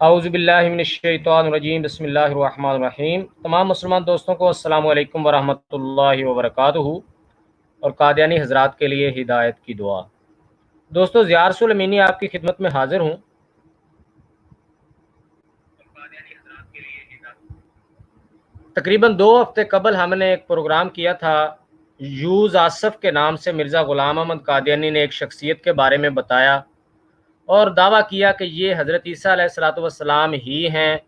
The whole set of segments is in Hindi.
औज़ुबिल्लाहिमिनश्शैतानिर्रजीम बिस्मिल्लाहिर्रहमानिर्रहीम। तमाम मुसलमान दोस्तों को अस्सलामु अलैकुम वरहमतुल्लाहि वबरकातुहू और कादियानी हज़रात के लिए हिदायत की दुआ। दोस्तों, ज़ियार रसूल अमीनी आपकी खिदमत में हाज़िर हूँ। तकरीबन 2 हफ़्ते कबल हमने एक प्रोग्राम किया था। यूज़ आसफ़ के नाम से मिर्ज़ा ग़ुलाम अहमद कादियानी ने एक शख्सियत के बारे में बताया और दावा किया कि ये हज़रत ईसा अलैहिस्सलातु वस्सलाम ही हैं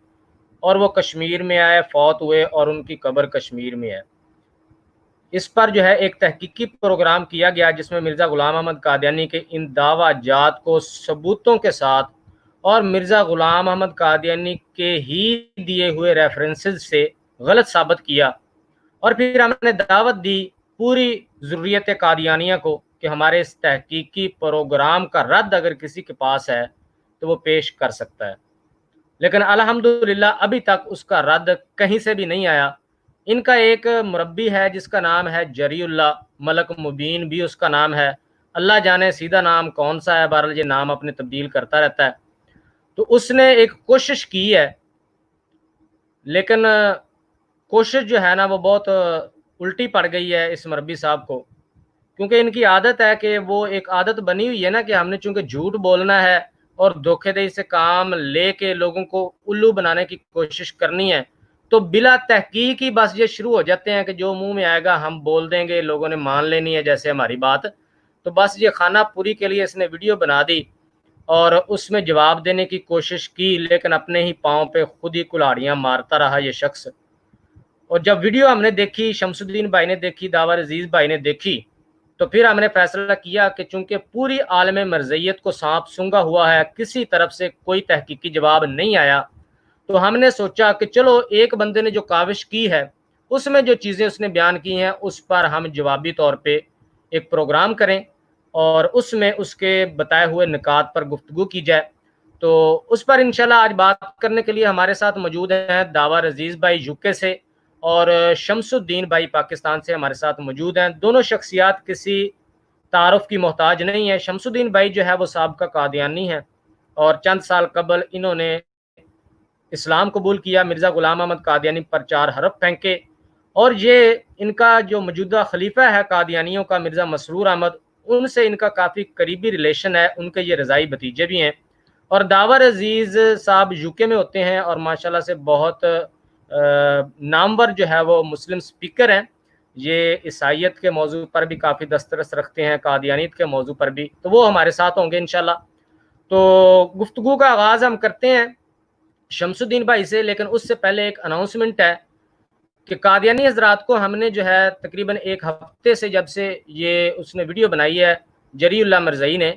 और वो कश्मीर में आए, फ़ौत हुए और उनकी कब्र कश्मीर में है। इस पर जो है एक तहकीकी प्रोग्राम किया गया जिसमें मिर्ज़ा ग़ुलाम अहमद कादियानी के इन दावाजात को सबूतों के साथ और मिर्ज़ा ग़ुलाम अहमद कादियानी के ही दिए हुए रेफरेंसेस से गलत साबित किया। और फिर हमने दावत दी पूरी ज़ुर्रियत कादियानिया को कि हमारे इस तहकीकी प्रोग्राम का रद्द अगर किसी के पास है तो वो पेश कर सकता है। लेकिन अल्हम्दुलिल्लाह अभी तक उसका रद्द कहीं से भी नहीं आया। इनका एक मुरब्बी है जिसका नाम है जरीउल्लाह, मलक मुबीन भी उसका नाम है। अल्लाह जाने सीधा नाम कौन सा है, बहरहाल ये नाम अपने तब्दील करता रहता है। तो उसने एक कोशिश की है, लेकिन कोशिश जो है ना वो बहुत उल्टी पड़ गई है इस मुरब्बी साहब को, क्योंकि इनकी आदत है कि वो एक आदत बनी हुई है ना कि हमने चूँकि झूठ बोलना है और धोखेधड़ी से काम लेके लोगों को उल्लू बनाने की कोशिश करनी है, तो बिला तहकीक ही बस ये शुरू हो जाते हैं कि जो मुँह में आएगा हम बोल देंगे, लोगों ने मान लेनी है जैसे हमारी बात। तो बस ये खानापुरी के लिए इसने वीडियो बना दी और उसमें जवाब देने की कोशिश की, लेकिन अपने ही पाँव पे खुद ही कुल्हाड़ियाँ मारता रहा ये शख्स। और जब वीडियो हमने देखी, शमसुद्दीन भाई ने देखी, दावर अजीज़ भाई ने देखी, तो फिर हमने फैसला किया कि चूंकि पूरी आलम मरज़ियत को सांप सूंघा हुआ है, किसी तरफ से कोई तहकीकी जवाब नहीं आया, तो हमने सोचा कि चलो एक बंदे ने जो काविश की है उसमें जो चीज़ें उसने बयान की हैं उस पर हम जवाबी तौर पे एक प्रोग्राम करें और उसमें उसके बताए हुए निकात पर गुफ्तगू की जाए। तो उस पर इंशाल्लाह आज बात करने के लिए हमारे साथ मौजूद हैं दावर अजीज़ भाई यूके से और शमसुद्दीन भाई पाकिस्तान से हमारे साथ मौजूद हैं। दोनों शख्सियात किसी तारुफ की मोहताज नहीं है। शमसुद्दीन भाई जो है वो साबका कादियानी है और चंद साल कबल इन्होंने इस्लाम कबूल किया, मिर्ज़ा ग़ुलाम अहमद कादियानी पर 4 हरफ फेंके और ये इनका जो मौजूदा खलीफा है कादियानियों का मिर्ज़ा मसरूर अहमद, उनसे इनका काफ़ी करीबी रिलेशन है, उनके ये रज़ाई भतीजे भी हैं। और दावर अजीज़ साहब यूके में होते हैं और माशाल्लाह से बहुत नामवर जो है वो मुस्लिम स्पीकर हैं। ये ईसाइयत के मौजू पर भी काफ़ी दस्तरस रखते हैं, कादियानियत के मौजू पर भी, तो वो हमारे साथ होंगे इंशाल्लाह। तो गुफ्तगू का आगाज़ हम करते हैं शमसुद्दीन भाई से, लेकिन उससे पहले एक अनाउंसमेंट है कि कादियानी हजरात को हमने जो है तकरीबन 1 हफ्ते से जब से ये उसने वीडियो बनाई है जरीउल्लाह मरज़ई ने,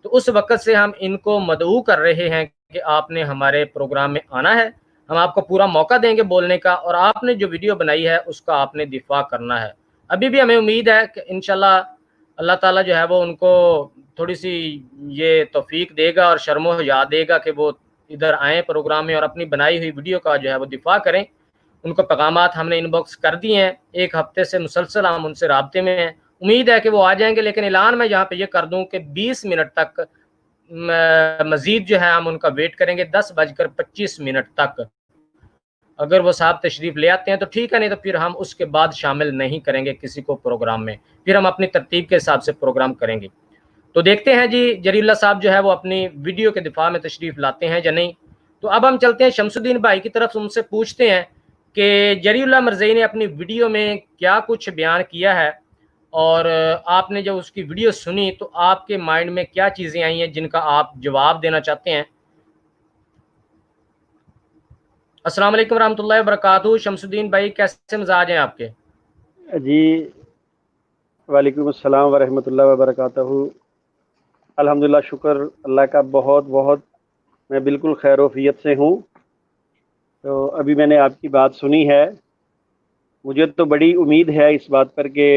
तो उस वक़्त से हम इनको मदऊ कर रहे हैं कि आपने हमारे प्रोग्राम में आना है, हम आपको पूरा मौका देंगे बोलने का और आपने जो वीडियो बनाई है उसका आपने दिफा करना है। अभी भी हमें उम्मीद है कि इंशाल्लाह अल्लाह ताला जो है वो उनको थोड़ी-सी ये तौफ़ीक देगा और शर्मो हया देगा कि वो इधर आएँ प्रोग्राम में और अपनी बनाई हुई वीडियो का जो है वो दिफा करें। उनको पैगामात हमने इनबॉक्स कर दिए हैं, 1 हफ्ते से मुसलसल हम उनसे राब्ते में हैं। उम्मीद है कि वो आ जाएँगे, लेकिन ऐलान मैं यहाँ पे ये कर दूँ कि 20 मिनट तक मज़ीद जो है हम उनका वेट करेंगे, 10:25 तक। अगर वो साहब तशरीफ़ ले आते हैं तो ठीक है, नहीं तो फिर हम उसके बाद शामिल नहीं करेंगे किसी को प्रोग्राम में। फिर हम अपनी तरतीब के हिसाब से प्रोग्राम करेंगे। तो देखते हैं जी जरीउल्लाह साहब जो है वो अपनी वीडियो के दिफा में तशरीफ़ लाते हैं या नहीं। तो अब हम चलते हैं शमसुद्दीन भाई की तरफ, उनसे पूछते हैं कि जरीउल्लाह मरज़ई ने अपनी वीडियो में क्या कुछ बयान किया है और आपने जब उसकी वीडियो सुनी तो आपके माइंड में क्या चीज़ें आई हैं जिनका आप जवाब देना चाहते हैं। अस्सलाम वालेकुम रहमतुल्लाहि व बरकातहू। शमसुद्दीन भाई कैसे मिजाज हैं आपके? जी वालेकुम अस्सलाम वरहमतुल्लाहि वबरकातुहू। अल्हम्दुलिल्लाह, शुक्र अल्लाह का बहुत बहुत मैं बिल्कुल खैरोफियत से हूँ। तो अभी मैंने आपकी बात सुनी है, मुझे तो बड़ी उम्मीद है इस बात पर कि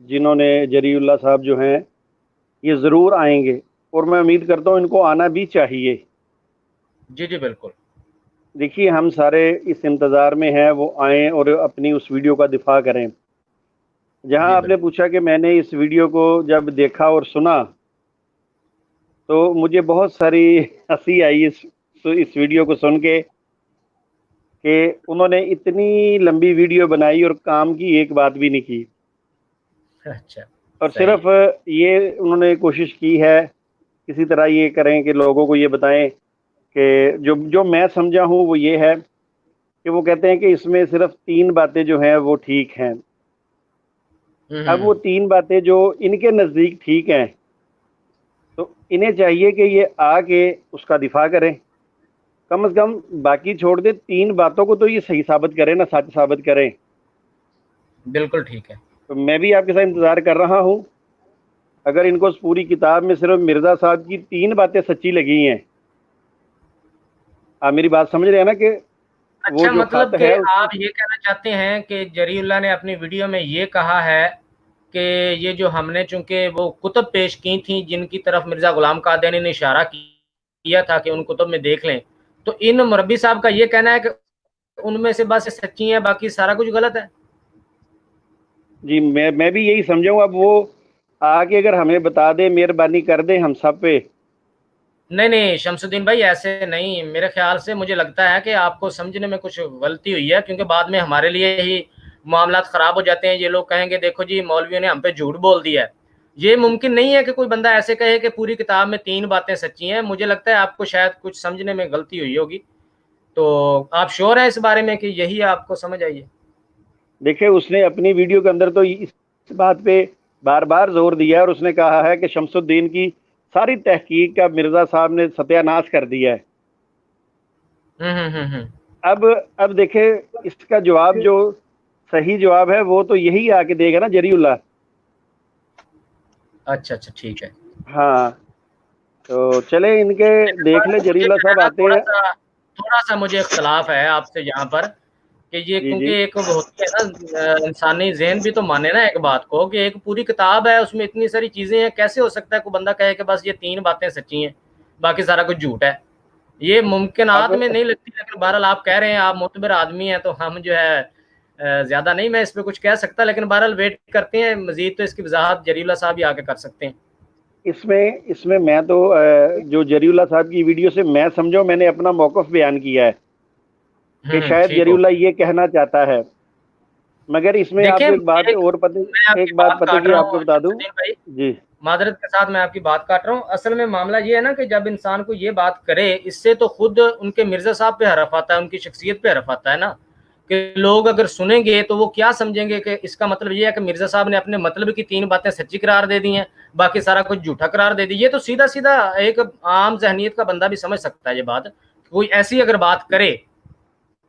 जिन्होंने जरीउल्लाह साहब जो हैं ये ज़रूर आएंगे और मैं उम्मीद करता हूँ इनको आना भी चाहिए। जी, जी, बिल्कुल। देखिए, हम सारे इस इंतज़ार में हैं वो आएँ और अपनी उस वीडियो का दिफा करें। जहाँ जी, आपने बिल्कुल। पूछा कि मैंने इस वीडियो को जब देखा और सुना तो मुझे बहुत सारी हंसी आई इस इस वीडियो को सुन के कि उन्होंने इतनी लंबी वीडियो बनाई और काम की एक बात भी नहीं की, अच्छा, और सही है। सिर्फ ये उन्होंने कोशिश की है किसी तरह ये करें कि लोगों को ये बताएं कि जो जो मैं समझा हूँ वो ये है कि वो कहते हैं कि इसमें सिर्फ 3 बातें जो हैं वो ठीक हैं। अब वो 3 बातें जो इनके नज़दीक ठीक हैं, तो इन्हें चाहिए कि ये आके उसका दिफा करें। कम से कम बाकी छोड़ दें, 3 बातों को तो ये सही साबित करें ना, सच साबित करें। बिल्कुल ठीक है। तो मैं भी आपके साथ इंतज़ार कर रहा हूँ। अगर इनको उस पूरी किताब में सिर्फ मिर्ज़ा साहब की 3 बातें सच्ची लगी हैं, आप मेरी बात समझ रहे हैं ना, कि वो अच्छा, जो मतलब खत कि है उसमें। आप ये कहना चाहते हैं कि जरीउल्लाह ने अपनी वीडियो में ये कहा है कि ये जो हमने चूँकि वो कुतुब पेश की थी जिनकी तरफ मिर्ज़ा ग़ुलाम कादियानी ने इशारा किया था कि उन कुतुब में देख लें, तो इन मुरब्बी साहब का ये कहना है कि उनमें से बस सच्ची है, बाकी सारा कुछ गलत है? जी, मैं भी यही समझा हूँ। अब वो आके अगर हमें बता दें, मेहरबानी कर दें हम सब पे। नहीं, नहीं, शमसुद्दीन भाई ऐसे नहीं, मेरे ख़्याल से मुझे लगता है कि आपको समझने में कुछ गलती हुई है, क्योंकि बाद में हमारे लिए ही मामलात ख़राब हो जाते हैं। ये लोग कहेंगे देखो जी मौलवियों ने हम पे झूठ बोल दिया है। ये मुमकिन नहीं है कि कोई बंदा ऐसे कहे कि पूरी किताब में 3 बातें सच्ची हैं। मुझे लगता है आपको शायद कुछ समझने में गलती हुई होगी। तो आप श्योर हैं इस बारे में कि यही आपको समझ आई है? देखिए, उसने अपनी वीडियो के अंदर तो इस बात पे बार-बार ज़ोर दिया है, और उसने कहा है कि शमसुद्दीन की सारी तहकीक का मिर्ज़ा साहब ने सत्यानाश कर दिया है। हुँ, हुँ, हुँ, हुँ। अब देखिए, इसका जवाब जो सही जवाब है वो तो यही आके देगा ना जरीउल्लाह। अच्छा, अच्छा, ठीक है। हाँ, तो चले इनके लेकिन देख ले, बस मुझे जरीउल्लाह जो है साहब ना आते हैं। थोड़ा-सा मुझे इख्तिलाफ़ है आपसे यहाँ पर कि ये जी, क्योंकि जी। एक होती है ना इंसानी ज़हन भी तो माने ना एक बात को कि एक पूरी किताब है, उसमें इतनी सारी चीज़ें हैं, कैसे हो सकता है कोई बंदा कहे कि बस ये 3 बातें सच्ची हैं, बाकी सारा कुछ झूठ है। ये मुमकिनात अब में नहीं लगती, लेकिन बहरहाल आप कह रहे हैं, आप मोतबर आदमी हैं, तो हम जो है ज़्यादा नहीं मैं इस पे कुछ कह सकता, लेकिन बहरहाल वेट करते हैं, मज़ीद तो इसकी वज़ाहत जरीउल्लाह साहब ही आके कर सकते हैं। इसमें इसमें मैं तो जो जरीउल्लाह साहब की वीडियो से मैं समझा, मैंने अपना मौक़िफ़ बयान किया है हुँ, कि हुँ, शायद ठीक हो जरीउल्लाह गया। ये कहना चाहता है। मगर इसमें देखिए, आपको एक बात एक और मैं आपकी एक बात बात पता काट की रहा आपको हूँ बता दूँ। शमसुद्दीन भाई, जी। माज़रत के साथ मैं आपकी बात काट रहा हूँ। असल में मामला ये है ना कि जब इंसान को ये बात करे, इससे तो खुद उनके मिर्ज़ा साहब पे हरफ़ आता है, उनकी शख्सियत पे हरफ़ आता है ना, कि लोग अगर सुनेंगे तो वो क्या समझेंगे कि इसका मतलब ये है कि मिर्ज़ा साहब ने अपने मतलब की 3 बातें सच्ची करार दे दी हैं, बाकी सारा कुछ झूठा करार दे दी। ये तो सीधा-सीधा एक आम ज़हनियत का बंदा भी समझ सकता है ये बात। कोई ऐसी अगर बात करे,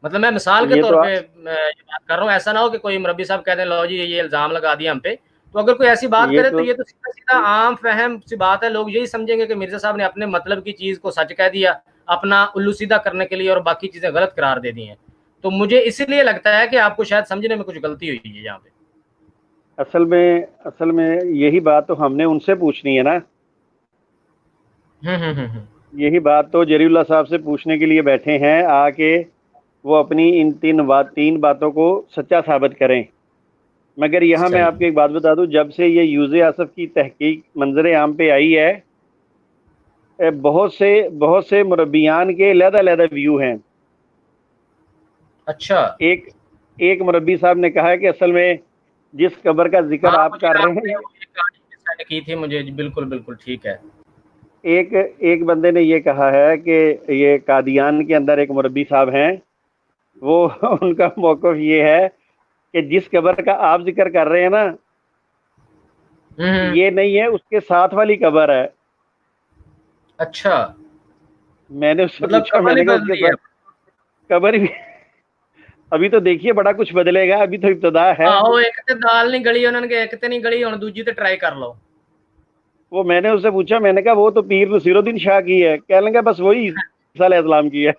मतलब मैं मिसाल के ये तौर तो पे मैं ये बात कर रहा हूँ, ऐसा ना हो कि कोई मुरब्बी साहब कह दें लो जी ये इल्ज़ाम लगा दिया हम पे। तो अगर कोई ऐसी बात ये करे तो तो ये तो सीधा-सीधा आम फ़हम सी बात है, लोग यही समझेंगे कि मिर्ज़ा साहब ने अपने मतलब की चीज़ को सच कह दिया, अपना उल्लू सीधा करने के लिए और बाकी चीज़ें गलत करार दे दी हैं। तो मुझे इसीलिए लगता है कि आपको शायद समझने में कुछ गलती हुई है यहाँ पे। असल में यही बात तो हमने उनसे पूछनी है ना। हुँ, हुँ, हुँ, हुँ। यही बात तो जरीउल्लाह साहब से पूछने के लिए बैठे हैं आके, वो अपनी इन 3 बातों को सच्चा साबित करें। मगर यहाँ मैं सही। आपको एक बात बता दूँ, जब से ये यूज़े आसफ़ की तहकीक मंज़र आम पे आई है, बहुत से मुरब्बियान के अलग-अलग व्यू हैं। अच्छा। एक एक मुरब्बी साहब ने कहा है कि असल में जिस कब्र का ज़िक्र हाँ, आप मुझे कर रहे आपने हैं, वो एक कहानी सेंड की थी मुझे। जी, बिल्कुल, बिल्कुल, ठीक है। एक एक बंदे ने ये कहा है कि ये कादियान के अंदर एक मुरब्बी साहब हैं, वो उनका मौक़िफ़ ये है कि जिस कब्र का आप ज़िक्र कर रहे हैं ना, हुँ, हुँ। ये नहीं है, उसके साथ वाली कब्र है। अच्छा, मैंने उससे मतलब पूछा, कमाल ही मैंने कहा बदल उसके दी है। साथ कब्र भी अभी तो देखिए बड़ा कुछ बदलेगा, अभी तो इब्तिदा है। आहो, एक ते दाल नहीं गली उन्होंने के, एक ते नहीं गली, हुण दूजी ते ट्राई कर लो। वो मैंने उससे पूछा, मैंने कहा वो तो पीर नसीरुद्दीन शाह की है। कहने लगा बस वही ईसा अलैहिस्सलाम की है।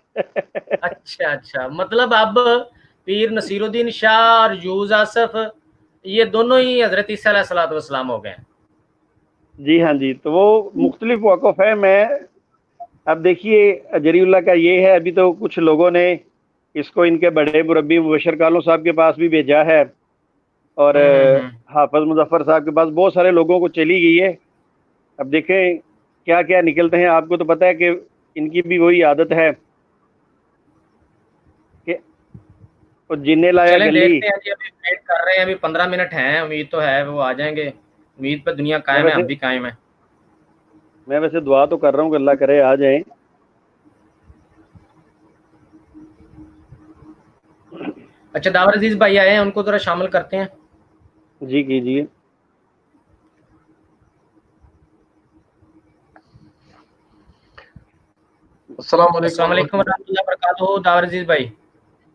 अच्छा, अच्छा, मतलब अब पीर नसीरुद्दीन शाह और यूज़ आसफ़ ये दोनों ही हज़रत ईसा अलैहिस्सलातु वस्सलाम हो गए हैं। जी हाँ जी, तो वो मुख्तलिफ मौक़िफ़ है। मैं अब देखिए जरीउल्लाह का ये है, अभी तो कुछ लोगों ने इसको इनके बड़े मुरब्बी मुबश्शिर कालों साहब के पास भी भेजा है, और हुँ, हुँ, हुँ। हाफ़िज़ मुज़फ़्फ़र साहब के पास बहुत सारे लोगों को चली गई है। अब देखें क्या-क्या निकलते हैं। आपको तो पता है कि इनकी भी वही आदत है कि वो जिन्ने लाया चलें गली। देखते हैं जी, अभी वेट कर रहे हैं, अभी 15 मिनट हैं, उम्मीद तो है वो आ जाएंगे। उम्मीद पर दुनिया मैं कायम है, वैसे हम भी कायम है। मैं वैसे दुआ तो कर रहा हूँ कि अल्लाह करे आ जाए। अच्छा, दावर अजीज भाई आए हैं, उनको जरा शामिल करते हैं। जी कीजिए। अस्सलाम अस्सलाम वालेकुम। वालेकुम रहमतुल्लाहि व बरकातहू, दावर अजीज भाई।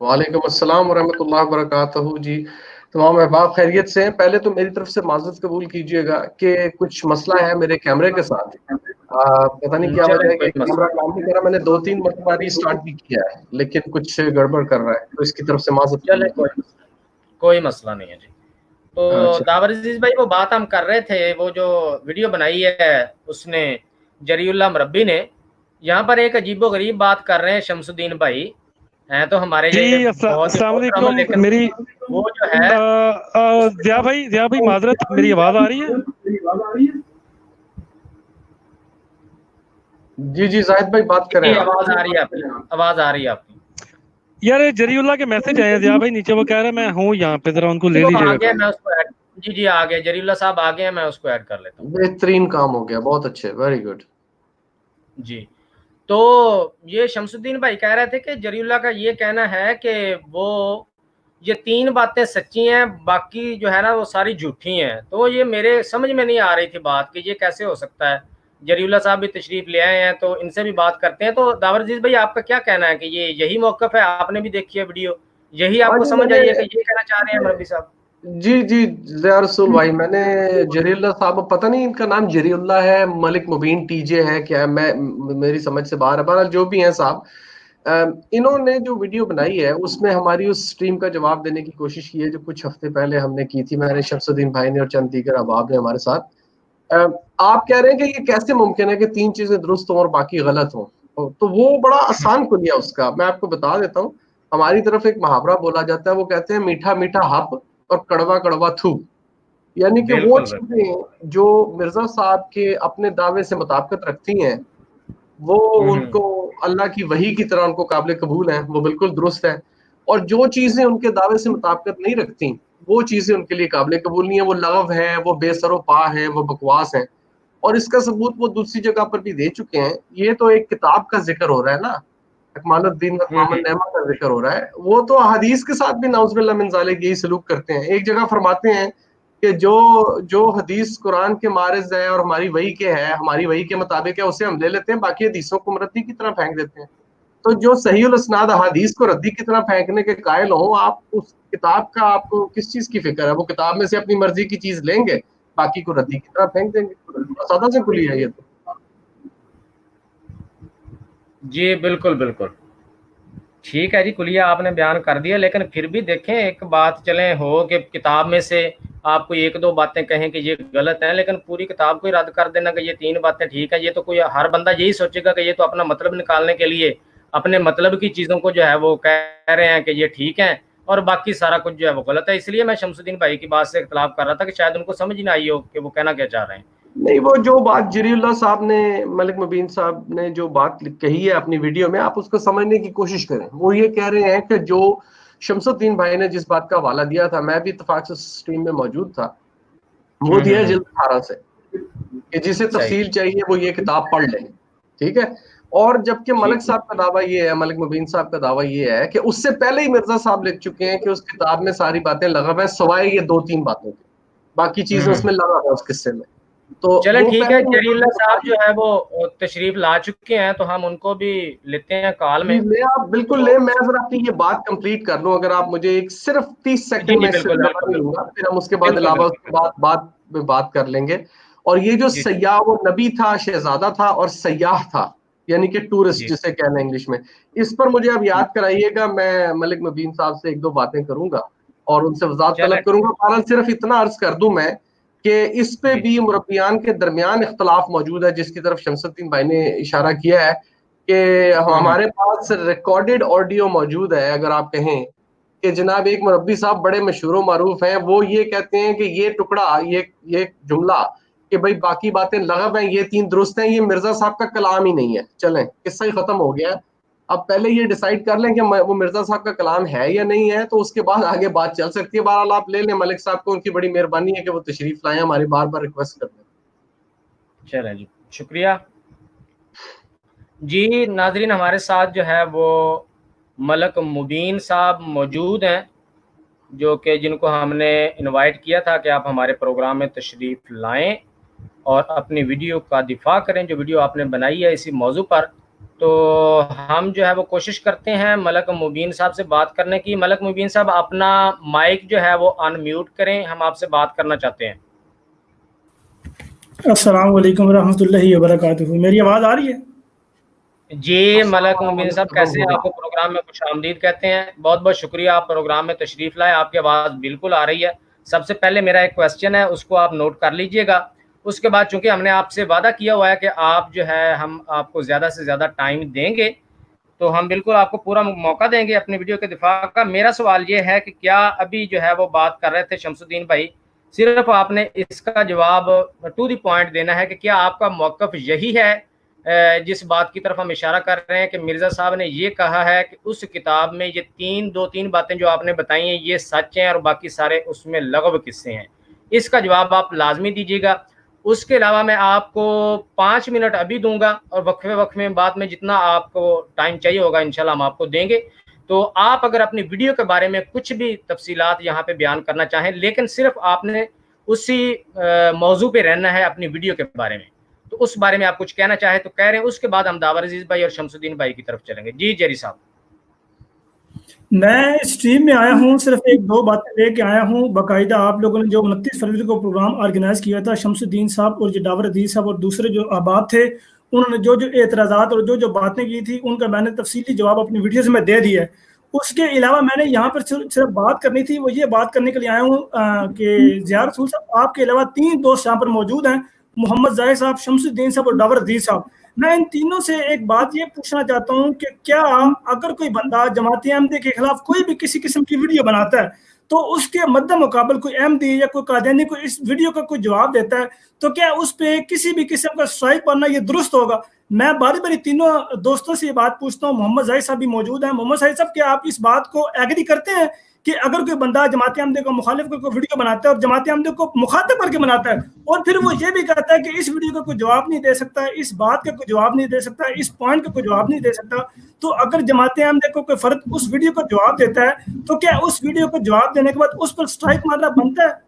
वालेकुम अस्सलाम वरहमतुल्लाहि वबरकातुहू जी। तमाम अहबाब खैरियत से हैं। पहले तो मेरी तरफ से माज़रत कबूल कीजिएगा कि कुछ मसला है मेरे कैमरे के साथ। पता नहीं क्या वजह चलें है कोई कि मसला कैमरा काम नहीं कर रहा। मैंने 2-3 मरतबा रीस्टार्ट भी किया है लेकिन कुछ गड़बड़ कर रहा है, तो इसकी तरफ से माज़रत चले, कबूल कीजिए। कोई मसला नहीं है जी। तो अच्छा दावर अजीज भाई, वो बात हम कर रहे थे, वो जो वीडियो बनाई है उसने, जरीउल्लाह मरब्बी ने, यहाँ पर एक अजीबो गरीब बात कर रहे हैं शमसुद्दीन भाई, हैं तो हमारे जी लिए बहुत ही अस्सलाम मोहतरम, वालेकुम। लेकिन मेरी वो जो है, ज़िया भाई माजरत, मेरी आवाज़ आ रही है? जी जी, जाहिद भाई बात करें जी आप। आवाज आ रही है आपकी, आवाज आ रही है आपकी। यार जरीउल्लाह के मैसेज आए हैं ज़िया भाई नीचे, वो कह रहे हैं मैं हूँ यहाँ पे, जरा उनको जी ले वो आ लीजिएगा गया, काम। मैं उसको ऐड, जी जी आ गया, जरीउल्लाह साहब आ गए हैं, मैं उसको ऐड कर लेता हूँ। बेहतरीन काम हो गया, बहुत अच्छे, वेरी गुड। जी, तो ये शमसुद्दीन भाई कह रहे थे कि जरीउल्लाह का ये कहना है कि वो ये 3 बातें सच्ची हैं, बाकी जो है ना वो सारी झूठी हैं। तो ये मेरे समझ में नहीं आ रही थी बात कि ये कैसे हो सकता है। जरीउल्लाह साहब भी तशरीफ ले आए हैं, तो इनसे भी बात करते हैं। तो दावर अजीज भाई, आपका क्या कहना है कि ये यही मौकफ है? आपने भी देखी है वीडियो, यही हाँ आपको जी, समझ आई है कि मैंने ये कहना चाह रहे हैं मरबी साहब? जी जी, ज़िया रसूल भाई, मैंने जरीउल्लाह साहब, पता नहीं इनका नाम जरीउल्लाह है, मलिक मुबीन टीजे है क्या, मेरी समझ से बाहर है। बहरहाल जो भी हैं साहब, इन्होंने जो वीडियो बनाई है उसमें हमारी उस स्ट्रीम का जवाब देने की कोशिश की है जो कुछ हफ्ते पहले हमने की थी, मैंने, शमसुद्दीन भाई ने और चंद दीगर अहबाब ने हमारे साथ। अ, आप कह रहे हैं कि ये कैसे मुमकिन है कि 3 चीजें दुरुस्त हों और बाकी गलत हों। तो वो बड़ा आसान कुलिया उसका मैं आपको बता देता हूँ। हमारी तरफ एक मुहावरा बोला जाता है, वो कहते हैं मीठा मीठा हप और कड़वा कड़वा थू। यानी कि वो बिल्कुल बिल्कुल। चीजें जो मिर्जा साहब के अपने दावे से मुताबिकत रखती हैं, वो उनको हम्म। अल्लाह की वही की तरह उनको काबिल कबूल है, वो बिल्कुल दुरुस्त है। और जो चीजें उनके दावे से मुताबिकत नहीं रखती, वो चीजें उनके लिए काबिल कबूल नहीं है, वो लगव है, वो बेसरो पा है, वो बकवास है। और इसका सबूत वो दूसरी जगह पर भी दे चुके हैं। ये तो एक किताब का जिक्र हो रहा है ना, अकमालुद्दीन व हम्म। तमाम नेमा का जिक्र हो रहा है। वो तो हदीस के साथ भी नाउजुबिल्लाह मिन ज़ालिक यही सलूक करते हैं। एक जगह फरमाते हैं कि जो जो हदीस कुरान के मारिज है और हमारी वही के है, हमारी वही के मुताबिक है, उसे हम ले लेते हैं, बाकी हदीसों को रद्दी की तरह फेंक देते हैं। तो जो सहीउल इस्नाद हदीस को रद्दी की तरह फेंकने के कायल हो आप, उस किताब का आपको किस चीज की फिक्र है? वो किताब में से अपनी मर्जी की चीज लेंगे, बाकी को रद्दी की तरह फेंक देंगे। सादा से खुली है ये तो। जी बिल्कुल बिल्कुल, ठीक है जी, कुलिया आपने बयान कर दिया, लेकिन फिर भी देखें, एक बात चलें हो कि किताब में से आपको 1-2 बातें कहें कि ये गलत हैं, लेकिन पूरी किताब को ही रद्द कर देना कि ये 3 बातें ठीक है, ये तो कोई, हर बंदा यही सोचेगा कि ये तो अपना मतलब निकालने के लिए अपने मतलब की चीज़ों को जो है वो कह रहे हैं कि ये ठीक है, और बाकी सारा कुछ जो है वो गलत है। इसलिए मैं शमसुद्दीन भाई की बात से इख्तिलाफ कर रहा था कि शायद उनको समझ ही ना आई हो कि वो कहना क्या चाह रहे हैं। नहीं, वो जो बात जरीउल्लाह साहब ने, मलिक मुबीन साहब ने जो बात कही है अपनी वीडियो में, आप उसको समझने की कोशिश करें। वो ये कह रहे हैं कि जो शमसुद्दीन भाई ने जिस बात का हवाला दिया था, मैं भी इत्तेफाक से स्ट्रीम में मौजूद था, वो दिया है हम्म। जिल्द 18 से, कि जिसे सही। तफसील चाहिए वो ये किताब पढ़ लें। ठीक है। और जबकि मलिक ठीक। साहब का दावा ये है, मलिक मुबीन साहब का दावा ये है कि उससे पहले ही मिर्जा साहब लिख चुके हैं कि उस किताब में सारी बातें लगव है, सिवाय ये 2-3 बातों की, बाकी चीजें हम्म। उसमें लगव है उस किस्से में। तो चलें वो ठीक है, पहले ही जरीउल्लाह साहब मिर्जा, जो है वो तशरीफ ला चुके हैं, तो हम उनको भी लेते हैं कॉल जी में। ले, आप बिल्कुल तो ले। मैं जरा अपनी ये बात कंप्लीट कर लूं, अगर आप मुझे एक सिर्फ 30 जी सेकंड जी में, इससे बिल्कुल ज्यादा बिल्कुल नहीं बिल्कुल लूंगा, फिर हम उसके बाद बिल्कुल अलावा बिल्कुल उसके बिल्कुल। बाद बात में बात कर लेंगे। और ये जो जी सयाह, वो नबी था, शहजादा था और सयाह था, यानी कि टूरिस्ट जी। जिसे कहना है इंग्लिश में। इस पर मुझे अब याद कराइएगा, मैं मलिक मुबीन साहब से 1-2 बातें करूंगा और उनसे वजाहत चलें। तलब करूंगा। बहरहाल सिर्फ इतना अर्ज कर दूं मैं कि इस पे जी। भी मुरब्बियान के दरमियान इख्तलाफ मौजूद है, जिसकी तरफ शमसुद्दीन भाई ने इशारा किया है कि हम्म। हमारे पास रिकॉर्डेड ऑडियो मौजूद है। अगर आप कहें कि जनाब एक मुरब्बी साहब बड़े मशहूर मारूफ हैं, वो ये कहते हैं कि ये टुकड़ा, ये जुमला कि भाई बाकी बातें लगव हैं, ये 3 दुरुस्त हैं, ये मिर्जा साहब का कलाम ही नहीं है, चलें किस्सा ही खत्म हो गया। अब पहले ये डिसाइड कर लें कि वो मिर्जा साहब का कलाम है या नहीं है, तो उसके बाद आगे बात चल सकती है। बहरहाल आप ले लें मलिक साहब को, उनकी बड़ी मेहरबानी है कि वो तशरीफ लाएं, हमारी बार बार रिक्वेस्ट करते हैं। चलें जी, शुक्रिया जी। नाजरीन, हमारे साथ जो है वो मलक मुबीन साहब मौजूद हैं, जो कि जिनको हमने इनवाइट किया था कि आप हमारे प्रोग्राम में तशरीफ़ लाएं और अपनी वीडियो का दिफा करें, जो वीडियो आपने बनाई है इसी मौजू पर। तो हम जो है वो कोशिश करते हैं मलक मुबीन साहब से बात करने की। मलक मुबीन साहब, अपना माइक जो है वो अनम्यूट करें, हम आपसे बात करना चाहते हैं। अस्सलाम वालेकुम रहमतुल्लाहि व बरकातुहू। मेरी आवाज़ आ रही है? जी मलक मुबीन साहब, कैसे हैं? आपको प्रोग्राम में खुशामदीद कहते हैं। बहुत बहुत शुक्रिया, आप प्रोग्राम में तशरीफ़ लाए, आपकी आवाज़ बिल्कुल आ रही है। सबसे पहले मेरा एक क्वेश्चन है, उसको आप नोट कर लीजिएगा। उसके बाद चूँकि हमने आपसे वादा किया हुआ है कि आप जो है हम आपको ज़्यादा से ज़्यादा टाइम देंगे, तो हम बिल्कुल आपको पूरा मौका देंगे अपनी वीडियो के दिफा का। मेरा सवाल ये है कि क्या अभी जो है वो बात कर रहे थे शमसुद्दीन भाई, सिर्फ आपने इसका जवाब टू द पॉइंट देना है कि क्या आपका मौक़िफ़ यही है जिस बात की तरफ हम इशारा कर रहे हैं कि मिर्ज़ा साहब ने ये कहा है कि उस किताब में ये दो तीन बातें जो आपने बताई हैं ये सच हैं और बाकी सारे उसमें लगव किस्से हैं। इसका जवाब आप लाजमी दीजिएगा। उसके अलावा मैं आपको 5 मिनट अभी दूंगा और वक्फे वक्फे बाद में जितना आपको टाइम चाहिए होगा इंशाल्लाह हम आपको देंगे। तो आप अगर अपनी वीडियो के बारे में कुछ भी तफसीलात यहाँ पे बयान करना चाहें, लेकिन सिर्फ आपने उसी मौजू पे रहना है अपनी वीडियो के बारे में, तो उस बारे में आप कुछ कहना चाहें तो कह रहे हैं। उसके बाद हम दावर अजीज भाई और शमसुद्दीन भाई की तरफ चलेंगे। जी जेरी साहब। मैं स्ट्रीम में आया हूँ, सिर्फ एक दो बातें लेके आया हूँ। बाकायदा आप लोगों ने जो 29 फरवरी को प्रोग्राम ऑर्गेनाइज किया था, शमसुद्दीन साहब और जो दावर अजीज साहब और दूसरे जो अहबाब थे, उन्होंने जो जो एतराज़ात और जो जो बातें की थी उनका मैंने तफसीली जवाब अपनी वीडियोज़ में दे दिया है। उसके अलावा मैंने यहाँ पर सिर्फ बात करनी थी, वो ये बात करने के लिए आया हूँ कि ज़िया रसूल साहब आपके अलावा 3 दोस्त यहाँ पर मौजूद हैं, मोहम्मद ज़ाहिर साहब, शमसुद्दीन साहब और दावर अजीज साहब। मैं इन तीनों से एक बात ये पूछना चाहता हूँ कि क्या अगर कोई बंदा जमात अहमदी के खिलाफ कोई भी किसी किस्म की वीडियो बनाता है, तो उसके मद्दे मुकाबल कोई अहमदी या कोई कादियानी को इस वीडियो का कोई जवाब देता है, तो क्या उस पे किसी भी किस्म का स्ट्राइक मारना ये दुरुस्त होगा? मैं बारी बारी तीनों दोस्तों से ये बात पूछता हूँ। मोहम्मद ज़ाहिर साहब भी मौजूद हैं। मोहम्मद ज़ाहिर साहब, क्या आप इस बात को एग्री करते हैं कि अगर कोई बंदा जमात अहमदी को मुखालिफ को वीडियो बनाता है और जमात अहमदी को मुखातिब करके बनाता है और फिर वो ये भी कहता है कि इस वीडियो का कोई जवाब नहीं दे सकता, इस बात का कोई जवाब नहीं दे सकता, इस पॉइंट का कोई जवाब नहीं दे सकता, तो अगर जमात अहमदी को कोई फर्द उस वीडियो का जवाब देता है, तो क्या उस वीडियो को जवाब देने के बाद उस पर स्ट्राइक मारना बनता है?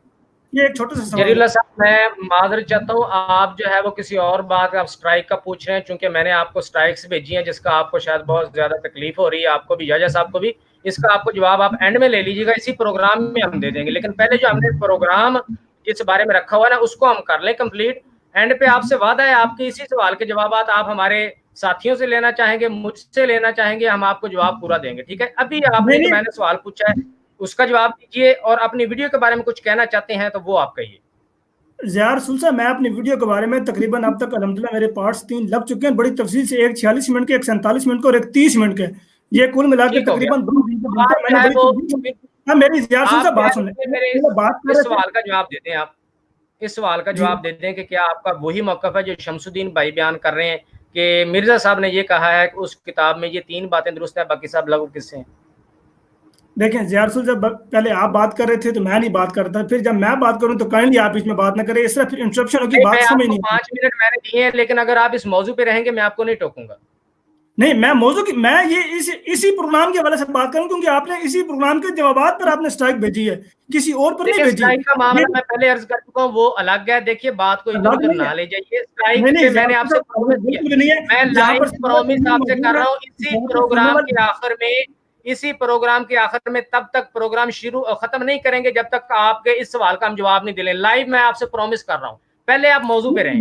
ये एक छोटा सा सवाल। जरीउल्लाह साहब, मैं माजरत चाहता हूँ, आप जो है वो किसी और बात आप स्ट्राइक का पूछ रहे हैं, चूंकि मैंने आपको स्ट्राइक्स भेजी हैं जिसका आपको शायद बहुत ज्यादा तकलीफ हो रही है, आपको भी, याजा साहब को भी। इसका आपको जवाब आप एंड में ले लीजिएगा, इसी प्रोग्राम में हम दे देंगे। लेकिन पहले जो हमने प्रोग्राम जिस बारे में रखा हुआ है ना, उसको हम कर लें कंप्लीट। एंड पे आपसे वादा है, आपके इसी सवाल के जवाब आप हमारे साथियों से लेना चाहेंगे, मुझसे लेना चाहेंगे, हम आपको जवाब पूरा देंगे, ठीक है? अभी आपने जो मैंने सवाल पूछा है उसका जवाब दीजिए, और अपनी वीडियो के बारे में कुछ कहना चाहते हैं तो वो आप कहिए। ज़िया रसूल साहब, मैं अपनी वीडियो के बारे में तकरीबन अब तक अल्हम्दुलिल्लाह मेरे पार्ट्स 3 लग चुके हैं, बड़ी तफसील से, एक 46 मिनट के, एक 47 मिनट के और एक 30 मिनट के। ये कुल मिला के तकरीबन 2 मेरी ज़िया रसूल साहब बात सुन लें। इस सवाल का जवाब देते हैं, आप इस सवाल का जवाब देते हैं कि क्या आपका वही मौक़िफ़ है जो शमसुद्दीन भाई बयान कर रहे हैं कि मिर्ज़ा साहब ने ये कहा है कि उस किताब में ये 3 बातें दुरुस्त है, बाकी सब लगू किस्से हैं? देखें ज़िया रसूल, जब पहले आप बात कर रहे थे तो मैं नहीं बात करता, फिर जब मैं बात करूं तो काइंडली आप इसमें बात ना करें, इस तरह फिर इंटरप्शन होगी, बात समझ नहीं। 5 मिनट मैंने दिए हैं, लेकिन अगर आप इस मौजू पे रहेंगे मैं आपको नहीं टोकूंगा। नहीं, मैं मौजू की, मैं ये इसी प्रोग्राम के हवाले से बात करूं, क्योंकि आपने इसी प्रोग्राम के जवाबात पर आपने स्ट्राइक भेजी है, किसी और पर नहीं भेजी। स्ट्राइक का मामला मैं पहले अर्ज कर चुका हूं, वो अलग है। देखिए, बात को इधर उधर ना ले जाइए। स्ट्राइक पे मैंने आपसे प्रॉमिस किया, मैं लाइव प्रॉमिस आपसे कर रहा हूं। इसी प्रोग्राम के आखिर में तब तक प्रोग्राम खत्म नहीं करेंगे जब तक आपके इस सवाल का हम जवाब नहीं दिले। लाइव मैं आपसे प्रॉमिस कर रहा हूं, पहले आप मौजू पे रहें।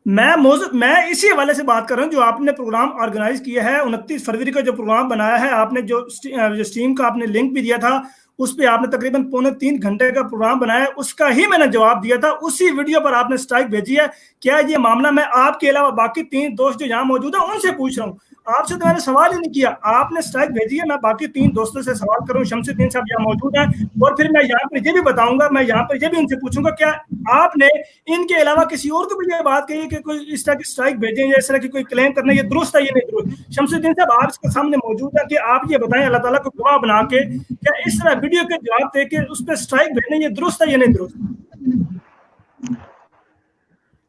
मैं इसी हवाले से बात कर रहा हूँ, जो आपने प्रोग्राम ऑर्गेनाइज किया है, 29 फरवरी का जो प्रोग्राम बनाया है आपने, जो स्ट्रीम का आपने लिंक भी दिया था, उस पर आपने तकरीबन 2.25 घंटे का प्रोग्राम बनाया, उसका ही मैंने जवाब दिया था, उसी वीडियो पर आपने स्ट्राइक भेजी है। क्या ये मामला, मैं आपके अलावा बाकी 3 दोस्त जो यहाँ मौजूद है उनसे पूछ रहा हूँ, आपसे तो मैंने सवाल ही नहीं किया, आपने स्ट्राइक भेजी है। मैं बाकी 3 दोस्तों से सवाल करूं, शमसुद्दीन साहब यहाँ मौजूद हैं, और फिर मैं यहाँ पर ये भी बताऊंगा, मैं यहाँ पर ये भी उनसे पूछूंगा क्या आपने इनके अलावा किसी और को भी ये बात कही कि कोई इस तरह की स्ट्राइक भेजें या इस तरह की कोई क्लेम करना ये दुरुस्त है, ये नहीं दुरुस्त। शमसुद्दीन साहब आप इसके सामने मौजूद है कि आप ये बताएं अल्लाह ताला को गवाह बना के, क्या इस तरह वीडियो के जवाब दे के उस पर स्ट्राइक भेजने ये दुरुस्त है, ये नहीं दुरुस्त?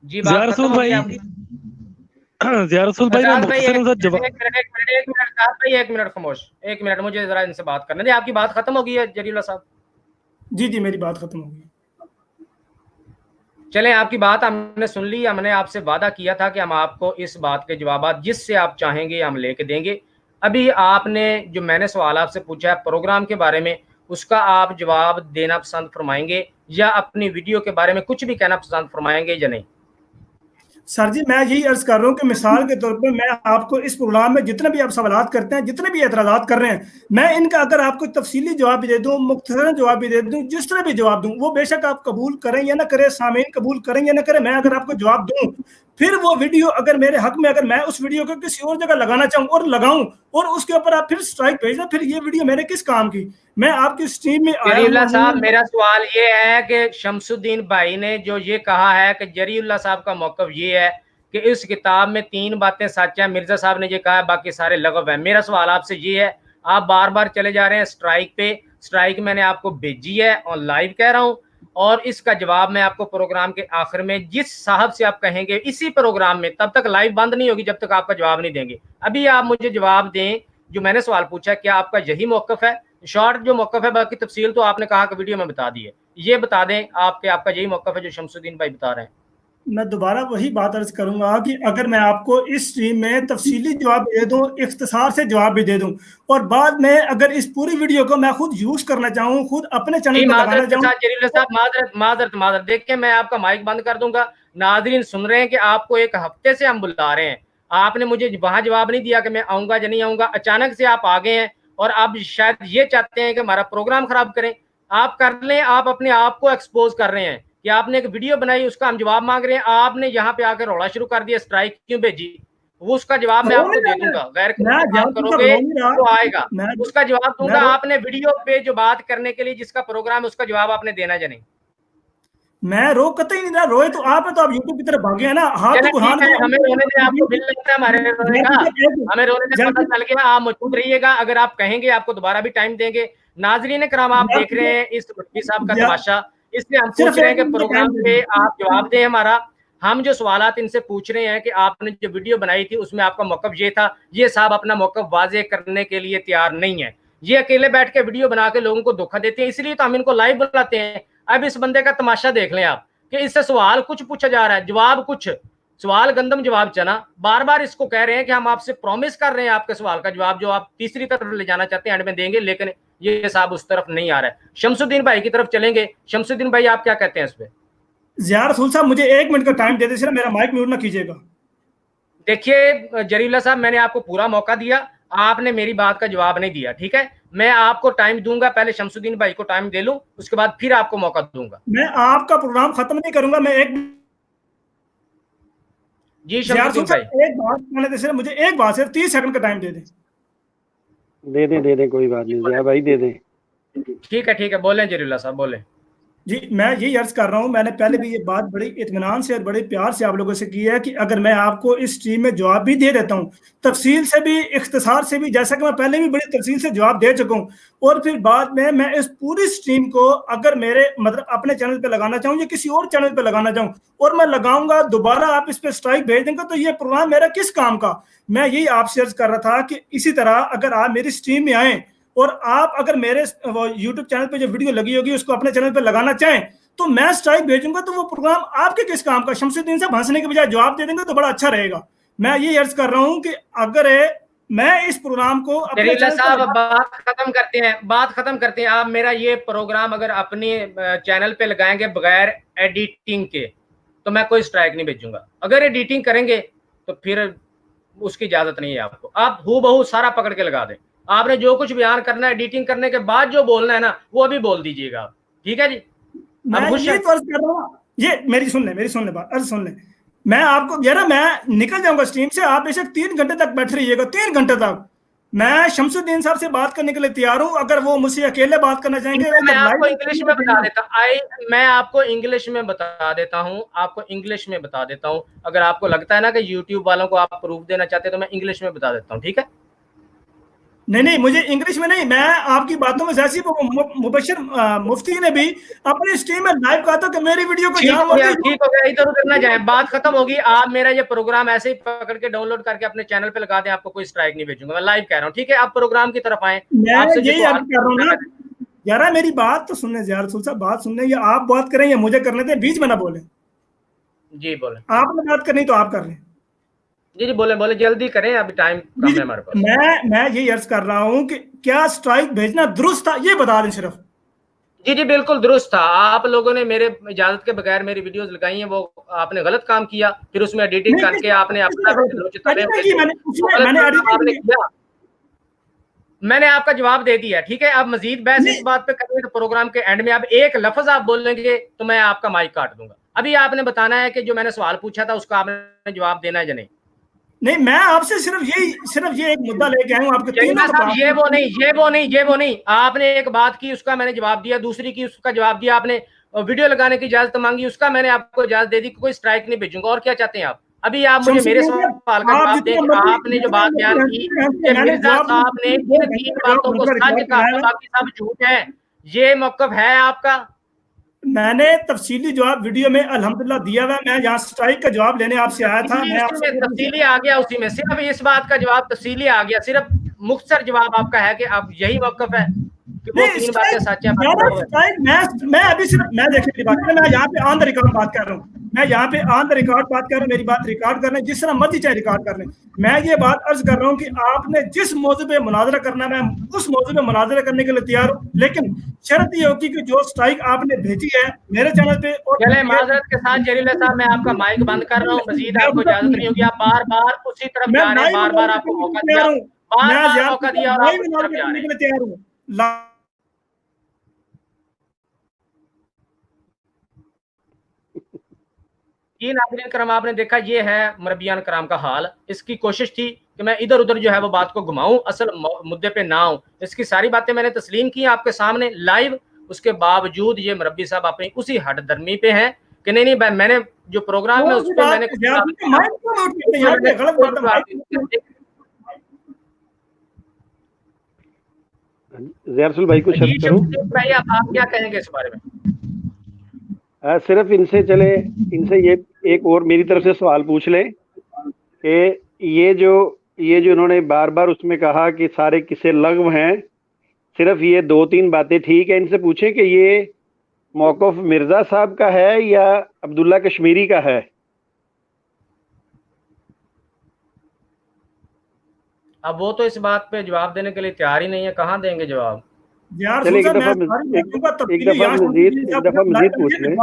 जी बात रसूल भाई, रसूल भाई, एक मिनट खामोश, एक मिनट, मुझे जरा इनसे बात करने दे। आपकी बात खत्म हो गई है जरीउल्लाह साहब? जी जी मेरी बात खत्म हो गई। चलें, आपकी बात हमने सुन ली। हमने आपसे वादा किया था कि हम आपको इस बात के जवाब जिससे आप चाहेंगे हम लेके देंगे। अभी आपने जो मैंने सवाल आपसे पूछा है प्रोग्राम के बारे में, उसका आप जवाब देना पसंद फरमाएंगे या अपनी वीडियो के बारे में कुछ भी कहना पसंद फरमाएंगे या नहीं? सर जी मैं यही अर्ज कर रहा हूँ कि मिसाल के तौर पे मैं आपको इस प्रोग्राम में जितने भी आप सवालात करते हैं, जितने भी एतराज़ात कर रहे हैं, मैं इनका अगर आपको तफसीली जवाब भी दे दूँ, मुख्तसरन जवाब भी दे दूँ, जिस तरह भी जवाब दूँ, वो बेशक आप कबूल करें या ना करें, सामीन कबूल करें या ना करें, मैं अगर आपको जवाब दूँ, फिर वो वीडियो अगर मेरे हक में, अगर मैं उस वीडियो को किसी और जगह लगाना चाहूँ और लगाऊं और उसके ऊपर आप फिर स्ट्राइक भेजना, फिर ये वीडियो मेरे किस काम की? मैं आपकी स्ट्रीम में आया जरीउल्लाह साहब, मेरा सवाल ये है कि शमसुद्दीन भाई ने जो ये कहा है कि जरीउल्लाह साहब का मौक़िफ़ ये है कि इस किताब में 3 बातें सच हैं, मिर्जा साहब ने ये कहा है, बाकी सारे लगव हैं। मेरा सवाल आपसे ये है, आप बार बार चले जा रहे हैं स्ट्राइक पे। स्ट्राइक मैंने आपको भेजी है और लाइव कह रहा हूँ, और इसका जवाब मैं आपको प्रोग्राम के आखिर में जिस साहब से आप कहेंगे इसी प्रोग्राम में, तब तक लाइव बंद नहीं होगी जब तक आपका जवाब नहीं देंगे। अभी आप मुझे जवाब दें जो मैंने सवाल पूछा, क्या आपका यही मौक़िफ़ है? शॉर्ट जो मौक़िफ़ है, बाकी तफसील तो आपने कहा कि वीडियो में बता दी है, ये बता दें आपका यही मौक़िफ़ है जो शमसुद्दीन भाई बता रहे हैं? मैं दोबारा वही बात अर्ज करूंगा कि अगर मैं आपको इस स्ट्रीम में तफसीली जवाब दे दूं, इख्तिसार से जवाब भी दे दूं, और बाद में अगर इस पूरी वीडियो को मैं खुद यूज करना चाहूं, खुद अपने चैनल पर लगाना चाहूं, माजरत देख के मैं आपका माइक बंद कर दूंगा। नाजरीन सुन रहे हैं कि आपको एक हफ्ते से हम बुला रहे हैं, आपने मुझे वहां जवाब नहीं दिया कि मैं आऊंगा या नहीं आऊंगा, अचानक से आप आ गए हैं और आप शायद ये चाहते हैं कि हमारा प्रोग्राम खराब करें। आप कर लें, आप अपने आप को एक्सपोज कर रहे हैं कि आपने एक वीडियो बनाई, उसका हम जवाब मांग रहे हैं, आपने यहाँ पे आकर रौला शुरू कर दिया, स्ट्राइक क्यों भेजी? वो उसका जवाब मैं आपको दे दूंगा, गैर कानूनी करोगे तो आएगा, उसका जवाब दूंगा। आपने वीडियो पे जो बात करने के लिए जिसका प्रोग्राम है उसका जवाब आपने देना या नहीं? मैं रोक कतई नहीं रहा, रोए तो आप है, तो आप यूट्यूब की तरफ भागे हैं ना। हाथ हमें रोने से आपको बिल लगता है हमारे रोने का, हमें रोने से पता चल गया। आप मौजूद रहिएगा, अगर आप कहेंगे आपको दोबारा भी टाइम देंगे। नाजरीन करम, आप देख रहे हैं इस मुफ्ती साहब का तमाशा, इसलिए हम पूछ रहे हैं कि प्रोग्राम पे आप जवाब दें हमारा। हम जो सवालात इनसे पूछ रहे हैं कि आपने जो वीडियो बनाई थी उसमें आपका मौक़िफ़ ये था, ये साहब अपना मौक़िफ़ वाज़े करने के लिए तैयार नहीं है, ये अकेले बैठ के वीडियो बना के लोगों को धोखा देते हैं, इसलिए तो हम इनको लाइव बुलाते हैं। अब इस बंदे का तमाशा देख लें आप कि इससे सवाल कुछ पूछा जा रहा है, जवाब कुछ, सवाल गंदम जवाब चना। बार बार इसको कह रहे हैं कि हम आपसे प्रॉमिस कर रहे हैं आपके सवाल का जवाब जो आप तीसरी तरफ ले जाना चाहते हैं एंड में देंगे, लेकिन ये साहब उस तरफ नहीं आ रहा है। शमसुद्दीन भाई की तरफ चलेंगे। शमसुद्दीन भाई आप क्या कहते हैं इस पे? ज़ियार रसूल साहब मुझे 1 मिनट का टाइम दे दीजिए, मेरा माइक म्यूट ना कीजिएगा। देखिए जरीउल्लाह साहब, मैंने आपको पूरा मौका दिया, आपने मेरी बात का जवाब नहीं दिया, ठीक है? मैं आपको टाइम दूंगा, पहले शमसुद्दीन भाई को टाइम दे लूं, उसके बाद फिर आपको मौका दूंगा। मैं आपका प्रोग्राम खत्म नहीं करूंगा, मैं एक जी शमसुद्दीन भाई एक बात कहने दे, मुझे एक बात सिर्फ 30 सेकंड का टाइम दे दें। दे दे कोई बात नहीं, ज़िया भाई दे दे। ठीक है, बोलें जरीउल्लाह साहब, बोलें। जी मैं यही अर्ज कर रहा हूँ, मैंने पहले भी ये बात बड़ी इत्मीनान से और बड़े प्यार से आप लोगों से की है कि अगर मैं आपको इस स्ट्रीम में जवाब भी दे देता हूँ, तफसील से भी, इख्तिसार से भी, जैसा कि मैं पहले भी बड़ी तफसील से जवाब दे चुका हूँ, और फिर बाद में मैं इस पूरी स्ट्रीम को अगर मेरे मतलब अपने चैनल पे लगाना चाहूँ या किसी और चैनल पे लगाना चाहूँ और मैं लगाऊंगा, दोबारा आप इस पे स्ट्राइक भेज देंगे, तो ये प्रोग्राम मेरा किस काम का? मैं यही आपसे अर्ज कर रहा था कि इसी तरह अगर आप मेरी स्ट्रीम में आए और आप अगर मेरे यूट्यूब चैनल पे जो वीडियो लगी होगी उसको अपने चैनल पे लगाना चाहें, तो मैं स्ट्राइक भेजूंगा, तो वो प्रोग्राम आपके किस काम का? शमसुद्दीन साहब हंसने के बजाय जवाब दे देंगे तो बड़ा अच्छा रहेगा। मैं ये अर्ज कर रहा हूं कि अगर मैं इस प्रोग्राम को अपने साहब बात खत्म करते हैं। आप मेरा ये प्रोग्राम अगर अपने चैनल पे लगाएंगे बगैर एडिटिंग के तो मैं कोई स्ट्राइक नहीं भेजूंगा। अगर एडिटिंग करेंगे तो फिर उसकी इजाजत नहीं है आपको। आप हूबहू सारा पकड़ के लगा दें। आपने जो कुछ बयान करना है एडिटिंग करने के बाद जो बोलना है ना वो अभी बोल दीजिएगा आप, ठीक है जी? मैं ये तो अर्ज कर रहा हूँ, ये मेरी सुन ले बात, अर्ज सुन ले। मैं आपको यार मैं निकल जाऊंगा स्ट्रीम से, आप बेशक 3 घंटे तक बैठ रहिएगा, 3 घंटे तक मैं शमसुद्दीन साहब से बात करने के लिए तैयार हूं। अगर वो मुझसे अकेले बात करना चाहेंगे मैं आपको लाइव इंग्लिश में बता देता मैं आपको इंग्लिश में बता देता हूँ, आपको इंग्लिश में बता देता हूँ। अगर आपको लगता है ना कि यूट्यूब वालों को आप प्रूफ देना चाहते हैं तो मैं इंग्लिश में बता देता हूँ, ठीक है? नहीं, मुझे इंग्लिश में नहीं, मैं आपकी बातों में जैसी मुबशर मुफ्ती ने भी अपने स्ट्रीम में लाइव कहा था कि मेरी वीडियो को जहां मर्जी ठीक हो गया, इधर उधर ना जाए, बात खत्म होगी। आप मेरा ये प्रोग्राम ऐसे ही पकड़ के डाउनलोड करके अपने चैनल पे लगा दें, आपको कोई स्ट्राइक नहीं भेजूंगा, मैं लाइव कह रहा हूँ, ठीक है? आप प्रोग्राम की तरफ आए। मैं यही अर्ज कर रहा हूँ ना यार, मेरी बात तो सुनने यार, रसूल साहब बात सुनने, या आप बात करें या मुझे कर लेते हैं, बीच में ना बोले। जी बोले। आपने बात करनी तो आप कर लें। जी बोले बोले, जल्दी करें, अभी टाइम कम है हमारे पास। मैं यही अर्ज कर रहा हूँ कि क्या स्ट्राइक भेजना दुरुस्त था, ये बता दें सिर्फ। जी बिल्कुल दुरुस्त था। आप लोगों ने मेरे इजाजत के बगैर मेरी वीडियोस लगाई हैं, वो आपने गलत काम किया। फिर उसमें एडिटिंग करके आपने अपना मैंने आपका जवाब दे दिया, ठीक है? अब मजीद बहस इस बात पे करेंगे तो प्रोग्राम के एंड में अब एक लफ्ज आप बोलेंगे तो मैं आपका माइक काट दूंगा। अभी आपने बताना है कि जो मैंने सवाल पूछा था उसका आपने जवाब देना है या नहीं? नहीं, मैं आपसे सिर्फ ये एक मुद्दा लेके आया हूं आपके तीनों का। ये वो नहीं, आपने एक बात की उसका मैंने जवाब दिया, दूसरी की उसका जवाब दिया, आपने वीडियो लगाने की इजाजत मांगी, उसका मैंने आपको इजाजत दे दी, कोई स्ट्राइक नहीं भेजूंगा। और क्या चाहते हैं आप? अभी आप मुझे मेरे सवाल का जवाब दें। आपने जो बात बयान की कि मिर्जा साहब ने इन 3 बातों को सच कहा, बाकी सब झूठ है, ये मौकफ है आपका? मैंने तफसीली जवाब वीडियो में अल्हम्दुलिल्लाह दिया हुआ है। मैं यहाँ स्ट्राइक का जवाब लेने आपसे आया था। मैं आपसे तफसीली आ गया, उसी में सिर्फ इस बात का जवाब तफसीली आ गया, सिर्फ मुख्तसर जवाब आपका है कि अब यही मौकफ है कि वो 3 बातें सच है। मैं अभी सिर्फ मैं देखिए बात कर, मैं यहाँ पे ऑन द रिकॉर्ड बात कर रहा हूँ, मैं यहाँ पे ऑन द रिकॉर्ड बात कर रहा हूँ, मेरी बात रिकॉर्ड कर रहे हैं, जिस तरह मर्जी चाहे रिकॉर्ड कर लें। मैं ये बात अर्ज कर रहा हूँ कि आपने जिस मौजू पे मुनाजरा करना है, मैं उस मौजू पे मुनाजरा करने के लिए तैयार हूँ, लेकिन शर्त ये होगी कि जो स्ट्राइक आपने भेजी है मेरे चैनल पे। और माजरत के साथ जरीला साहब, मैं आपका माइक बंद कर रहा हूँ, मजीद आपको इजाजत नहीं होगी। आप बार बार उसी तरफ जा रहे हैं, बार बार आपको मौका दिया, मौका दिया और आप उसी तरफ जा रहे हैं। तैयार हूँ। जी नाज़रीन करम, आपने देखा ये है मुरब्बियान कराम का हाल। इसकी कोशिश थी कि मैं इधर उधर जो है वो बात को घुमाऊं, असल मुद्दे पे ना आऊं। इसकी सारी बातें मैंने तस्लीम की आपके सामने लाइव, उसके बावजूद ये मुरब्बी साहब अपनी उसी हट दर्मी पे हैं कि नहीं मैंने जो प्रोग्राम है उस पर मैंने ज़ैरसुल भाई को शर्त करूं। भाई आप क्या कहेंगे इस बारे में? सिर्फ इनसे ये एक और मेरी तरफ से सवाल पूछ लें कि ये जो इन्होंने बार बार उसमें कहा कि सारे किस्से लग़व हैं, सिर्फ ये 2-3 बातें ठीक है, इनसे पूछें कि ये मौक़िफ़ मिर्ज़ा साहब का है या अब्दुल्ला कश्मीरी का है? अब वो तो इस बात पे जवाब देने के लिए तैयार ही नहीं है, कहाँ देंगे जवाब? चलिए एक दफा मजीद पूछ लें।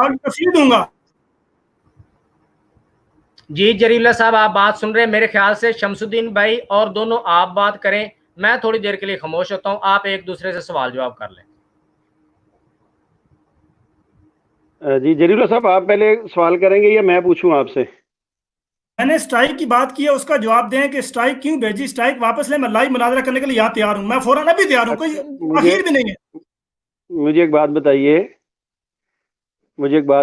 जी जरीला साहब, आप बात सुन रहे हैं? मेरे ख्याल से शमसुद्दीन भाई और दोनों आप बात करें, मैं थोड़ी देर के लिए खामोश होता हूं, आप एक दूसरे से सवाल जवाब कर लें। जी जरीला साहब, आप पहले सवाल करेंगे या मैं पूछूं आपसे? मैंने स्ट्राइक की बात की है, उसका जवाब दें कि स्ट्राइक क्यों भेजी, स्ट्राइक वापस ले, मैं लाइव मुनाजरा करने के लिए यहाँ तैयार हूँ, मैं फौरन अभी तैयार हूँ, कोई आखिर भी नहीं है। मुझे एक बात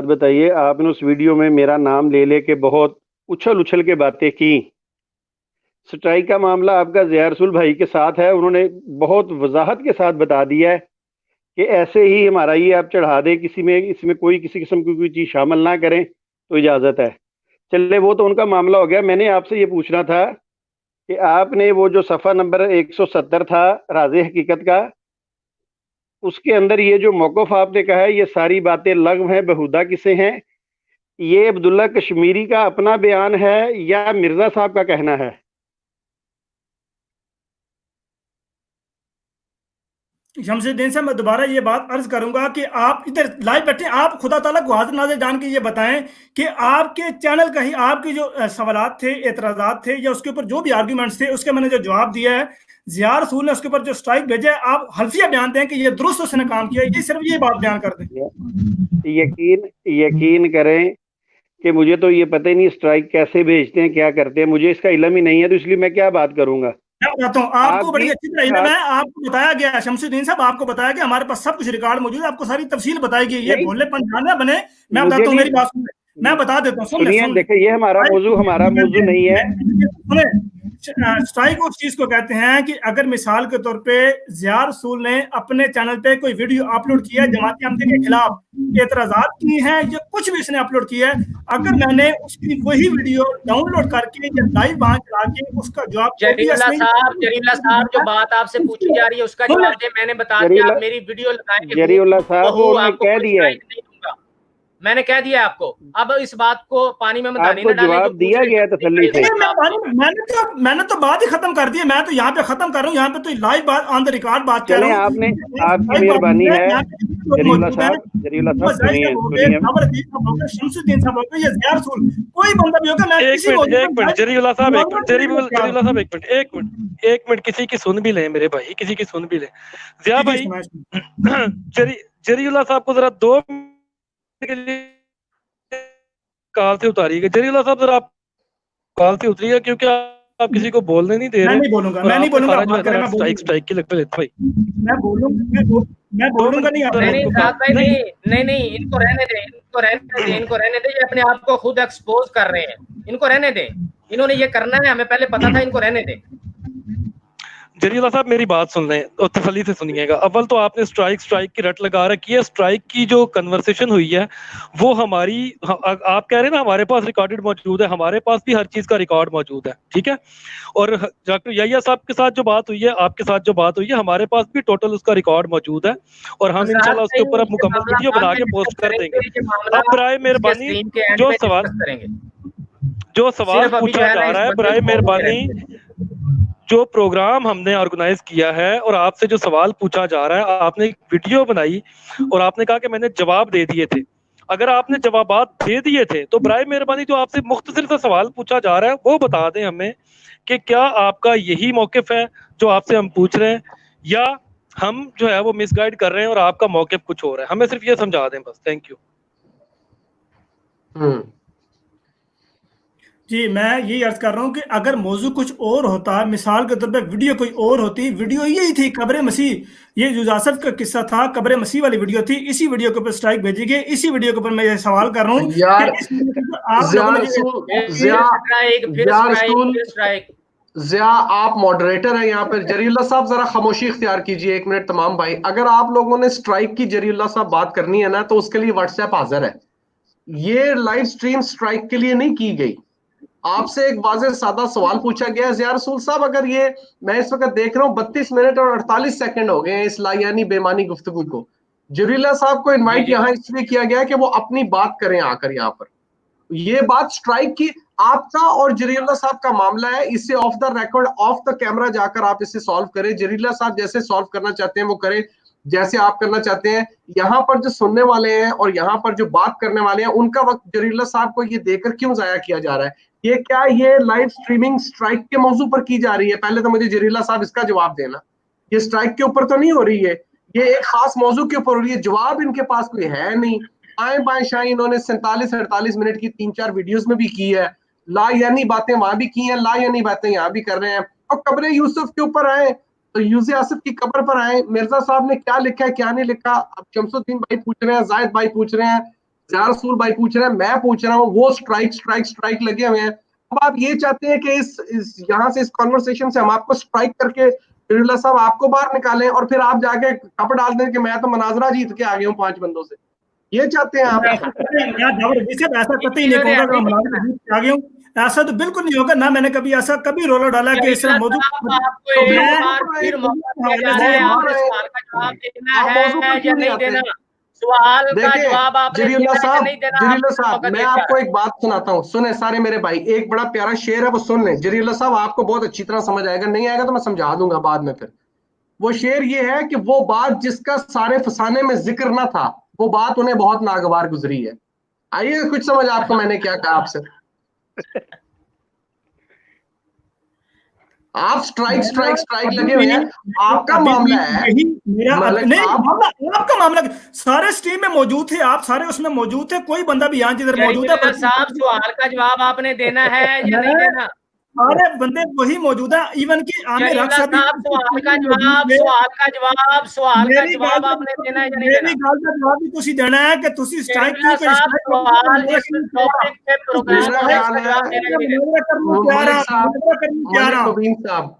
बताइए, आपने उस वीडियो में मेरा नाम ले लेके बहुत उछल के बातें की। स्ट्राइक का मामला आपका ज़िया-रसूल भाई के साथ है, उन्होंने बहुत वजाहत के साथ बता दिया है कि ऐसे ही हमारा ये आप चढ़ा दें, इसमें कोई किसी किस्म की कोई चीज़ शामिल ना करें तो इजाज़त है। चले वो तो उनका मामला हो गया। मैंने आपसे ये पूछना था कि आपने वो जो सफ़ा नंबर 170 था राज़े हकीकत का, उसके अंदर ये जो मौक़िफ़ आपने कहा है ये सारी बातें लग़व हैं, बेहुदा किस्से हैं, ये अब्दुल्ला कश्मीरी का अपना बयान है या मिर्ज़ा साहब का कहना है? शमसुद्दीन साहब, मैं दोबारा ये बात अर्ज करूंगा कि आप इधर लाइव बैठे, आप खुदा ताला को हाज़िर नाज़िर जान के ये बताएं कि आपके चैनल का ही आपके जो सवालात थे, एतराज़ात थे या उसके ऊपर जो भी आर्ग्यूमेंट्स थे, उसके मैंने जो जवाब दिया है, ज़िया रसूल ने उसके ऊपर जो स्ट्राइक भेजा है, आप हल्फिया बयान दें कि ये दुरुस्त उसने काम किया, ये सिर्फ ये बात बयान कर दें। यकीन करें कि मुझे तो ये पता ही नहीं स्ट्राइक कैसे भेजते हैं, क्या करते हैं, मुझे इसका इल्म ही नहीं है, तो इसलिए मैं क्या बात करूंगा। मैं बताता हूँ आपको, बड़ी आपकी अच्छी तरह इल्म है, आपको बताया गया शमसुद्दीन साहब, आपको बताया गया हमारे पास सब कुछ रिकॉर्ड मौजूद है, आपको सारी तफसील बताई गई। ये नहीं, भोलेपन ना बने। मैं मुझे बताता हूँ, नहीं, मेरी बात सुन, मैं बता देता हूँ, सुन ले सुनिए, सुन ले। देखिए ये हमारा मौजू नहीं है। सुने, स्ट्राइक उस चीज को कहते हैं कि अगर मिसाल के तौर पे ज़िया रसूल ने अपने चैनल पे कोई वीडियो अपलोड किया जमात अहमदी के खिलाफ, एतराजात किए हैं या कुछ भी इसने अपलोड किया है, अगर मैंने उसकी वही वीडियो डाउनलोड करके या लाइव वहां चला के उसका जवाब जरीउल्लाह साहब जो बात आपसे पूछी जा रही है उसका जवाब दे। मैंने बता दिया, आप मेरी वीडियो लगाएंगे, जरीउल्लाह साहब उन्होंने आपको कह कोई दिया है, स्ट्राइक नहीं दूंगा, मैंने कह दिया आपको। अब इस बात को पानी में मत आपको डालें, जो जवाब पूछ दिया रहे गया है तसल्ली से। मैंने तो बात ही खत्म कर दी है। मैं तो यहाँ पे खत्म कर रहा हूँ, यहाँ पे तो लाइव बात ऑन द रिकॉर्ड बात कर चलें, रहा हूँ। आपने, आपकी मेहरबानी है जरीउल्लाह साहब, सुनिए, शमसुद्दीन साहब हो गए या ज़िया रसूल, कोई बंदा भी होगा, मैं एक मिनट जरीउल्लाह साहब, एक मिनट किसी की सुन भी ले मेरे भाई, किसी की सुन भी ले। ज़िया भाई, जरीउल्लाह साहब को जरा 2 मिनट के लिए काल से उतारिएगा। जरीउल्लाह साहब जरा आप काल से उतरिएगा, क्योंकि आप किसी को बोलने नहीं दे रहे। मैं नहीं बोलूंगा, मैं नहीं बोलूंगा, स्ट्राइक की लगता भाई। मैं बोलूंगा नहीं। नहीं, इनको रहने दें, इनको रहने दें, ये अपने आप को खुद एक्सपोज कर रहे हैं, इनको रहने दें। इन्होंने ये करना है, हमें पहले पता था, इनको रहने दें। जरीउल्लाह साहब मेरी बात सुन लें और तसल्ली से सुनिएगा। अव्वल तो आपने स्ट्राइक की रट लगा रखी है। स्ट्राइक की जो कन्वर्सेशन हुई है वो हमारी, आप कह रहे हैं ना हमारे पास रिकॉर्डेड मौजूद है, हमारे पास भी हर चीज का रिकॉर्ड मौजूद है, ठीक है। और डॉक्टर याहिया साहब के साथ जो बात हुई है, आपके साथ जो बात हुई है, हमारे पास भी टोटल उसका रिकॉर्ड मौजूद है और हम इंशाल्लाह उसके ऊपर अब मुकम्मल वीडियो बना के पोस्ट कर देंगे। अब बराए मेहरबानी जो सवाल पूछा जा रहा है, बराए मेहरबानी जो प्रोग्राम हमने ऑर्गेनाइज किया है और आपसे जो सवाल पूछा जा रहा है, आपने एक वीडियो बनाई और आपने कहा कि मैंने जवाब दे दिए थे। अगर आपने जवाबात दे दिए थे तो बराए मेहरबानी जो आपसे मुख्तसर सा सवाल पूछा जा रहा है वो बता दें हमें कि क्या आपका यही मौकिफ है जो आपसे हम पूछ रहे हैं, या हम जो है वो मिसगाइड कर रहे हैं और आपका मौकिफ कुछ और है। हमें सिर्फ ये समझा दें बस। Thank you. जी, मैं यही अर्ज कर रहा हूँ कि अगर मौजू कुछ और होता, मिसाल के तौर पे वीडियो कोई और होती, वीडियो यही थी कब्र मसीह, ये यूजासफ का किस्सा था, कब्र मसीह वाली वीडियो थी, इसी वीडियो के ऊपर स्ट्राइक भेजी गई, इसी वीडियो के ऊपर मैं ये सवाल कर रहा हूँ यार, ज़िया आप मॉडरेटर हैं यहाँ पर। जरीउल्लाह साहब जरा खामोशी इख्तियार कीजिए 1 मिनट तमाम भाई। अगर आप लोगों ने स्ट्राइक की जरीउल्लाह साहब बात करनी है ना, तो उसके लिए व्हाट्सएप हाजिर है। ये लाइव स्ट्रीम स्ट्राइक के लिए नहीं की गई। आपसे एक वाज़ेह सादा सवाल पूछा गया है ज़िया रसूल साहब। अगर ये मैं इस वक्त देख रहा हूँ 32 मिनट और 48 सेकंड हो गए हैं इस लायानी बेमानी गुफ्तगू को। जरीउल्लाह साहब को इनवाइट यहाँ इसलिए किया गया कि वो अपनी बात करें आकर यहाँ पर। ये बात स्ट्राइक की आपका और जरीउल्लाह साहब का मामला है, इसे of the record of the camera जाकर आप इसे सॉल्व करें। जरीउल्लाह साहब जैसे सॉल्व करना चाहते हैं वो करें, जैसे आप करना चाहते हैं। यहाँ पर जो सुनने वाले हैं और यहाँ पर जो बात करने वाले हैं उनका वक्त जरीउल्लाह साहब को ये देकर क्यों जाया किया जा रहा है? ये क्या ये लाइव स्ट्रीमिंग स्ट्राइक के मौजू पर की जा रही है? पहले तो मुझे जरीउल्लाह साहब इसका जवाब देना। ये स्ट्राइक के ऊपर तो नहीं हो रही है, ये एक खास मौजू के ऊपर हो रही है। जवाब इनके पास कोई है नहीं। आए बाएं शाएं इन्होंने 47-48 मिनट की 3-4 वीडियोस में भी की है, ला यानी बातें वहां भी की हैं, ला यानी बातें यहाँ भी कर रहे हैं। और कब्र यूसुफ के ऊपर आए तो यूसुफ आसिफ की कब्र पर आए, मिर्जा साहब ने क्या लिखा है क्या नहीं लिखा, अब शमसुद्दीन भाई पूछ रहे हैं, जायद भाई पूछ रहे हैं, ज़िया रसूल भाई पूछ रहे हैं, मैं पूछ रहा हूँ, वो स्ट्राइक लगे हुए हैं। अब आप ये चाहते हैं कि इस यहाँ से इस कॉन्वर्सेशन से हम आपको स्ट्राइक करके जरीउल्लाह साहब आपको बाहर निकालें और फिर आप जाके कपड़ डाल दें कि मैं तो मनाजरा जीत के आ गया हूँ 5 बंदों से। ये चाहते हैं आप? ऐसा कतई नहीं कहूंगा, आ गया हूँ, ऐसा तो बिल्कुल नहीं होगा ना। मैंने कभी ऐसा कभी रोला डाला कि इस मौजू जरीउल्लाह साहब मैं आपको एक बात सुनाता हूँ, सुने सारे मेरे भाई, एक बड़ा प्यारा शेर है वो सुन लें। जरीउल्लाह साहब आपको बहुत अच्छी तरह समझ आएगा, नहीं आएगा तो मैं समझा दूंगा बाद में। फिर वो शेर ये है कि वो बात जिसका सारे फसाने में जिक्र ना था, वो बात उन्हें बहुत नागवार गुजरी है। आइए कुछ समझ आपको मैंने क्या कहा आपसे। आप स्ट्राइक लगे हुए हैं, आपका मामला है। मेरा नहीं, आपका मामला सारे स्ट्रीम में मौजूद थे, आप सारे उसमें मौजूद थे, कोई बंदा भी यहाँ जिधर मौजूद है साहब, सवाल का जवाब आपने देना है या नहीं देना? सारे बंदे वही मौजूद है, इवन की आमिर हक साहब सवाल का जवाब आपने देना है या नहीं देना? मेरी गल का जवाब भी तुसी देना है कि तुसी स्ट्राइक क्यों पे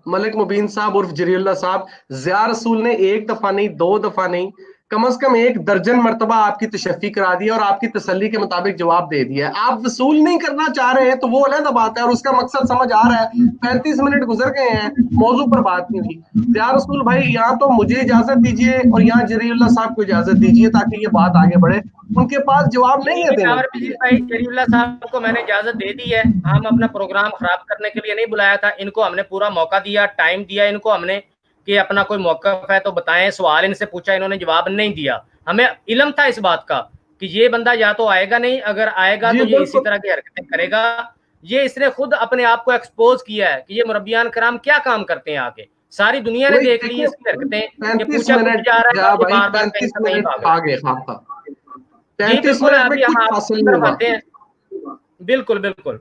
मलिक मुबीन साहब उर्फ जरीउल्लाह साहब, ज़िया रसूल ने एक दफा नहीं, 2 दफा नहीं, कम से कम 1 दर्जन मर्तबा आपकी तशफ़ी करा दी और आपकी तसल्ली के मुताबिक जवाब दे दिया। आप वसूल नहीं करना चाह रहे हैं तो वो अलग बात है, और उसका मकसद समझ आ रहा है। 35 मिनट गुजर गए हैं, मौजू पर बात नहीं हुई। ज़िया रसूल भाई, यहाँ तो मुझे इजाजत दीजिए और यहाँ जरीउल्लाह साहब को इजाजत दीजिए ताकि ये बात आगे बढ़े। उनके पास जवाब नहीं है देने। भाई, जरीउल्लाह साहब को मैंने इजाजत दे दी है, हम अपना प्रोग्राम खराब करने के लिए नहीं बुलाया था। इनको हमने पूरा मौका दिया, टाइम दिया इनको हमने कि अपना कोई मौक़िफ़ है तो बताएं। सवाल इनसे पूछा, इन्होंने जवाब नहीं दिया। हमें इल्म था इस बात का कि ये बंदा या तो आएगा नहीं, अगर आएगा तो ये इसी तरह की हरकतें करेगा। ये इसने खुद अपने आप को एक्सपोज किया है कि ये मुरब्बियान कराम क्या काम करते हैं आके। सारी दुनिया ने देख ली इसकी हरकतें। 35 मिनट जा रहा है, 35 मिनट आ गए आपका। 35 मिनट में कुछ हासिल नहीं हुआ। बिल्कुल बिल्कुल।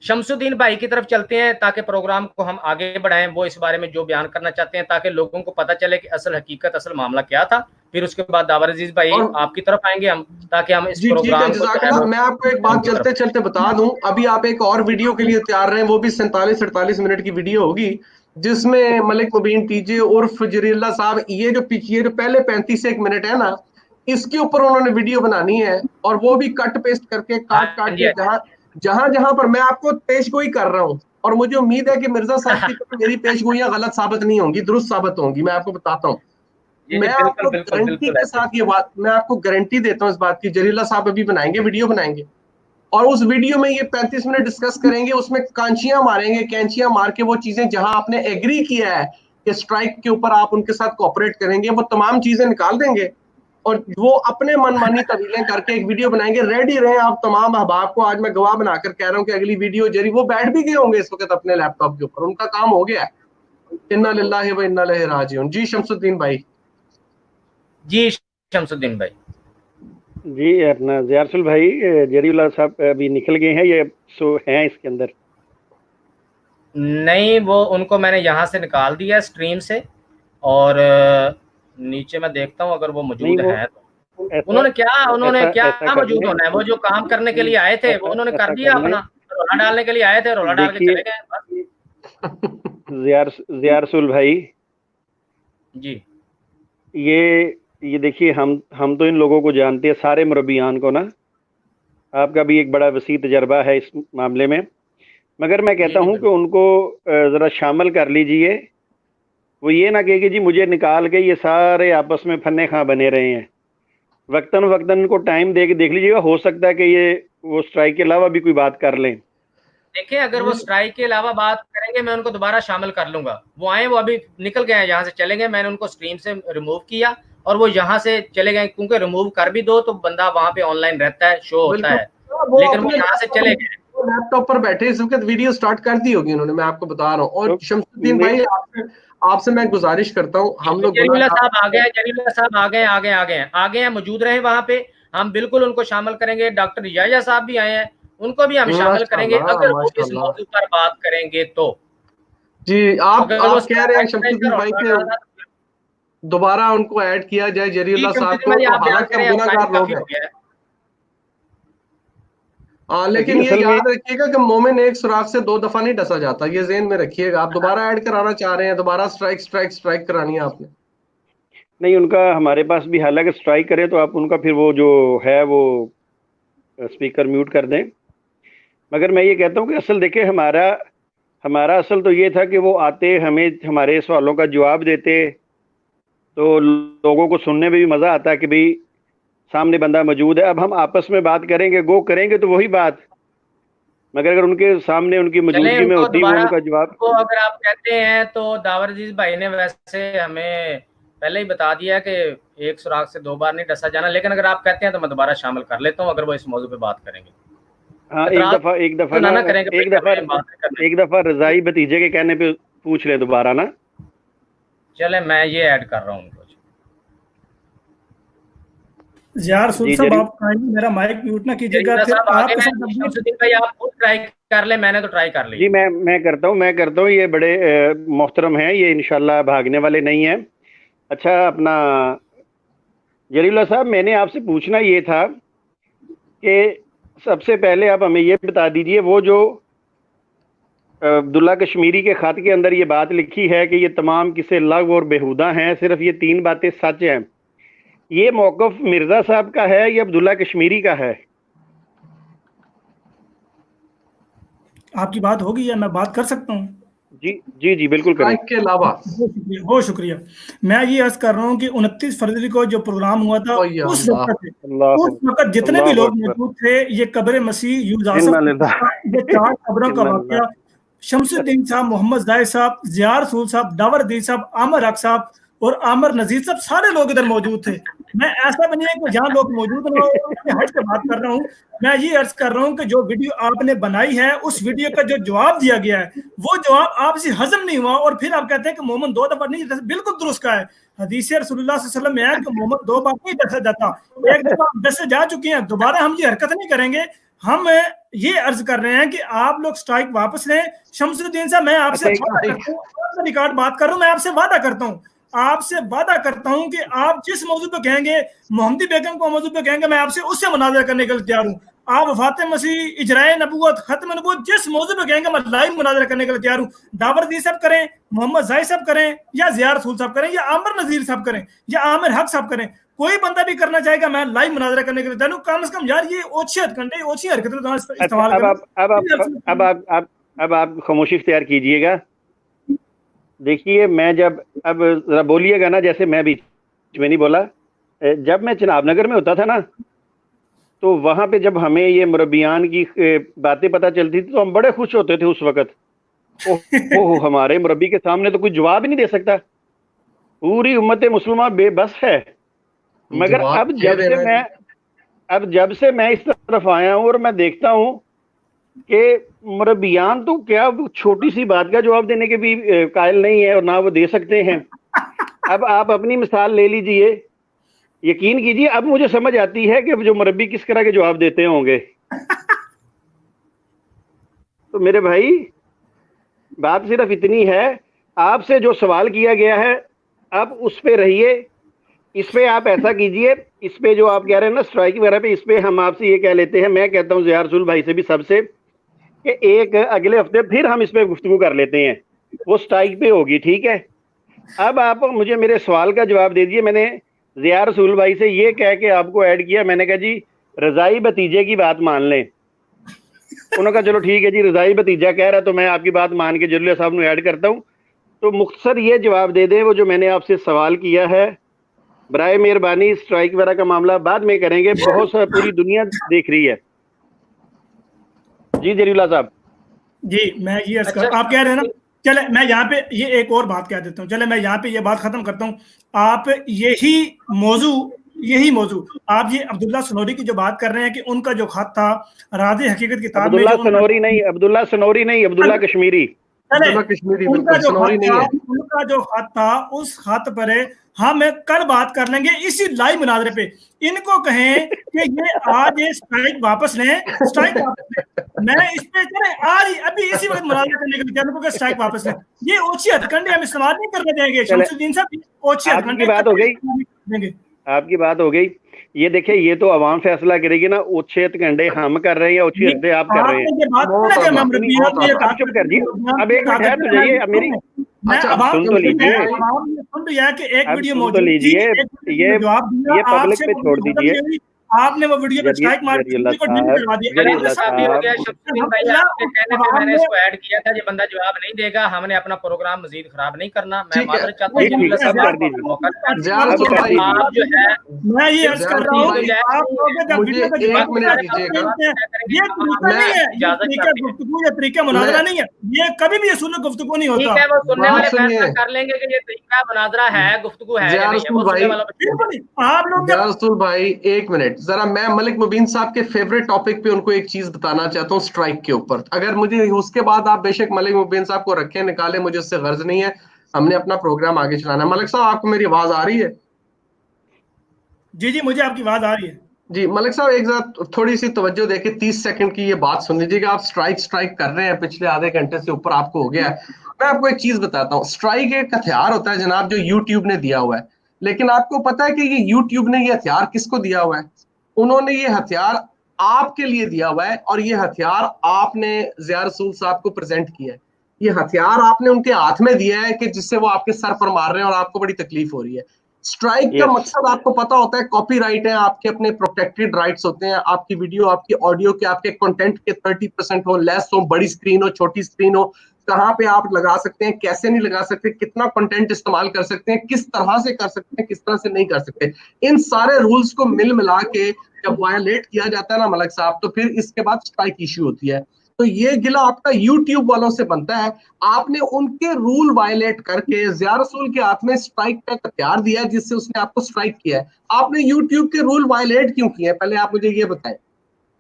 शमसुद्दीन भाई की तरफ चलते हैं ताकि प्रोग्राम को हम आगे बढ़ाएं। वो इस बारे में जो बयान करना चाहते हैं ताकि लोगों को पता चले कि असल हकीकत, असल मामला क्या था। फिर उसके बाद दावर अजीज भाई आपकी तरफ आएंगे हम, ताकि हम इस प्रोग्राम को। मैं आपको एक बात चलते चलते बता दूं, अभी आप एक और वीडियो के लिए तैयार रहे, वो भी 47-48 मिनट की वीडियो होगी, जिसमें मलिक मुबीन टीजे उर्फ जरीउल्लाह साहब, ये जो पहले 35 मिनट है ना, इसके ऊपर उन्होंने वीडियो बनानी है, और वो भी कट पेस्ट करके काट के जहां पर मैं आपको पेशगोई कर रहा हूं, और मुझे उम्मीद है कि मिर्जा साहब की मेरी पेशगोइयां गलत साबित नहीं होंगी, दुरुस्त साबित होंगी। मैं आपको बताता हूँ, मैं आपको गारंटी के साथ ये बात, मैं आपको गारंटी देता हूँ इस बात की। जरीउल्लाह साहब अभी बनाएंगे, वीडियो बनाएंगे, और उस वीडियो में ये 35 मिनट डिस्कस करेंगे। उसमें कांचियां मारेंगे, कैंचियां मार के वो चीजें जहां आपने एग्री किया है कि स्ट्राइक के ऊपर आप उनके साथ कोऑपरेट करेंगे, वो तमाम चीजें निकाल देंगे और वो अपने मनमानी तवीलें करके एक वीडियो बनाएंगे। रेडी रहे आप तमाम अहबाब को, आज मैं गवाह बनाकर कह रहा हूँ कि अगली वीडियो जरी वो बैठ भी गए होंगे इस वक्त अपने लैपटॉप के ऊपर, उनका काम हो गया है। इन्ना लिल्लाहि व इन्ना इलैहि राजिऊन। जी शमसुद्दीन भाई। जी शमसुद्दीन भाई। जी अपना ज़िया रसूल भाई, जरीउल्लाह साहब अभी निकल गए हैं, ये सो हैं इसके अंदर? नहीं, वो उनको मैंने यहाँ से निकाल दिया स्ट्रीम से, और नीचे मैं देखता हूँ अगर वो मौजूद है तो। उन्होंने क्या मौजूद होना है? वो जो काम करने के लिए आए थे वो उन्होंने कर दिया अपना, रोला डालने के लिए आए थे, रोला डाल के चले गए। ज़िया रसूल भाई जी, ये देखिए, हम तो इन लोगों को जानते हैं, सारे मुरब्बियान को ना। आपका भी एक बड़ा वसी तजर्बा है इस मामले में, मगर मैं कहता हूं कि उनको ज़रा शामिल कर लीजिए। वो ये ना कहे कि जी मुझे निकाल के ये सारे आपस में फन्ने खां बने रहे हैं। वक्तन वक्तन इनको टाइम दे के देख लीजिएगा, हो सकता है कि ये वो स्ट्राइक के अलावा भी कोई बात कर लें। देखिए, अगर वो स्ट्राइक के अलावा बात करेंगे मैं उनको दोबारा शामिल कर लूंगा। वो आए, वो अभी निकल गए हैं, यहाँ से चले गए, मैंने उनको स्ट्रीम से रिमूव किया और वो यहाँ से चले गए, क्योंकि रिमूव कर भी दो तो बंदा वहां पे ऑनलाइन रहता है, शो होता है, लेकिन वो यहाँ से चले गए। लैपटॉप पर बैठे इस वक्त वीडियो स्टार्ट कर दी होगी उन्होंने, मैं आपको बता रहा हूँ। और शमसुद्दीन भाई, आपसे मैं गुजारिश करता हूँ, हम लोग जरीउल्लाह साहब आ गए, जरीउल्लाह साहब आ गए हैं, मौजूद रहे वहां पे, हम बिल्कुल उनको शामिल करेंगे। डॉक्टर याया साहब भी आए हैं, उनको भी हम शामिल करेंगे अगर वो इस मौजू पर बात करेंगे तो। जी, आप कह रहे हैं शमसुद्दीन भाई के दोबारा उनको ऐड किया जाए जरीउल्लाह साहब को, हालांकि गुनाहगार लोग हैं। लेकिन ये याद रखिएगा कि मोमिन एक सुराख से 2 दफा नहीं डसा जाता, ये ज़हन में रखिएगा। आप दोबारा ऐड कराना चाह रहे हैं, दोबारा स्ट्राइक करानी है आपने? नहीं, उनका हमारे पास भी, हालांकि स्ट्राइक करें तो आप उनका फिर वो जो है वो स्पीकर म्यूट कर दें। मगर मैं ये कहता हूँ कि असल देखिए, हमारा असल तो ये था कि वो आते, हमें हमारे सवालों का जवाब देते, तो लोगों को सुनने में भी मज़ा आता है कि भाई सामने बंदा मौजूद है। अब हम आपस में बात करेंगे, गो करेंगे तो वही बात, मगर अगर उनके सामने उनकी मौजूदगी में होती है वो उनका जवाब को अगर आप कहते हैं तो दावर अजीज भाई ने वैसे हमें पहले ही बता दिया कि एक सुराख से 2 बार नहीं डसा जाना, लेकिन अगर आप कहते हैं तो मैं दोबारा शामिल कर लेता हूँ अगर वो इस मौजू पे बात करेंगे। हाँ, एक दफा रजाई भतीजे के कहने पे पूछ लें दोबारा ना। चले मैं ये ऐड कर रहा हूँ उनको। ज़िया रसूल जी साहब जरीब आप मेरा माइक म्यूट ना कीजिएगा, जरीला फिर साहब आगे आपके मैं साथ शमसुद्दीन भाई आप खुद ट्राई कर ले, मैंने तो ट्राई कर जी ली। मैं करता हूँ। ये बड़े मोहतरम हैं, ये इंशाल्लाह भागने वाले नहीं हैं। अच्छा अपना जरीला साहब, मैंने आपसे पूछना ये था कि सबसे पहले आप हमें ये बता दीजिए, वो जो अब्दुल्ला कश्मीरी के ख़त के अंदर ये बात लिखी है कि ये तमाम किस्से लग़्व और बेहुदा हैं, सिर्फ ये 3 बातें सच हैं, ये मौक़िफ़ मिर्ज़ा साहब का है या अब्दुल्ला कश्मीरी का है? आपकी बात होगी या मैं बात कर सकता हूँ? जी बिल्कुल करें। के अलावा बहुत शुक्रिया। मैं ये अर्ज कर रहा हूँ कि 29 फरवरी को जो प्रोग्राम हुआ था उस वक्त जितने भी लोग मौजूद थे, ये कब्र मसीह यूज़ आसफ, ये 4 कब्रों का वाकया, शमसुद्दीन साहब, मोहम्मद जाहिद साहब, ज़िया रसूल साहब, दावर अदील साहब, आमिर हक साहब और आमिर नज़ीर साहब, सारे लोग इधर मौजूद थे। मैं ऐसा भी नहीं है कि जहाँ लोग मौजूद ना हो हट के बात कर रहा हूँ। मैं ये अर्ज कर रहा हूँ कि जो वीडियो आपने बनाई है, उस वीडियो का जो जवाब दिया गया है, वो जवाब आपसे हजम नहीं हुआ, और फिर आप कहते हैं कि मोहम्मद 2 दफा नहीं, बिल्कुल दुरुस्त का है। हदीस रसूलुल्लाह सल्लल्लाहु अलैहि वसल्लम में है कि मोहम्मद 2 बार नहीं दसा जाता, एक दफा दसे जा चुके हैं, दोबारा हम ये हरकत नहीं करेंगे। हम ये अर्ज कर रहे हैं कि आप लोग स्ट्राइक वापस लें। शमसुद्दीन साहब, मैं आपसे रिकॉर्ड बात कर रहा हूँ, मैं आपसे वादा करता हूँ, कि आप जिस मौजूद पे कहेंगे, मोहम्मदी बेगम को मौजूद पे कहेंगे, मैं आपसे उससे मुनाज़रा करने के लिए तैयार हूँ। आप वफात मसीह, इजराए नबूवत, खत्म नबूवत, जिस मौजूद पे कहेंगे मैं लाइव मुनाज़रा करने के लिए तैयार हूँ। दावर अदील साहब करें, मोहम्मद जाहिद साहब करें, या ज़िया रसूल साहब करें, या आमिर नज़ीर साहब करें, या आमिर हक साहब करें, कोई बंदा भी करना चाहेगा, मैं लाइव मुनाज़रा करने के लिए तैयार हूँ। कम से कम यार ये ओछी हरकतें इस्तेमाल करें। अब आप खामोशी इख्तियार कीजिएगा। देखिए, मैं जब अब जरा बोलिएगा ना, जैसे मैं बीच में नहीं बोला। जब मैं चिनाब नगर में होता था ना, तो वहाँ पे जब हमें ये मुरब्बियान की बातें पता चलती थी तो हम बड़े खुश होते थे उस वक़्त। ओह हमारे मुरब्बी के सामने तो कोई जवाब ही नहीं दे सकता, पूरी उम्मत मुसलमान बेबस है। मगर अब जब से मैं इस तरफ आया हूँ और मैं देखता हूँ कि मुरब्बियान तो क्या छोटी सी बात का जवाब देने के भी कायल नहीं है, और ना वो दे सकते हैं। अब आप अपनी मिसाल ले लीजिए, यकीन कीजिए अब मुझे समझ आती है कि जो मुरब्बी किस तरह के जवाब देते होंगे। तो मेरे भाई, बात सिर्फ इतनी है, आपसे जो सवाल किया गया है आप उस पे रहिए, इस पे आप ऐसा कीजिए, इस पे जो आप कह रहे हैं ना स्ट्राइक वगैरह पे, इस पे हम आपसे ये कह लेते हैं, मैं कहता हूँ ज़िया रसूल भाई से भी, सबसे, कि एक अगले हफ्ते फिर हम इस पे गुफ्तगू कर लेते हैं, वो स्ट्राइक पे होगी, ठीक है। अब आप मुझे मेरे सवाल का जवाब दे दीजिए। मैंने ज़िया रसूल भाई से ये कह के आपको ऐड किया, मैंने कहा जी रज़ाई भतीजे की बात मान लें। उन्होंने कहा चलो ठीक है जी, रज़ाई भतीजा कह रहा तो मैं आपकी बात मान के जलील साहब ने ऐड करता हूँ। तो मुख्तसर ये जवाब दे दें, वो जो मैंने आपसे सवाल किया है, बराए मेहरबानी। स्ट्राइक वगैरह का मामला बाद में करेंगे, बहुत सा पूरी दुनिया देख रही है। जी जलील साहब। जी मैं ये आप कह रहे हैं ना, चले मैं यहाँ पे ये एक और बात कह देता हूँ, चले मैं यहाँ पे ये बात खत्म करता हूँ। आप यही मौजू आप ये अब्दुल्ला सनोरी की जो बात कर रहे हैं कि उनका जो खत था राज़े हकीकत किताब में, अब्दुल्ला सनोरी नहीं, अब्दुल्ला कश्मीरी। उनका जो खत था, उस खत पर हम कल बात कर लेंगे इसी लाइव मुनाज़रे पे। इनको कहें कि ये आज ये स्ट्राइक वापस लें, मैं इस पे चले आज अभी इसी वक्त मुनाज़रा करने के लिए स्ट्राइक वापस लें। ये ओछी हथकंडे हम इस्तेमाल नहीं करने देंगे। शमसुद्दीन साहब, ओछी हथकंडे आपकी बात हो गई। ये देखिए, ये तो अवाम फैसला करेगी ना, ओछे हथकंडे हम कर रहे हैं या ओछे हथकंडे आप कर रहे हैं। आप चुप कर जी, अब एक मिनट है तो जाइए, अब मेरी सुन तो लीजिए, कि एक वीडियो सुन तो लीजिए, ये पब्लिक पे छोड़ दीजिए। आपने वो वीडियो पे स्ट्राइक मार दी, को डिलीट करवा दिया। मैंने इसको ऐड किया था, ये बंदा जवाब नहीं देगा, हमने अपना प्रोग्राम मजीद खराब नहीं करना। मैं माजरत चाहता हूं, आप जो है, मैं ये अर्ज कर रहा हूं, आप लोग जब वीडियो पे एक मिनट दीजिएगा, ये तरीका नहीं है, ये गुफ्तगू या तरीका मुनाज़रा नहीं है, ये कभी भी असूल गुफ्तगू नहीं होता। ठीक है, वो सुनने वाले फैसला कर लेंगे कि ये तरीका मुनाज़रा है, गुफ्तगू है या नहीं है। आप लोग, रसूल भाई एक मिनट, जरा मैं मलिक मुबीन साहब के फेवरेट टॉपिक पे उनको एक चीज बताना चाहता हूँ, स्ट्राइक के ऊपर। अगर मुझे उसके बाद आप बेशक मलिक मुबीन साहब को रखें निकाले, मुझे उससे गर्ज नहीं है, हमने अपना प्रोग्राम आगे चलाना है। मलिक साहब, आपको मेरी आवाज आ रही है? जी जी, मुझे आपकी आवाज आ रही है। जी मलिक साहब, एक जरा थोड़ी सी तवज्जो देके 30 सेकंड की ये बात सुन लीजिएगा। आप स्ट्राइक कर रहे हैं, पिछले आधे घंटे से ऊपर आपको हो गया है। मैं आपको एक चीज बताता हूँ, स्ट्राइक एक हथियार होता है जनाब, जो यूट्यूब ने दिया हुआ है। लेकिन आपको पता है कि ये यूट्यूब ने ये हथियार किसको दिया हुआ है? उन्होंने ये हथियार आपके लिए दिया हुआ है, और ये हथियार आपने ज़िया रसूल साहब को प्रेजेंट किया है। ये हथियार आपने उनके हाथ में दिया है कि जिससे वो आपके सर पर मार रहे हैं और आपको बड़ी तकलीफ हो रही है। स्ट्राइक का मकसद आपको पता होता है, कॉपीराइट है, आपके अपने प्रोटेक्टेड राइट्स होते हैं। आपकी वीडियो, आपकी ऑडियो के, आपके कंटेंट के 30% हो, लेस हो, बड़ी स्क्रीन हो, छोटी स्क्रीन हो, कहाँ पे आप लगा सकते हैं, कैसे नहीं लगा सकते, कितना कंटेंट इस्तेमाल कर सकते हैं, किस तरह से कर सकते हैं, किस तरह से नहीं कर सकते, इन सारे रूल्स को मिल मिला के जब वायलेट किया जाता है ना मलिक साहब, तो फिर इसके बाद स्ट्राइक इश्यू होती है। तो ये गिला आपका यूट्यूब वालों से बनता है। आपने उनके रूल वायलेट करके ज़िया रसूल के हाथ में स्ट्राइक का हथियार दिया है, जिससे उसने आपको स्ट्राइक किया है। आपने यूट्यूब के रूल वायलेट क्यों किए हैं, पहले आप मुझे ये बताएं।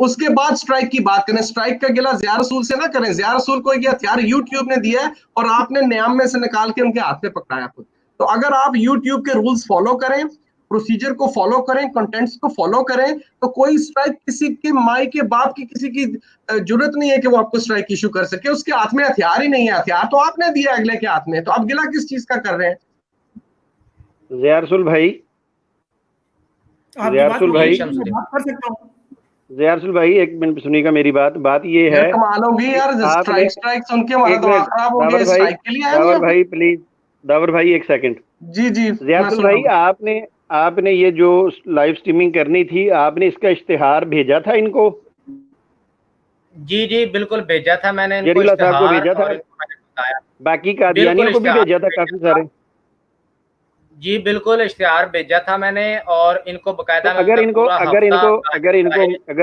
उसके बाद स्ट्राइक की बात करें। स्ट्राइक का गिला ज़िया रसूल से ना करें। ज़िया रसूल को ये हथियार यूट्यूब ने दिया है और आपने नियाम में से निकाल के उनके हाथ में पकड़ाया खुद। तो अगर आप यूट्यूब के रूल्स फॉलो करें, प्रोसीजर को फॉलो करें, कंटेंट्स को फॉलो करें, तो कोई स्ट्राइक किसी के माई के बाप की किसी की जरूरत नहीं है कि वो आपको स्ट्राइक इशू कर सके। उसके हाथ में हथियार ही नहीं है, हथियार तो आपने दिया अगले के हाथ में, तो आप गिला किस चीज का कर रहे हैं? ज़िया रसूल भाई, ज़िया रसूल भाई, बात कर सकता हूँ? ज़िया रसूल भाई, एक मिनट सुनिएगा मेरी बात ये है, कमाल होगी यार, स्ट्राइक सुन के हमारा दिमाग खराब हो गया। स्ट्राइक के लिए दावर भाई प्लीज, दावर भाई एक सेकंड। जी जी ज़िया रसूल भाई, आपने ये जो लाइव स्ट्रीमिंग करनी थी, आपने इसका इश्तिहार भेजा था इनको? जी जी बिल्कुल भेजा था मैंने इनको जरीला साहब को भेजा था, बताया। बाकी कादियानियों को भी भेजा था काफी सारे। जी बिल्कुल इश्तिहार भेजा था मैंने, और इनको बकायदा तो अगर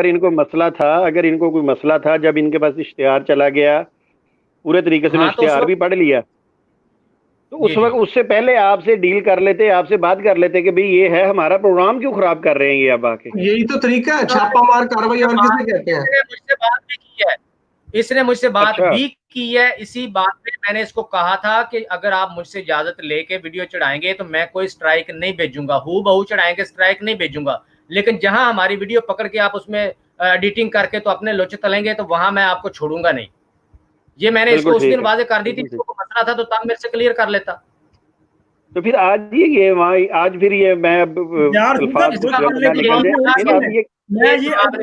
इनको मसला था, अगर इनको कोई मसला था, जब इनके पास इश्तिहार चला गया पूरे तरीके से, इश्तिहार भी पढ़ लिया, तो उस वक्त उससे पहले आपसे डील कर लेते, आपसे बात कर लेते कि भाई ये है, हमारा प्रोग्राम क्यों खराब कर रहे हैं ये अब आके। यही तो तरीका है, छापा मार कार्रवाई, और किसे कहते हैं। मुझसे बात भी की है, इसने मुझसे बात भी की है। इसी बात पे मैंने इसको कहा था कि अगर आप मुझसे इजाजत लेके वीडियो चढ़ाएंगे तो मैं कोई स्ट्राइक नहीं भेजूंगा, हूबहू चढ़ाएंगे, स्ट्राइक नहीं भेजूंगा। लेकिन जहां हमारी वीडियो पकड़ के आप उसमें एडिटिंग करके तो अपने लोचे तलेंगे, तो वहां मैं आपको छोड़ूंगा नहीं। ये मैंने इसको उस दिन वाजे कर दी थी, इसको मसला था तो तब मेरे से क्लियर कर लेता। तो फिर आज ये वहाँ आज फिर ये मैं यार मैं ये बात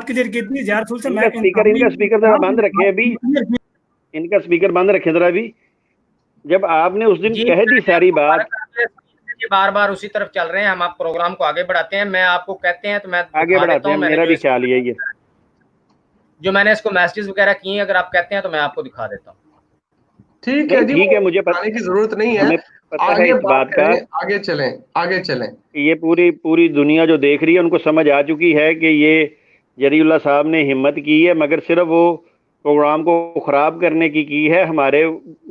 क्लियर की थी यार, से मैं इनका स्पीकर जरा बंद रखे अभी, इनका स्पीकर बंद रखे जरा अभी। जब आपने उस दिन कह दी सारी बात, बार बार उसी तरफ चल रहे हैं हम, आप प्रोग्राम को आगे बढ़ाते हैं। मैं आपको कहते हैं तो मैं आगे बढ़ाते हैं, मेरा भी ख्याल ये जो मैंने इसको मैसेजेस वगैरह किए, अगर आप कहते हैं तो मैं आपको दिखा देता हूँ। ठीक है जी, ठीक है, मुझे बताने की जरूरत नहीं है, आगे बात का, आगे चलें। ये पूरी दुनिया जो देख रही है उनको समझ आ चुकी है कि ये जरीउल्लाह साहब ने हिम्मत की है, मगर सिर्फ वो प्रोग्राम को खराब करने की है, हमारे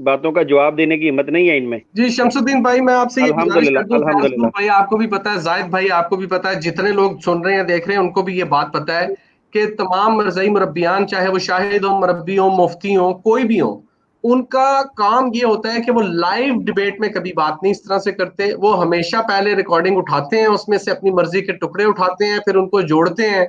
बातों का जवाब देने की हिम्मत नहीं है इनमें। जी शमसुद्दीन भाई, मैं आपसे ये अल्हम्दुलिल्लाह भाई, आपको भी पता है, जाहिद भाई आपको भी पता है, जितने लोग सुन रहे हैं देख रहे हैं उनको भी ये बात पता है कि तमाम मरज़ई मुरब्बियान, चाहे वो शाहिद हो, मुरब्बी हो, मुफ्ती हो, कोई भी हो, उनका काम ये होता है कि वो लाइव डिबेट में कभी बात नहीं इस तरह से करते। वो हमेशा पहले रिकॉर्डिंग उठाते हैं, उसमें से अपनी मर्जी के टुकड़े उठाते हैं, फिर उनको जोड़ते हैं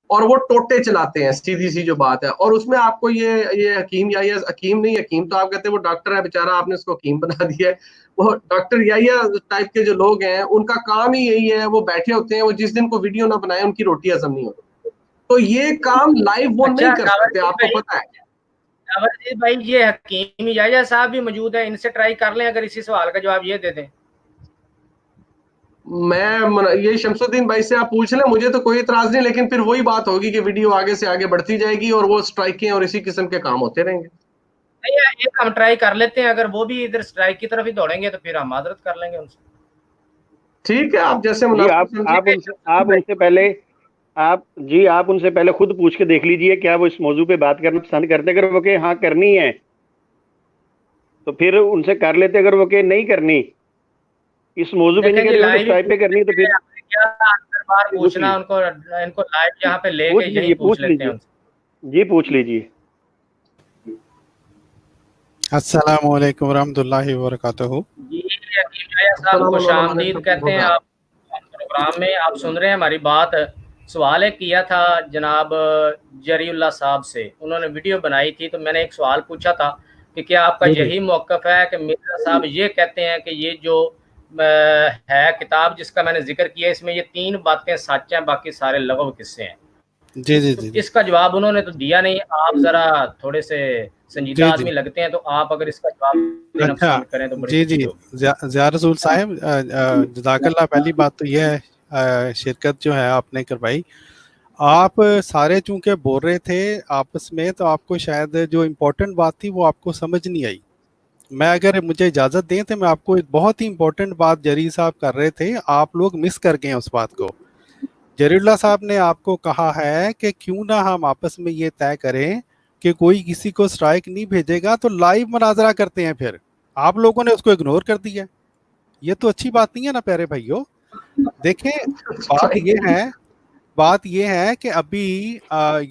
और वो टोटे चलाते हैं, सीधी सी जो बात है। और उसमें आपको ये हकीम या हकीम नहीं, हकीम तो आप कहते हैं वो डॉक्टर है बेचारा, आपने उसको हकीम बना दिया है। वो डॉक्टर या टाइप के जो लोग हैं उनका काम ही यही है, वो बैठे होते हैं, वो जिस दिन को वीडियो ना बनाए उनकी रोटी हजम नहीं होती। तो ये काम लाइव वो नहीं कर सकते, आपको पता है। भाई ये हकीम याया साहब भी मौजूद है, इनसे ट्राई कर लें, अगर इसी सवाल का जवाब ये दे दें। मैं ये शमसुद्दीन भाई से आप पूछ लें, मुझे तो कोई इतराज नहीं, लेकिन फिर वही बात होगी कि वीडियो आगे से आगे बढ़ती जाएगी और वो स्ट्राइकें और इसी किस्म के काम होते रहेंगे। नहीं, एक हम ट्राई कर लेते हैं, अगर वो भी इधर स्ट्राइक की तरफ ही दौड़ेंगे तो फिर हम माजरत कर लेंगे उनसे। ठीक है, आप जैसे आप उनसे पहले खुद पूछ के देख लीजिए क्या वो इस मौजू पे बात करना पसंद करते। अगर वो कहे हाँ करनी है तो फिर उनसे कर लेते, अगर वो कहे नहीं करनी, इस मौजू पे नहीं करनी, तो स्ट्राइक पे करनी, तो फिर बार पूछना उनको, इनको लाइव यहाँ पे लेके यही पूछ लेते हैं उनसे। जी पूछ लीजिए। अस्सलाम वालेकुम रहमतुल्लाहि व बरकातहू। जी हकीम भाई साहब खुशामदीद कहते हैं आप प्रोग्राम में। आप सुन रहे हैं हमारी बात। सवाल किया था जनाब जरीउल्लाह साहब से, उन्होंने वीडियो बनाई थी, तो मैंने एक सवाल पूछा था कि क्या आपका यही मौक़िफ़ है कि मिर्ज़ा साहब ये कहते हैं कि ये जो है किताब जिसका मैंने जिक्र किया इसमें ये 3 बातें सच हैं, बाकी सारे लगव किस्से हैं। जी जी जी। इसका जवाब उन्होंने तो दिया नहीं। आप जरा थोड़े से संजीदा आदमी लगते हैं, तो आप अगर इसका जवाब देना पसंद करें तो जी जी। ज़िया रसूल साहब जज़ाकल्लाह। पहली बात तो यह है शिरकत जो है आपने करवाई। आप सारे चूंकि बोल रहे थे आपस में, तो आपको शायद जो इम्पोर्टेंट बात थी वो आपको समझ नहीं आई। मैं अगर मुझे इजाज़त दें तो मैं आपको एक बहुत ही इम्पोर्टेंट बात जरी साहब कर रहे थे, आप लोग मिस कर गए उस बात को। जरीउल्लाह साहब ने आपको कहा है कि क्यों ना हम आपस में ये तय करें कि कोई किसी को स्ट्राइक नहीं भेजेगा तो लाइव मुनाजरा करते हैं। फिर आप लोगों ने उसको इग्नोर कर दिया। ये तो अच्छी बात नहीं है ना प्यारे भाइयों। देखें बात ये है कि अभी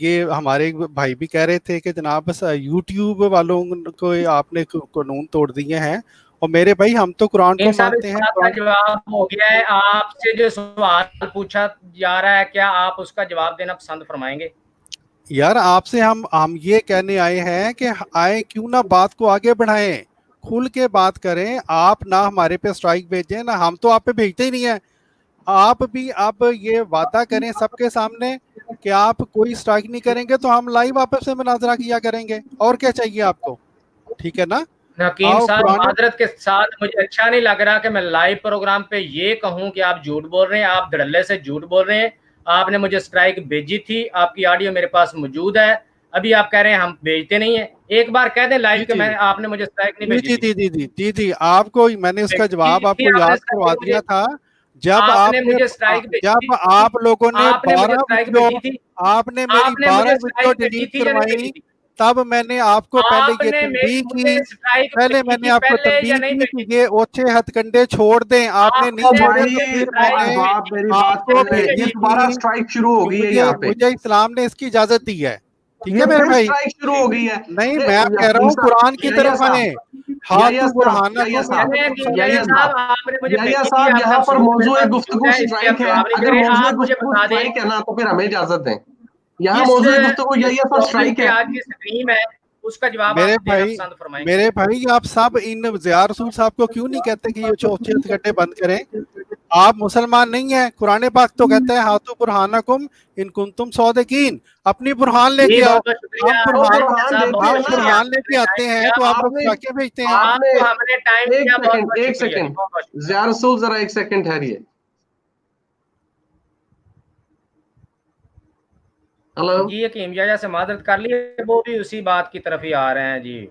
ये हमारे भाई भी कह रहे थे कि जनाब यूट्यूब वालों को आपने कानून तोड़ दिए हैं, और मेरे भाई हम तो कुरान को मानते हैं। का जवाब हो गया है। आपसे जो सवाल पूछा जा रहा है, क्या आप उसका जवाब देना पसंद फरमाएंगे? यार आपसे हम ये कहने आए हैं कि आए क्यों ना बात को आगे बढ़ाएं, खुल के बात करें। आप ना हमारे पे स्ट्राइक भेजें, ना हम तो आप पे भेजते ही नहीं है। आप भी अब ये वादा करें सबके सामने कि आप कोई स्ट्राइक नहीं करेंगे, तो हम लाइव आपस से मुनाजरा किया करेंगे। और क्या चाहिए आपको? ठीक है ना हकीम साहब? मादरत के साथ मुझे अच्छा नहीं लग रहा कि मैं लाइव प्रोग्राम पे ये कहूं कि आप झूठ बोल रहे हैं, आप धड़ल्ले से झूठ बोल रहे हैं। आपने मुझे स्ट्राइक भेजी थी, आपकी ऑडियो मेरे पास मौजूद है। अभी आप कह रहे हैं हम भेजते नहीं है। एक बार कह दें लाइव के आपने मुझे स्ट्राइक नहीं भेजी। जी जी जी जी जी जी। आपको मैंने उसका जवाब आपको याद करवा दिया था जब आपने मुझे स्ट्राइक जब आप लोगों ने 12 वीडियो आपने मेरी 12 वीडियो डिलीट करवाई, तब मैंने आपको पहले ये तंबीह की, पहले मैंने आपको तंबीह की कि ये ओछे हथकंडे छोड़ दें। आपने नहीं छोड़े तो फिर मैंने आपको भेजी थी। स्ट्राइक शुरू हो गई है यहाँ पे। मुझे इस्लाम ने इसकी इजाजत दी है। ठीक है मेरे भाई? स्ट्राइक शुरू हो गई है। नहीं, मैं कह रहा हूँ कुरान की तरफ आए। यहाँ पर मौजूद गुफ्तगू स्ट्राइक है। अगर मौजूद गुफ्तगू स्ट्राइक है ना तो फिर हमें इजाजत दें। यहाँ मौजूद गुफ्तगू यही पर स्ट्राइक है। आज की स्ट्रीम है, उसका जवाब मेरे भाई आप सब इन ज़िया रसूल साहब को क्यों नहीं कहते कि ये चौथे हथकंडे बंद करें? आप मुसलमान नहीं है। कुरान पाक तो कहता है हाथू बुरहानकुम इन कुंतुम सादिकीन। अपनी बुरहान लेके आओ। हम बुरहान लेके आते हैं तो आप लोग क्या भेजते हैं? एक सेकंड ज़िया रसूल, जरा एक सेकंड ठहरिए। हेलो जी हकीम याया से मादरत कर ली, वो भी उसी बात की तरफ ही आ रहे हैं।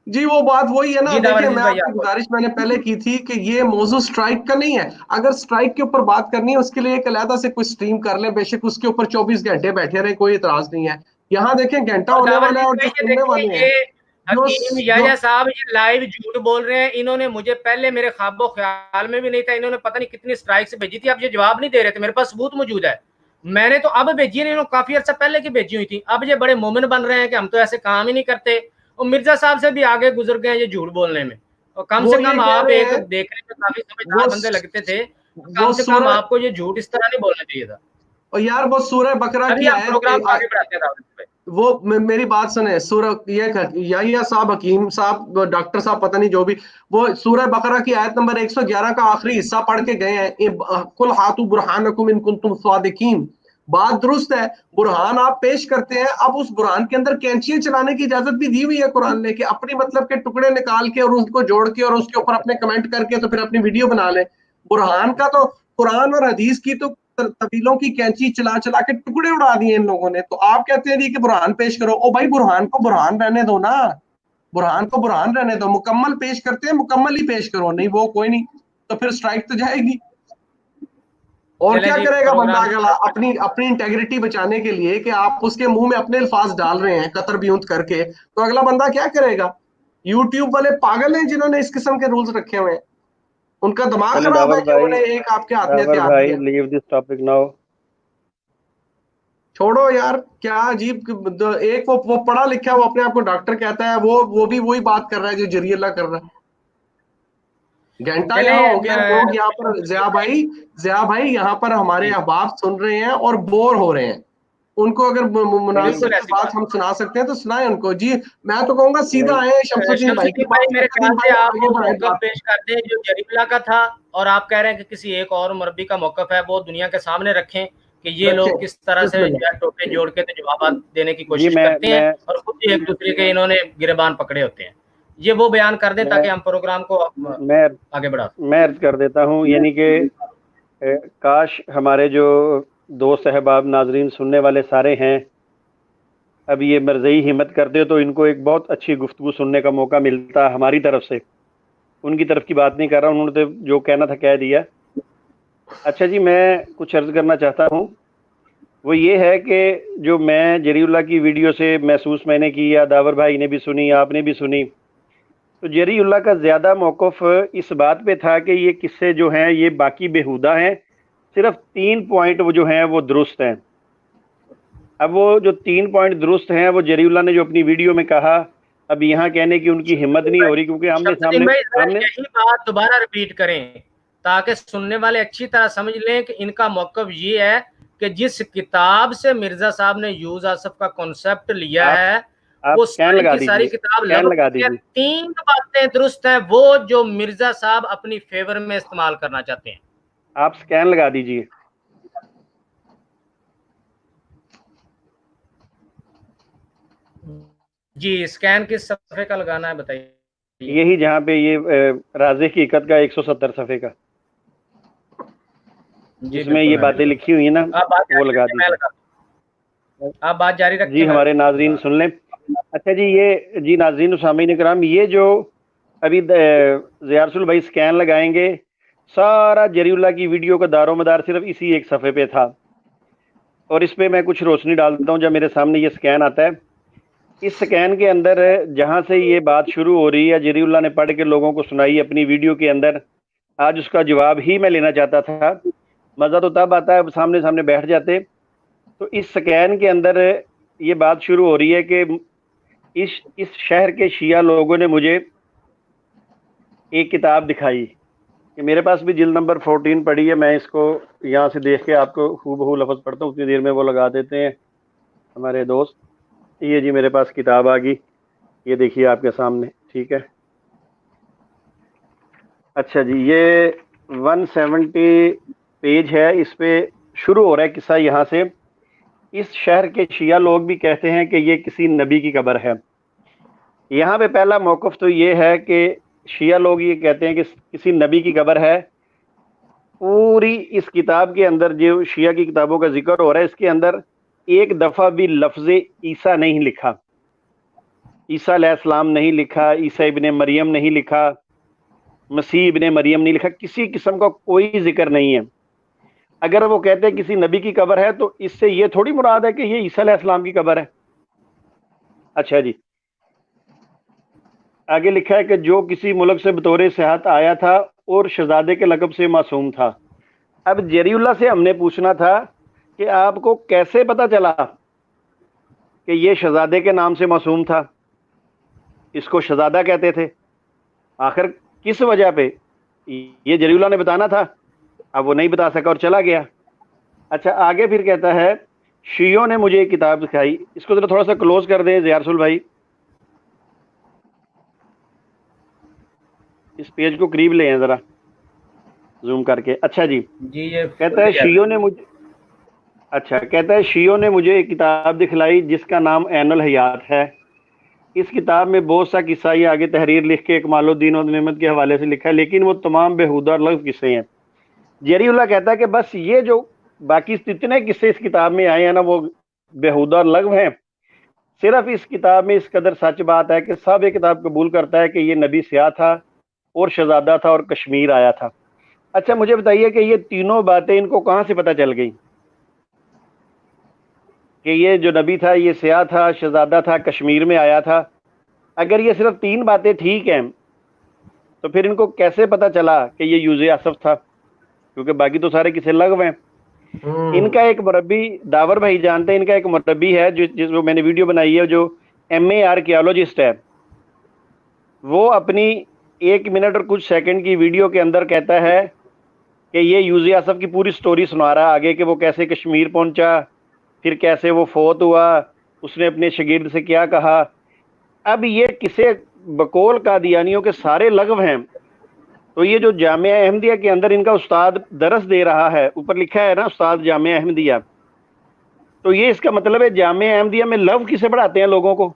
जी वो बात वही है ना। देखिए मैं आपको गुजारिश मैंने पहले की थी कि ये मौजू स्ट्राइक का नहीं है। अगर स्ट्राइक के ऊपर बात करनी है उसके लिए एक अलहदा से कोई स्ट्रीम कर ले, बेशक उसके ऊपर 24 घंटे बैठे रहे, कोई इतराज नहीं है। यहाँ देखें घंटा होने वाला है और जो सुनने वाले हैं हकीम याया साहब ये लाइव झूठ बोल रहे हैं। इन्होंने मुझे पहले मेरे ख्वाबो ख्याल में भी नहीं था, इन्होंने पता नहीं कितनी स्ट्राइक से भेजी थी। आप ये जवाब नहीं दे रहे थे, मेरे पास सबूत मौजूद है। मैंने तो अब भेजी है, इन्होंने काफी अर्सा पहले की भेजी हुई थी। अब ये बड़े मोमिन बन रहे हैं कि हम तो ऐसे काम ही नहीं करते, और मिर्जा साहब से भी आगे गुजर गए ये झूठ बोलने में। और कम से कम आप एक देखने में काफी समझदार बंदे लगते थे, कम से कम आपको ये झूठ इस तरह नहीं बोलना चाहिए था। और यार वो सूरह बकरा की आयत प्रोग्राम आगे बढ़ाते थे। वो मेरी बात सुने, सूरह ये साहब हकीम साहब डॉक्टर साहब पता नहीं जो भी, वो सूरह बकरा की आयत नंबर 111 का आखिरी हिस्सा पढ़ के गए हैं। कुल हातु बुरहानकुम इन कुंतुम सादिकीन। बात दुरुस्त है, बुरहान आप पेश करते हैं। अब उस बुरहान के अंदर कैंचियां चलाने की इजाजत भी दी हुई है कुरान ने कि अपनी मतलब के टुकड़े निकाल के और उसको जोड़ के और उसके ऊपर अपने कमेंट करके तो फिर अपनी वीडियो बना ले। बुरहान का तो कुरान और हदीस की तो तवीलों की कैंची चला चला के टुकड़े उड़ा दिए इन लोगों ने। तो आप कहते हैं कि बुरहान पेश करो। ओ भाई बुरहान को बुरहान रहने दो ना, बुरहान को बुरहान रहने दो। मुकम्मल पेश करते हैं, मुकम्मल ही पेश करो। नहीं वो कोई नहीं तो फिर स्ट्राइक तो जाएगी। और क्या करेगा बंदा अगला अपनी इंटेग्रिटी बचाने के लिए कि आप उसके मुंह में अपने अल्फाज डाल रहे हैं कतर बियूंत करके, तो अगला बंदा क्या करेगा? यूट्यूब वाले पागल हैं जिन्होंने इस किस्म के रूल्स रखे हुए हैं। उनका दिमाग चले खराब है दावर कि भाई, उन्होंने एक आपके हाथ में दावर हथियार भाई दिया। Leave this topic now. छोड़ो यार, क्या अजीब एक वो पढ़ा लिखा है, वो अपने आप को डॉक्टर कहता है, वो भी वही बात कर रहा है जो जरियल्ला कर रहा है। घंटा चले यहाँ हो गया, लोग यहाँ पर जिया भाई यहाँ पर हमारे जी अहबाब सुन रहे हैं और बोर हो रहे हैं। उनको अगर मुनासिब बिल्कुल ऐसी बात बात हम सुना सकते हैं तो सुनाएं उनको जी। मैं तो कहूंगा सीधा आए शमसुद्दीन भाई के शमसुद्दीन भाई, पास, मेरे ख्याल शमसुद्दीन से भाई आप आगे वो बढ़ाए मौकफ बात। पेश करते हैं जो जरीबुल्ला का था, और आप कह रहे हैं कि किसी एक और मुरब्बी का मौकफ है, वो दुनिया के सामने रखें कि ये रखे लोग किस तरह से बिस्मिल्लाह। जो है टोपे जोड़ के तो जवाब देने की जी कोशिश करते हैं, और खुद ही एक दूसरे के इन्होंने गिरबान पकड़े होते हैं। ये वो बयान कर दें ताकि हम प्रोग्राम को मैं आगे बढ़ा सकें। मैं अर्ज कर देता हूँ, यानी कि काश हमारे जो दोस्त अहबाब नाजरीन सुनने वाले सारे हैं, अब ये मर्ज़ई हिम्मत करते तो इनको एक बहुत अच्छी गुफ्तगू सुनने का मौका मिलता हमारी तरफ से। उनकी तरफ की बात नहीं कर रहा, उन्होंने तो जो कहना था कह दिया। अच्छा जी, मैं कुछ अर्ज़ करना चाहता हूँ, वो ये है कि जो मैं जरीउल्लाह की वीडियो से महसूस मैंने किया, दावर भाई ने भी सुनी, आपने भी सुनी, तो जरीउल्लाह का ज़्यादा मौक़िफ़ इस बात पे था कि ये किस्से जो हैं ये बाकी बेहुदा हैं, सिर्फ 3 पॉइंट वो जो हैं वो दुरुस्त हैं। अब वो जो 3 पॉइंट दुरुस्त हैं, वो जरीउल्लाह ने जो अपनी वीडियो में कहा, अब यहाँ कहने की उनकी हिम्मत नहीं हो रही, क्योंकि शमसुद्दीन भाई हमने यही बात दोबारा रिपीट करें ताकि सुनने वाले अच्छी तरह समझ लें कि इनका मौकफ ये है कि जिस किताब से मिर्जा साहब ने यूज आसफ का कॉन्सेप्ट लिया है आप वो स्कैन सारी लगा की सारी दीजिए, किताब स्कैन लगा लगभग दीजिए। 3 बातें दुरुस्त हैं, वो जो मिर्जा साहब अपनी फेवर में इस्तेमाल करना चाहते हैं। आप स्कैन लगा दीजिए। जी, स्कैन किस सफ़े का लगाना है बताइए। यही जहाँ पे ये राज़े की हकीकत का 170 सफ़े का, जिसमें ये बातें लिखी हुई है ना, वो लगा दीजिए। आप बात जारी रखें। जी हमारे नाजरीन सुन लें। अच्छा जी, ये जी नाजरीन सामीन इकराम, ये जो अभी ज़ियारसुल भाई स्कैन लगाएंगे, सारा जरीउल्लाह की वीडियो का दारोमदार सिर्फ इसी एक सफ़े पे था, और इस पे मैं कुछ रोशनी डालता हूँ। जब मेरे सामने ये स्कैन आता है, इस स्कैन के अंदर जहाँ से ये बात शुरू हो रही है, जरीउल्लाह ने पढ़ के लोगों को सुनाई अपनी वीडियो के अंदर, आज उसका जवाब ही मैं लेना चाहता था। मज़ा तो तब आता है सामने सामने बैठ जाते। तो इस स्कैन के अंदर ये बात शुरू हो रही है कि इस शहर के शिया लोगों ने मुझे एक किताब दिखाई, कि मेरे पास भी जिल्द नंबर 14 पड़ी है। मैं इसको यहाँ से देख के आपको हूबहू लफ्ज़ पढ़ता हूँ, उतनी देर में वो लगा देते हैं हमारे दोस्त। ये जी मेरे पास किताब आ गई, ये देखिए आपके सामने, ठीक है। अच्छा जी, ये 170 पेज है, इस पे शुरू हो रहा है किस्सा यहाँ से। इस शहर के शिया लोग भी कहते हैं कि ये किसी नबी की कब्र है। यहाँ पे पहला मौक़िफ़ तो ये है कि शिया लोग ये कहते हैं कि किसी नबी की कब्र है। पूरी इस किताब के अंदर जो शिया की किताबों का जिक्र हो रहा है, इसके अंदर एक दफ़ा भी लफ्ज़ ईसा नहीं लिखा, ईसा अलैहिस्सलाम नहीं लिखा, ईसा इब्ने मरियम नहीं लिखा, मसीह इब्ने मरियम नहीं लिखा, किसी किस्म का कोई जिक्र नहीं है। अगर वो कहते हैं किसी नबी की कब्र है, तो इससे ये थोड़ी मुराद है कि ये ईसा अलैहिस्सलाम की कब्र है। अच्छा जी, आगे लिखा है कि जो किसी मुल्क से बतौर सियाहत आया था और शहजादे के लक़ब से मासूम था। अब जरीउल्लाह से हमने पूछना था कि आपको कैसे पता चला कि ये शहजादे के नाम से मासूम था, इसको शहजादा कहते थे, आखिर किस वजह पे, ये जरीउल्लाह ने बताना था। अब वो नहीं बता सका और चला गया। अच्छा, आगे फिर कहता है, शियों ने मुझे एक किताब दिखाई। इसको जरा थोड़ा सा क्लोज कर दें ज़ियारसुल भाई, इस पेज को करीब ले हैं ज़रा जूम करके। अच्छा जी, ये कहता है शियों ने मुझे, अच्छा कहता है शियों ने मुझे एक किताब दिखलाई जिसका नाम ऐनुल हयात है। इस किताब में बहुत सा किस्सा ये आगे तहरीर लिख के कमालुद्दीन और नेमत के हवाले से लिखा है, लेकिन वो तमाम बेहुदा और लग़्व किस्से हैं। जरीउल्लाह कहता है कि बस ये जो बाकी जितने किस्से इस किताब में आए हैं ना, वो बेहुदा और लग़्व हैं। सिर्फ इस किताब में इस कदर सच बात है कि सब ये किताब कबूल करता है कि ये नबी स्याह था और शहजादा था और कश्मीर आया था। अच्छा, मुझे बताइए कि ये तीनों बातें इनको कहाँ से पता चल गई कि ये जो नबी था ये स्याह था, शहजादा था, कश्मीर में आया था? अगर ये सिर्फ 3 बातें ठीक हैं तो फिर इनको कैसे पता चला कि ये यूज़े आसफ था, क्योंकि बाकी तो सारे किसे लग हैं। इनका एक मुरब्बी, दावर भाई जानते हैं, इनका एक मुरब्बी है जिसको मैंने वीडियो बनाई है, जो MA आर्कियोलॉजिस्ट है। वो अपनी 1 मिनट और कुछ सेकंड की वीडियो के अंदर कहता है कि ये यूज़े आसफ की पूरी स्टोरी सुना रहा है आगे, कि वो कैसे कश्मीर पहुंचा, फिर कैसे वो फोत हुआ, उसने अपने शागिर्द से क्या कहा। अब ये किसे बकौल कादियानियों के सारे लगव हैं, तो ये जो जामिया अहमदिया के अंदर इनका उस्ताद दरस दे रहा है, ऊपर लिखा है ना उस्ताद जामिया अहमदिया, तो ये इसका मतलब है जामिया अहमदिया में लव किसे बढ़ाते हैं लोगों को।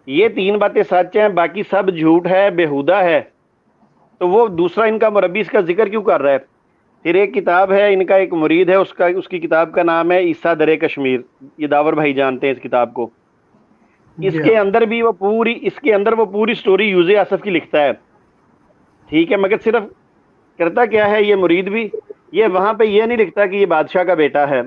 ये 3 बातें सच हैं, बाकी सब झूठ है, बेहुदा है। तो वो दूसरा इनका मुरब्बी इसका जिक्र क्यों कर रहा है। फिर एक किताब है, इनका एक मुरीद है, उसकी किताब का नाम है ईसा दरे कश्मीर। ये दावर भाई जानते हैं इस किताब को। इसके अंदर भी वो पूरी स्टोरी यूज़े आसफ की लिखता है, ठीक है। मगर सिर्फ करता क्या है ये मुरीद भी, ये वहां पे ये नहीं लिखता कि ये बादशाह का बेटा है।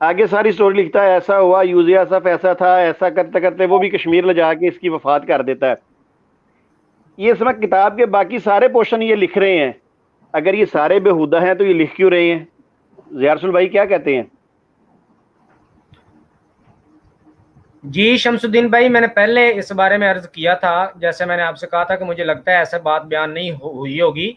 आगे सारी स्टोरी लिखता है, ऐसा हुआ, यूज़े आसफ ऐसा था, ऐसा करते करते वो भी कश्मीर ले जाके इसकी वफात कर देता है। ये इस वक्त किताब के बाकी सारे पोर्शन ये लिख रहे हैं। अगर ये सारे बेहुदा हैं तो ये लिख क्यों रहे हैं। ज़िया रसूल भाई क्या कहते हैं। जी शमसुद्दीन भाई, मैंने पहले इस बारे में अर्ज किया था, जैसे मैंने आपसे कहा था कि मुझे लगता है ऐसा बात बयान नहीं हुई होगी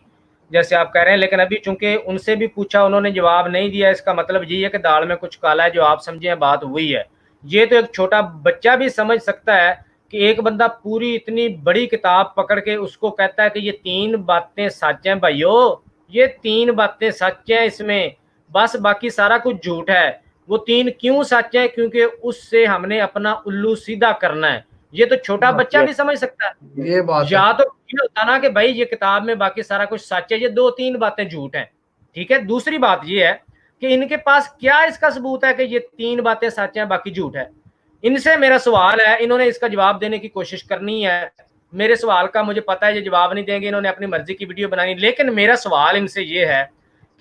जैसे आप कह रहे हैं, लेकिन अभी चूंकि उनसे भी पूछा, उन्होंने जवाब नहीं दिया, इसका मतलब ये है कि दाल में कुछ काला है, जो आप समझे बात हुई है। ये तो एक छोटा बच्चा भी समझ सकता है कि एक बंदा पूरी इतनी बड़ी किताब पकड़ के उसको कहता है कि ये 3 बातें सच हैं। भाइयों, ये 3 बातें सच हैं इसमें, बस बाकी सारा कुछ झूठ है। वो 3 क्यों सच है, क्योंकि उससे हमने अपना उल्लू सीधा करना है। ये तो छोटा बच्चा भी समझ सकता है। ये बात या तो ये होता ना कि भाई ये किताब में बाकी सारा कुछ सच है, ये 2-3 बातें झूठ हैं, ठीक है। दूसरी बात ये है कि इनके पास क्या इसका सबूत है कि ये 3 बातें सच हैं बाकी झूठ है। इनसे मेरा सवाल है, इन्होंने इसका जवाब देने की कोशिश करनी है। मेरे सवाल का मुझे पता है ये जवाब नहीं देंगे, इन्होंने अपनी मर्जी की वीडियो बनानी। लेकिन मेरा सवाल इनसे ये है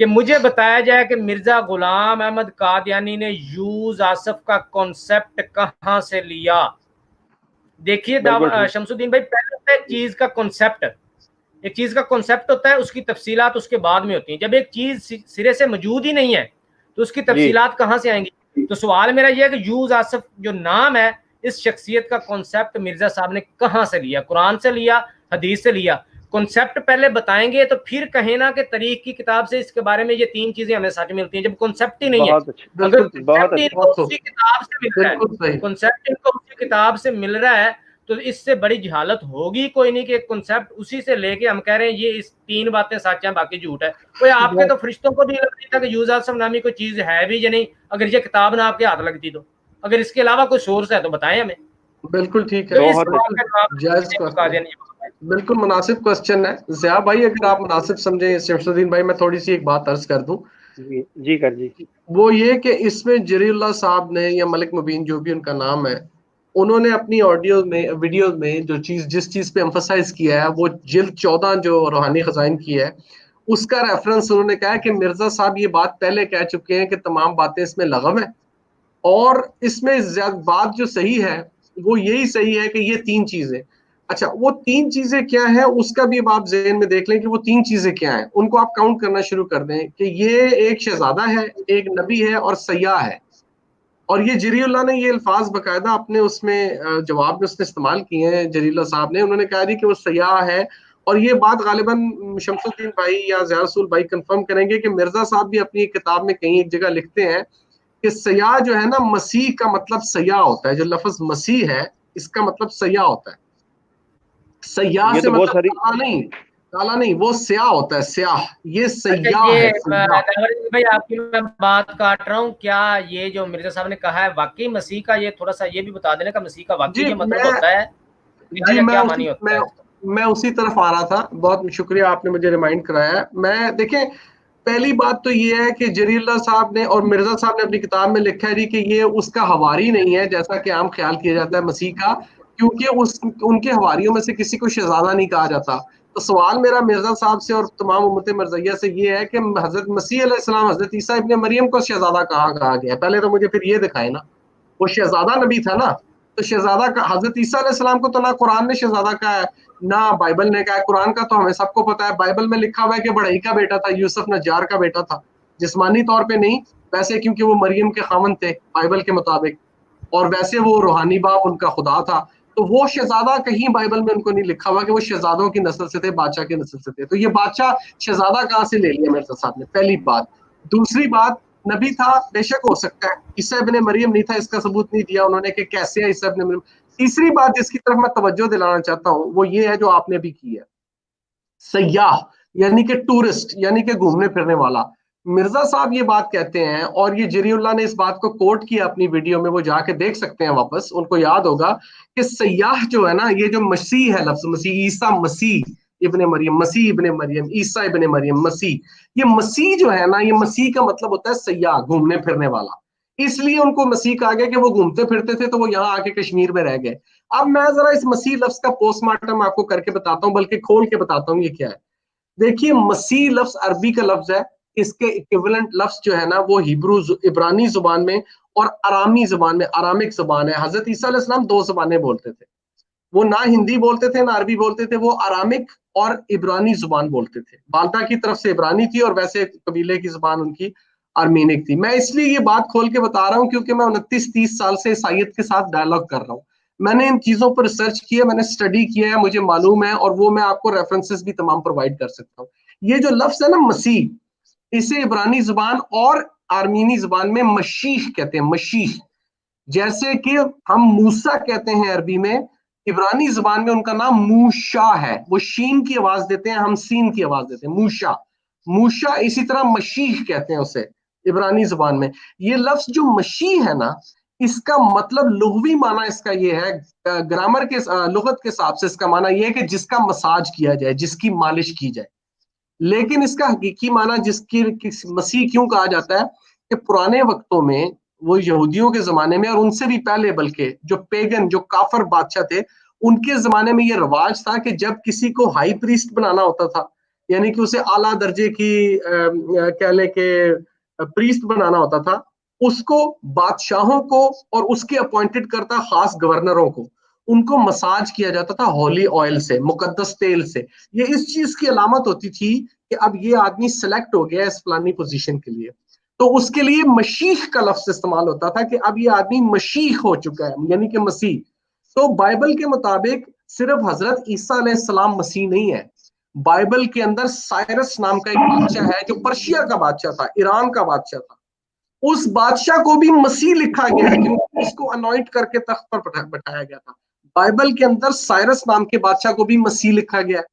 कि मुझे बताया जाए कि मिर्जा गुलाम अहमद कादियानी ने यूज़ आसफ का कॉन्सेप्ट कहां से लिया। देखिए शमसुद्दीन भाई, पहले होता है चीज का कॉन्सेप्ट। एक चीज का कॉन्सेप्ट होता है, उसकी तफसीलात उसके बाद में होती हैं। जब एक चीज सिरे से मौजूद ही नहीं है तो उसकी तफसीलात कहां से आएंगी। तो सवाल मेरा यह है कि यूज़ आसफ जो नाम है, इस शख्सियत का कॉन्सेप्ट मिर्जा साहब ने कहां से लिया, कुरान से लिया, हदीस से लिया। कॉन्सेप्ट पहले बताएंगे तो फिर कहें ना कि तरीक की किताब से इसके बारे में ये 3 चीजें हमें सच मिलती हैं, जब कॉन्सेप्ट ही नहीं है। अगर कॉन्सेप्ट इनको उसी किताब से मिल रहा है, कॉन्सेप्ट इनको उसी किताब से मिल रहा है, तो इससे बड़ी जहालत होगी कोई नहीं कि कॉन्सेप्ट उसी से लेके हम कह रहे हैं ये इस 3 बातें सच हैं बाकी झूठ है। कोई आपके तो फरिश्तों को नहीं लगती था कि यूज़ आसफ नामी कोई चीज है भी या नहीं। अगर ये किताब ना आपके हाथ लगती तो, अगर इसके अलावा कोई सोर्स है तो बताएं हमें। बिल्कुल ठीक है, बिल्कुल मुनासिब क्वेश्चन है। ज़िया भाई, अगर आप मुनासिब समझे शमसुद्दीन भाई, मैं थोड़ी सी एक बात अर्ज कर दूं। जी कर जी। वो ये कि इसमें जरीउल्लाह साहब ने या मलिक मुबीन जो भी उनका नाम है, उन्होंने अपनी ऑडियो में, वीडियो में जिस चीज पे एम्फसाइज किया है, वो जिल्द 14 जो रूहानी खजाइन की है, उसका रेफरेंस उन्होंने कहा है कि मिर्जा साहब ये बात पहले कह चुके हैं कि तमाम बातें इसमें लगम है, और इसमें बात जो सही है वो यही सही है कि ये 3 चीजें। अच्छा, वो 3 चीजें क्या है उसका भी आप ज़हन में देख लें कि वो 3 चीजें क्या हैं, उनको आप काउंट करना शुरू कर दें कि ये एक शहजादा है, एक नबी है और सयाह है। और ये जरीउल्लाह ने ये अल्फाज बकायदा अपने उसमें जवाब में उसने इस्तेमाल किए हैं। जरीउल्लाह साहब ने, उन्होंने कहा कि वो सयाह है। और ये बात गालिबन शमसुद्दीन भाई या ज़िया रसूल भाई कंफर्म करेंगे कि मिर्जा साहब भी अपनी किताब में कहीं एक जगह लिखते हैं कि सयाह जो है ना, मसीह का मतलब सयाह होता है। जो लफ्ज मसीह है इसका मतलब सयाह होता है। सयाह से मतलब काला नहीं, वो स्याह होता है, स्याह। ये सयाह है। भाई आपकी मैं बात काट रहा हूँ, क्या ये जो मिर्जा साहब ने कहा है वाकई मसीह का, ये थोड़ा सा ये भी बता देने का, मसीह का वाकई ये मतलब होता है जी। मैं उसी तरफ आ रहा था, बहुत शुक्रिया आपने मुझे रिमाइंड कराया। मैं देखें, पहली बात तो ये है कि जरीउल्लाह साहब ने और मिर्जा साहब ने अपनी किताब में लिखा है कि ये उसका हवारी नहीं है जैसा कि आम ख्याल किया जाता है मसीह का, क्योंकि उनके हवारियों में से किसी को शहजादा नहीं कहा जाता। तो सवाल मेरा मिर्जा साहब से और तमाम उम्मत मरज़िया से ये है कि हजरत मसीह अलैहिस्सलाम, हजरत ईसा इब्ने मरियम को शहजादा कहा गया। पहले तो मुझे फिर ये दिखाए ना, वो शहजादा नबी था ना, तो शहजादा का हजरत ईसा अलैहिस्सलाम को तो ना कुरान ने शहजादा कहा है ना बाइबल ने कहा है। कुरान का तो हमें सबको पता है, बाइबल में लिखा हुआ है कि बढ़ई का बेटा था, यूसुफ नज्जार का बेटा था, जिस्मानी तौर पे नहीं, वैसे क्योंकि वो मरियम के खामन थे बाइबल के मुताबिक, और वैसे वो रूहानी बाप उनका खुदा था। तो वो शहजादा कहीं बाइबल में उनको नहीं लिखा हुआ कि वो शहजादों की नस्ल से थे, बादशाह की नस्ल से थे। तो ये बादशाह शहजादा कहाँ से ले लिया मिर्जा साहब ने, पहली बात। दूसरी बात, नबी था, बेशक हो सकता है, ईसा इब्ने मरियम नहीं था, इसका सबूत नहीं दिया उन्होंने कि कैसे है ईसा इब्ने मरियम। तीसरी बात जिसकी तरफ मैं तवज्जो दिलाना चाहता हूँ वो ये है जो आपने भी की है, सयाह यानी कि टूरिस्ट, यानी कि घूमने फिरने वाला। मिर्जा साहब ये बात कहते हैं, और ये जरीउल्लाह ने इस बात को कोट किया अपनी वीडियो में, वो जाके देख सकते हैं वापस, उनको याद होगा कि सयाह जो है ना, ये जो मसीह है, लफ्ज मसीह, ईसा मसीह इब्ने मरियम, मसीह इब्ने मरियम, ईसा इब्ने मरियम, मसीह, ये मसीह जो है ना, ये मसीह का मतलब होता है सयाह, घूमने फिरने वाला। इसलिए उनको मसीह कहा गया कि वो घूमते फिरते थे, तो वो यहाँ आके कश्मीर में रह गए। अब मैं जरा इस मसीह लफ्ज का पोस्टमार्टम आपको करके बताता हूँ, बल्कि खोल के बताता हूँ ये क्या है। देखिए, मसीह लफ्ज अरबी का लफ्ज है, इसके इक्विवेलेंट लफ्ज जो है ना वो हिब्रू इब्रानी जुबान में और अरामी जुबान में, अरामिक जुबान है। हजरत ईसा अलैहिस्सलाम दो जुबानें बोलते थे, वो ना हिंदी बोलते थे ना अरबी बोलते थे, वो अरामिक और इब्रानी जुबान बोलते थे। वालदा की तरफ से इब्रानी थी और वैसे कबीले की जुबान उनकी आर्मीनिक थी। मैं इसलिए ये बात खोल के बता रहा हूँ क्योंकि मैं 29-30 साल से ईसाइयत के साथ डायलॉग कर रहा हूँ। मैंने इन चीजों पर रिसर्च किया, मैंने स्टडी किया है, मुझे मालूम है, और वो मैं आपको रेफरेंसेस भी तमाम प्रोवाइड कर सकता हूँ। ये जो लफ्ज है ना मसीह, इसे इब्रानी जुबान और आर्मीनी जुबान में मशीह कहते हैं, मशीह। जैसे कि हम मूसा कहते हैं अरबी में, इब्रानी जुबान में उनका नाम मूशा है, वो शीन की आवाज देते हैं, हम सीन की आवाज देते हैं, मूशा, मूशा। इसी तरह मशीह कहते हैं उसे इब्रानी जुबान में। ये लफ्ज जो मशीह है ना, इसका मतलब लुग़वी माना इसका ये है, ग्रामर के लुगत के हिसाब से इसका माना ये है कि जिसका मसाज किया जाए, जिसकी मालिश की जाए। लेकिन इसका हकीकी माना जिसकी मसीह क्यों कहा जाता है कि पुराने वक्तों में, वो यहूदियों के जमाने में और उनसे भी पहले, बल्कि जो पेगन, जो काफर बादशाह थे, उनके जमाने में ये रिवाज था कि जब किसी को हाई प्रीस्ट बनाना होता था, यानी कि उसे आला दर्जे की कह ले के प्रीस्ट बनाना होता था, उसको बादशाहों को और उसके अपॉइंटेड करता खास गवर्नरों को, उनको मसाज किया जाता था होली ऑयल से, मुकद्दस तेल से। ये इस चीज की अलामत होती थी कि अब ये आदमी सेलेक्ट हो गया इस फलानी पोजीशन के लिए। तो उसके लिए मशीह का लफ्ज इस्तेमाल होता था कि अब ये आदमी मशीह हो चुका है, यानी कि मसीह। तो बाइबल के मुताबिक सिर्फ हजरत ईसा अलैहिस्सलाम मसीह नहीं है, बाइबल के अंदर साइरस नाम का एक बादशाह है जो पर्शिया का बादशाह था, ईरान का बादशाह था, उस बादशाह को भी मसीह लिखा गया है क्योंकि उसको अनॉइंट करके तख्त पर बैठाया गया था। बाइबल के अंदर साइरस नाम के बादशाह को भी मसीह लिखा गया है।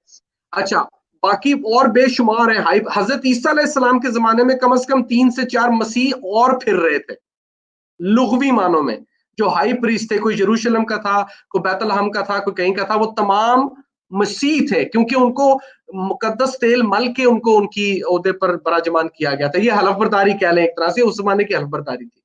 अच्छा, बाकी और बेशुमार है। हजरत ईसा अलैहिस्सलाम के जमाने में कम से कम 3 से 4 मसीह और फिर रहे थे लुग़वी मानों में, जो हाई प्रीस्ट थे, कोई यरूशलेम का था, कोई बैतलहम का था, कोई कहीं का था, वो तमाम मसीह थे क्योंकि उनको मुकद्दस तेल मल के उनको उनकी ओहदे पर बराजमान किया गया था। ये हलफ बर्दारी कह लें एक तरह से, उस जमाने की हलफ बर्दारी थी।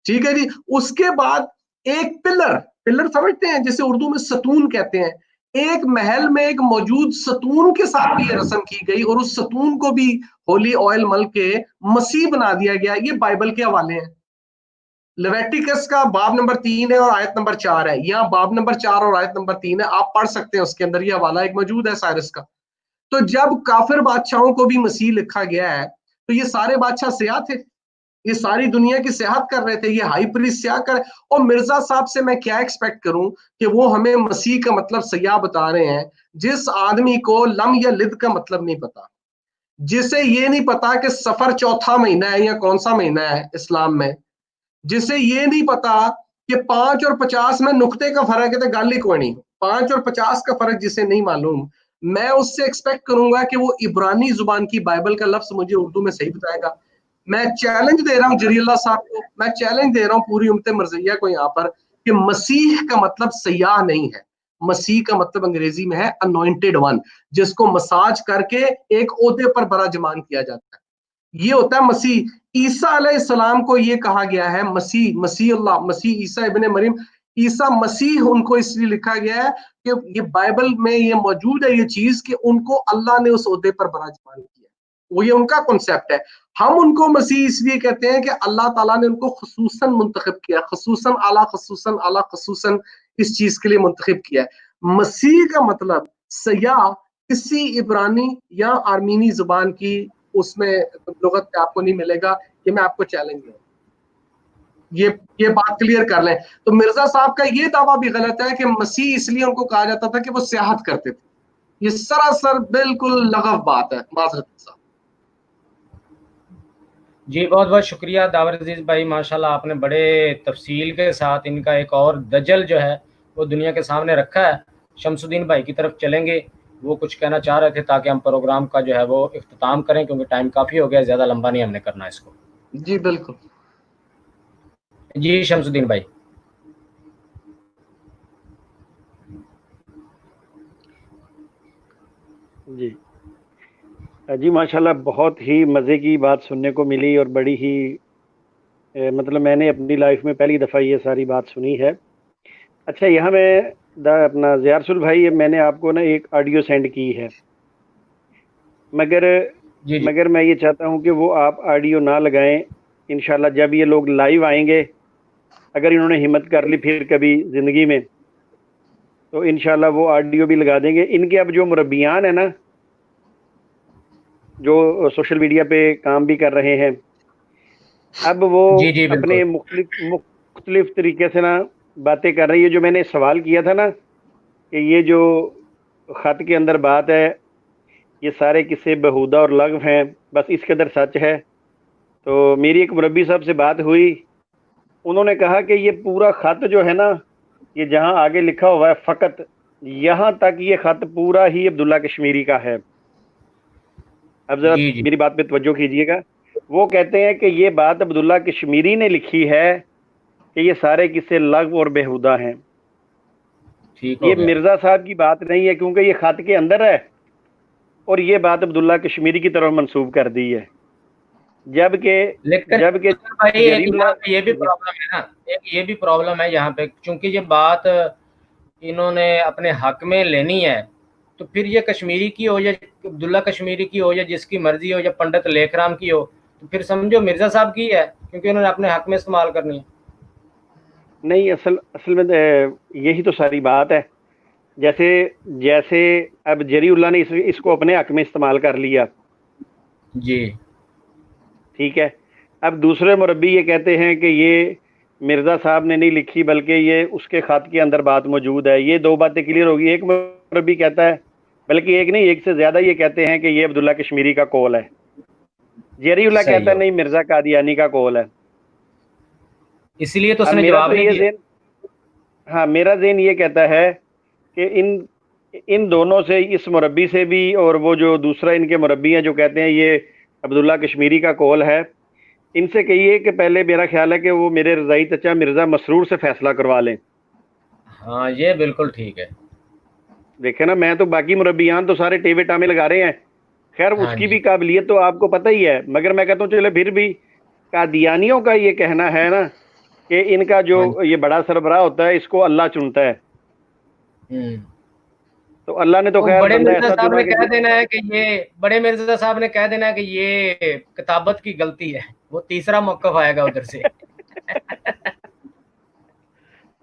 ठीक है जी। उसके बाद एक पिलर, पिलर समझते हैं जिसे उर्दू में सतून कहते हैं, एक महल में एक मौजूद सतून के साथ भी ये रस्म की गई और उस सतून को भी होली ऑयल मल के मसीह बना दिया गया। ये बाइबल के हवाले हैं। लेविटिकस का बाब नंबर 3 है और आयत नंबर 4 है, यहाँ बाब नंबर 4 और आयत नंबर 3 है, आप पढ़ सकते हैं, उसके अंदर ये हवाला एक मौजूद है साइरस का। तो जब काफिर बादशाहों को भी मसीह लिखा गया है, तो ये सारे बादशाह सियाह थे, ये सारी दुनिया की सियाहत कर रहे थे, ये हाई प्रीस्ट सियाह कर। और मिर्जा साहब से मैं क्या एक्सपेक्ट करूं कि वो हमें मसीह का मतलब सियाह बता रहे हैं, जिस आदमी को लम या लिद का मतलब नहीं पता, जिसे ये नहीं पता कि सफर चौथा महीना है या कौन सा महीना है इस्लाम में, जिसे ये नहीं पता कि 5 और 50 में नुक्ते का फर्क है, तो गाली कोई नहीं, 5 और 50 का फर्क जिसे नहीं मालूम, मैं उससे एक्सपेक्ट करूंगा कि वो इब्रानी जुबान की बाइबल का लफ्ज मुझे उर्दू में सही बताएगा। मैं चैलेंज दे रहा हूँ जरील्ला साहब को, मैं चैलेंज दे रहा हूँ पूरी उम्मत मरज़िया को यहाँ पर, कि मसीह का मतलब सयाह नहीं है, मसीह का मतलब अंग्रेजी में है अनॉइंटेड वन, जिसको मसाज करके एक ओहदे पर बराजमान किया जाता है, ये होता है मसीह। ईसा अलैहिस्सलाम को ये कहा गया है मसीह, मसीह अल्लाह, मसीह ईसा इब्ने मरियम, ईसा मसीह उनको इसलिए लिखा गया है कि ये बाइबल में ये मौजूद है ये चीज कि उनको अल्लाह ने उस ओहदे पर बराजमान किया। वो ये उनका कॉन्सेप्ट है। हम उनको मसीह इसलिए कहते हैं कि अल्लाह ताला ने उनको खुसूसन मुंतखब किया, खुसूसन आला खुसूसन इस चीज के लिए मुंतखब किया है। मसीह का मतलब या किसी इब्रानी या आर्मीनी जुबान की उसमें लुगत पे आपको नहीं मिलेगा। ये मैं आपको चैलेंज दूं, ये बात क्लियर कर लें। तो मिर्जा साहब का ये दावा भी गलत है कि मसीह इसलिए उनको कहा जाता था कि वो सियाहत करते थे। ये सरासर बिल्कुल लगव बात है। माजरत साहब जी, बहुत बहुत शुक्रिया दावर अजीज भाई, माशाल्लाह आपने बड़े तफसील के साथ इनका एक और दजल जो है वो दुनिया के सामने रखा है। शमसुद्दीन भाई की तरफ चलेंगे, वो कुछ कहना चाह रहे थे ताकि हम प्रोग्राम का जो है वो इख्तिताम करें, क्योंकि टाइम काफ़ी हो गया, ज़्यादा लंबा नहीं हमने करना इसको। जी बिल्कुल। जी शमसुद्दीन भाई। जी जी माशाल्लाह, बहुत ही मज़े की बात सुनने को मिली और बड़ी ही मतलब मैंने अपनी लाइफ में पहली दफ़ा ये सारी बात सुनी है। अच्छा, यहाँ मैं अपना ज़ियारसुल भाई, मैंने आपको ना एक ऑडियो सेंड की है, मगर जी जी मगर मैं ये चाहता हूँ कि वो आप ऑडियो ना लगाएं। इंशाल्लाह जब ये लोग लाइव आएंगे, अगर इन्होंने हिम्मत कर ली फिर कभी ज़िंदगी में, तो इंशाल्लाह वो ऑडियो भी लगा देंगे। इनके अब जो मुरब्बियान है ना, जो सोशल मीडिया पे काम भी कर रहे हैं, अब वो जी जी अपने बिल्कुल। मुख्तलिफ तरीके से ना बातें कर रही है। जो मैंने सवाल किया था ना कि ये जो ख़त के अंदर बात है, ये सारे किस्से बेहुदा और लगव हैं, बस इसके अंदर सच है। तो मेरी एक मुरब्बी साहब से बात हुई, उन्होंने कहा कि ये पूरा ख़त जो है ना, ये जहाँ आगे लिखा हुआ है फ़कत, यहाँ तक ये ख़त पूरा ही अब्दुल्ला कश्मीरी का है। अब ज़रा जी जी मेरी बात पे तवज्जो कीजिएगा। वो कहते हैं कि ये बात अब्दुल्ला कश्मीरी ने लिखी है कि ये सारे किस्से लगव और बेहुदा हैं। ठीक हो ये गया। मिर्ज़ा साहब की बात नहीं है, क्योंकि ये ख़त के अंदर है और ये बात अब्दुल्ला कश्मीरी की तरफ मंसूब कर दी है। जबकि लेकिन जबकि भाई एक जरीबुल्ला, यहाँ पे ये भी प्रॉब्लम है ना, एक ये भी प्रॉब्लम है यहाँ पे, क्योंकि ये बात इन्होंने अपने हक में लेनी है, तो फिर ये कश्मीरी की हो या अब्दुल्ला कश्मीरी की हो या जिसकी मर्जी हो या पंडित लेखराम की हो, तो फिर समझो मिर्जा साहब की है, क्योंकि उन्होंने अपने हक में इस्तेमाल करनी है। नहीं, असल असल में यही तो सारी बात है। जैसे जैसे अब जरीउल्ला ने इसको अपने हक में इस्तेमाल कर लिया, जी ठीक है। अब दूसरे मुरब्बी ये कहते हैं कि ये मिर्ज़ा साहब ने नहीं लिखी, बल्कि ये उसके ख़त के अंदर बात मौजूद है। ये दो बातें क्लियर होगी। एक मुरब्बी कहता है, बल्कि एक नहीं, एक से ज़्यादा ये कहते हैं कि ये अब्दुल्ला कश्मीरी का कौल है। जरीउल्ला सही कहता है हो, नहीं, मिर्ज़ा कादियानी का कौल है। इसलिए तो अब उसने मेरा जवाब तो नहीं ये दिया। ज़हन, हाँ, मेरा ज़हन ये कहता है कि इन दोनों से, इस मुरब्बी से भी और वो जो दूसरा इनके मुरब्बी हैं जो कहते हैं ये अब्दुल्ला कश्मीरी का कौल है, इनसे कहिए कि पहले मेरा ख्याल है कि वो मेरे रज़ाई चचा मिर्ज़ा मसरूर से फैसला करवा लें। हाँ ये बिल्कुल ठीक है। देखे ना, मैं तो बाकी मुरब्बियान तो सारे टेवे टामे लगा रहे हैं, खैर हाँ उसकी जी भी काबिलियत तो आपको पता ही है, मगर मैं कहता हूँ चले फिर भी कादियानियों का ये कहना है ना कि इनका जो हाँ जी। ये बड़ा सरबराह होता है इसको अल्लाह चुनता है। तो अल्लाह ने तो तो खैर बड़े बंदा मिर्जा ऐसा साहब चुना ने कि कह देना है कि ये बड़े मिर्जा साहब ने कह देना है कि ये किताबत की गलती है, वो तीसरा मौकफ आएगा उधर से।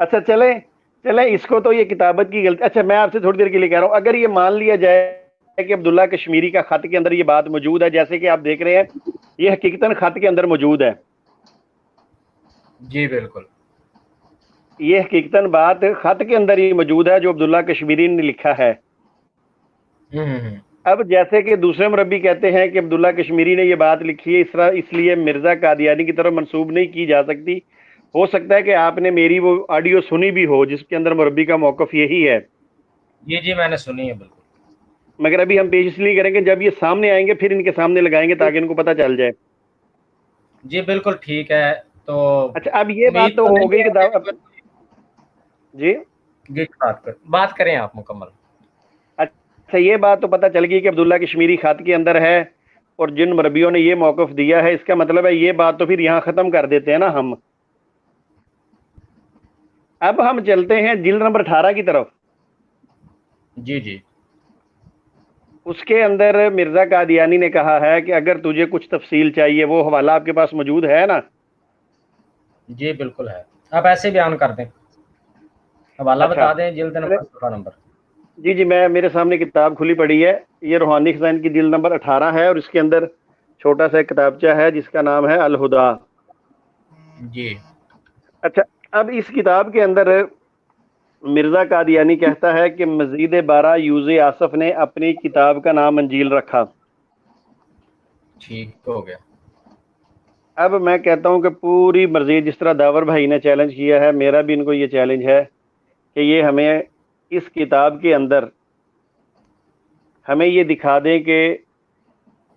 अच्छा, चले चले इसको तो ये किताबत की गलती। अच्छा, मैं आपसे थोड़ी देर के लिए कह रहा हूँ, अगर ये मान लिया जाए कि अब्दुल्ला कश्मीरी का खत के अंदर ये बात मौजूद है, जैसे कि आप देख रहे हैं ये हकीकतन खत के अंदर मौजूद है, जी बिल्कुल। ये हकीकतन बात खत के अंदर ही मौजूद है जो अब्दुल्ला कश्मीरी ने लिखा है। अब जैसे कि दूसरे मुरब्बी कहते हैं कि अब्दुल्ला कश्मीरी ने ये बात लिखी है, इसलिए मिर्जा कादियानी की तरफ मंसूब नहीं की जा सकती। हो सकता है कि आपने मेरी वो ऑडियो सुनी भी हो जिसके अंदर मुरब्बी का मौकफ यही है, जी जी मैंने सुनी है बिल्कुल। मगर अभी हम पेश इसलिए करेंगे जब ये सामने आएंगे फिर इनके सामने लगाएंगे ताकि इनको पता चल जाए। जी बिल्कुल ठीक है। तो अच्छा, अब ये बात उम्मीद तो तो हो नहीं गई कि है। जी, जी बात करें आप मुकम्मल। अच्छा, ये बात तो पता चल गई कि अब्दुल्ला कश्मीरी खत के अंदर है और जिन मुरब्बियों ने ये मौकफ दिया है, इसका मतलब है ये बात तो फिर यहाँ ख़त्म कर देते हैं ना हम। अब हम चलते हैं जिल्द नंबर 18 की तरफ। जी जी उसके अंदर मिर्ज़ा कादियानी ने कहा है कि अगर तुझे कुछ तफसील चाहिए, वो हवाला आपके पास मौजूद है ना? जी बिल्कुल है, आप ऐसे बयान कर दें, हवाला अच्छा, बता दें, जिल्द नंबर, सफ़ा नंबर। जी जी, मैं मेरे सामने किताब खुली पड़ी है, ये रूहानी खज़ाइन की जिल्द नंबर 18 है और इसके अंदर छोटा सा एक किताबचा है जिसका नाम है अल हुदा। जी। अच्छा, अब इस किताब के अंदर मिर्ज़ा कादियानी कहता है कि मज़ीद 12 यूज़ आसफ़ ने अपनी किताब का नाम अंजील रखा। ठीक हो गया। अब मैं कहता हूँ कि पूरी मर्जी, जिस तरह दावर भाई ने चैलेंज किया है, मेरा भी इनको ये चैलेंज है कि ये हमें इस किताब के अंदर हमें ये दिखा दें कि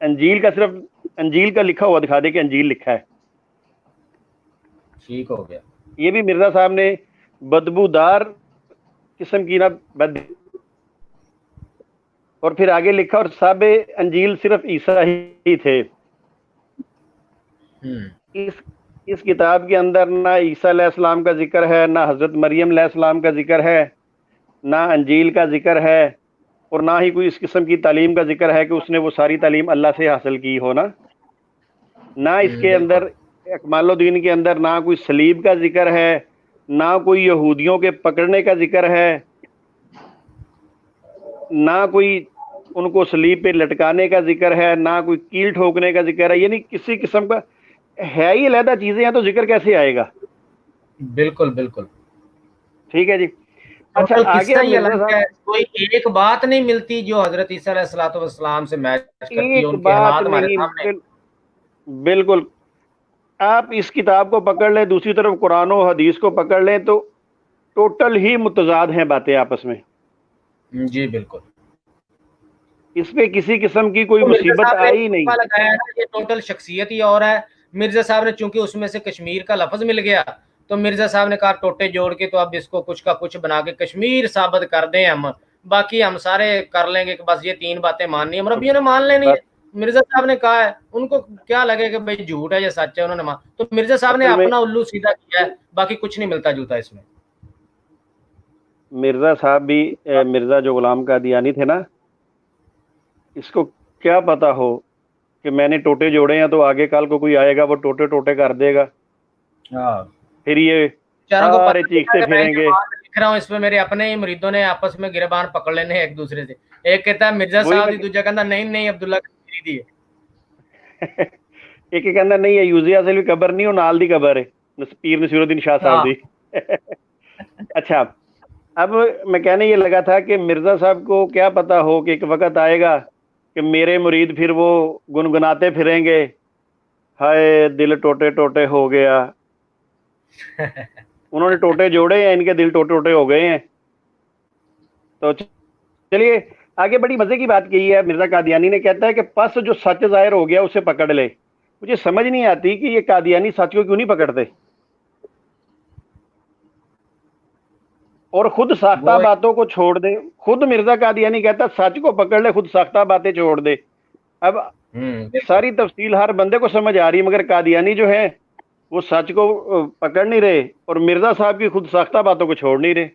अंजील का, सिर्फ अंजील का लिखा हुआ दिखा दें कि अंजील लिखा है। ठीक हो गया। ये भी मिर्ज़ा साहब ने बदबूदार किस्म की ना बद, और फिर आगे लिखा और सब अंजील सिर्फ ईसा ही थे। इस किताब के अंदर ना ईसा अलैहिस्सलाम का जिक्र है, ना हज़रत मरियम अलैहिस्सलाम का जिक्र है, ना अंजील का जिक्र है, और ना ही कोई इस किस्म की तालीम का जिक्र है कि उसने वो सारी तालीम अल्लाह से हासिल की हो। ना इसके अंदर अकमालुद्दीन के अंदर ना कोई सलीब का जिक्र है, ना कोई यहूदियों के पकड़ने का जिक्र है, ना कोई उनको सलीब पे लटकाने का जिक्र है, ना कोई कील ठोकने का जिक्र है। यानी किसी किस्म का है ही अलहदा चीजें हैं, तो जिक्र कैसे आएगा? बिल्कुल बिल्कुल, ठीक है जी। अच्छा, तो आगे हम मिर्ज़ा अलग है, साहब, कोई एक बात नहीं मिलती जो हजरत ईसा अलैहिस्सलाम से मैच करती है, एक उनके बात हालात हमारे नहीं, सामने। बिल्कुल। आप इस किताब को पकड़ लें, दूसरी तरफ कुरान और हदीस को पकड़ लें, तो टोटल ही मुतजाद हैं बातें आपस में। जी बिल्कुल। इस पे किसी किस्म की कोई तो मिर्जा मुसीबत साहब ने आई नहीं। लगाया है ना, ये टोटल शख्सियत ही और है। मिर्जा साहब ने चूंकि उसमें से कश्मीर का लफ्ज मिल गया, तो मिर्जा साहब ने कहा टोटे जोड़ के तो अब इसको कुछ का कुछ बना के कश्मीर साबित कर दें हम, बाकी हम सारे कर लेंगे कि बस ये 3 बातें माननी है, मरब्बियों ने मान लेनी है। मिर्जा साहब ने कहा है, उनको क्या लगे कि भाई झूठ है या सच है, उन्होंने मान, तो मिर्जा साहब ने असल में अपना उल्लू सीधा किया है, बाकी कुछ नहीं मिलता जुलता इसमें। मिर्ज़ा साहब भी मिर्ज़ा जो गुलाम कादियानी थे ना, इसको क्या पता हो कि मैंने टोटे जोड़े हैं, तो आगे कल को कोई आएगा वो टोटे टोटे कर देगा, फिर ये बेचारों को सारे पता चीखते फिरेंगे। लिख रहा हूँ इसमें, मेरे अपने ही मुरीदों ने आपस में गिरबान पकड़ लेने एक दूसरे से, एक कहता है मिर्जा वही साहब मैं दी, दूसरा कहता नहीं नहीं अब्दुल्ला दी है। एक कहता नहीं है यूजिया से भी कबर नहीं, और नाल दी कबर है पीर नसीरुद्दीन शाह साहब दी। अच्छा, अब मैं कहने ये लगा था कि मिर्ज़ा साहब को क्या पता हो कि एक वक्त आएगा कि मेरे मुरीद फिर वो गुनगुनाते फिरेंगे, हाय दिल टोटे टोटे हो गया। उन्होंने टोटे जोड़े हैं, इनके दिल टोटे टोटे हो गए हैं। तो चलिए आगे, बड़ी मजे की बात कही है मिर्ज़ा कादियानी ने। कहता है कि पस जो सच जाहिर हो गया उसे पकड़ ले। मुझे समझ नहीं आती कि ये कादियानी सच को क्यों नहीं पकड़ते और खुद साख्ता बातों को छोड़ दे। खुद मिर्ज़ा कादियानी कहता सच को पकड़ ले, खुद साख्ता बातें छोड़ दे। अब सारी तफसील हर बंदे को समझ आ रही है, मगर कादियानी जो है वो सच को पकड़ नहीं रहे और मिर्ज़ा साहब की खुद साख्ता बातों को छोड़ नहीं रहे।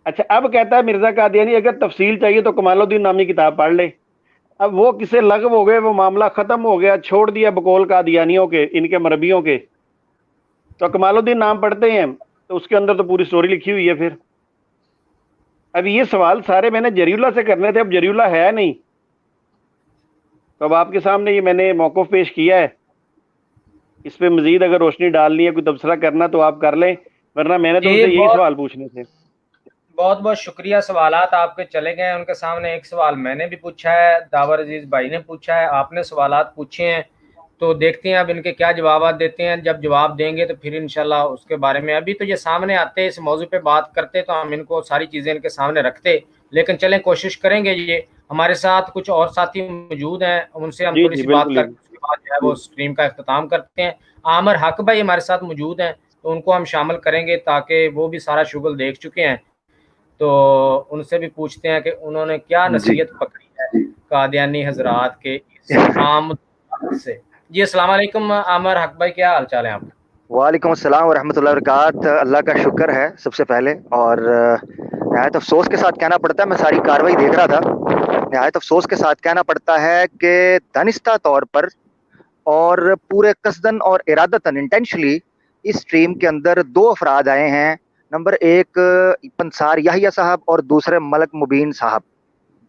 अच्छा, अब कहता है मिर्ज़ा कादियानी अगर तफसील चाहिए तो कमालुद्दीन नामी किताब पढ़ ले। अब वो किसे लगव हो गए, वो मामला ख़त्म हो गया, छोड़ दिया बकौल कादियानियों के, इनके मरबियों के। तो कमालुद्दीन नाम पढ़ते हैं तो उसके अंदर तो पूरी स्टोरी लिखी हुई है। फिर अब ये सवाल सारे मैंने जरीउल्लाह से करने थे, अब जरीउल्लाह है नहीं, तो अब आपके सामने ये मैंने मौक़िफ़ पेश किया है। इस पे मज़ीद अगर रोशनी डालनी है, कोई तबसरा करना तो आप कर लें, वरना मैंने तो उनसे यही सवाल पूछने थे। बहुत बहुत शुक्रिया, सवालात आपके चले गए उनके सामने। एक सवाल मैंने भी पूछा है, दावर अजीज भाई ने पूछा है, आपने सवालात पूछे हैं, तो देखते हैं अब इनके क्या जवाब देते हैं। जब जवाब देंगे तो फिर इंशाल्लाह उसके बारे में, अभी तो ये सामने आते इस मौजू पे बात करते तो हम इनको सारी चीज़ें इनके सामने रखते, लेकिन चलें कोशिश करेंगे। ये हमारे साथ कुछ और साथी मौजूद हैं, उनसे हम थोड़ी सी बात करके उसके बाद जो है वो स्ट्रीम का अख्ताम करते हैं। आमिर हक भाई हमारे साथ मौजूद हैं, तो उनको हम शामिल करेंगे ताकि वो भी सारा शुगल देख चुके हैं, तो उनसे भी पूछते हैं कि उन्होंने क्या नसीहत पकड़ी है कादियानी हजरात के इस आम से। जी अस्सलाम वालेकुम आमिर हक भाई, क्या हाल चाल है आपका? वालेकुम अस्सलाम वरहमतुल्लाहि वबरकातुहू। अल्लाह का शुक्र है सबसे पहले, और नहायत अफसोस के साथ कहना पड़ता है, मैं सारी कार्रवाई देख रहा था, नहायत अफसोस के साथ कहना पड़ता है कि दानिस्ता तौर पर और पूरे कसदन और इरादतन इंटेंशनली इस स्ट्रीम के अंदर दो अफराद आए हैं। नंबर एक पंसार याहिया साहब और दूसरे मलक मुबीन साहब,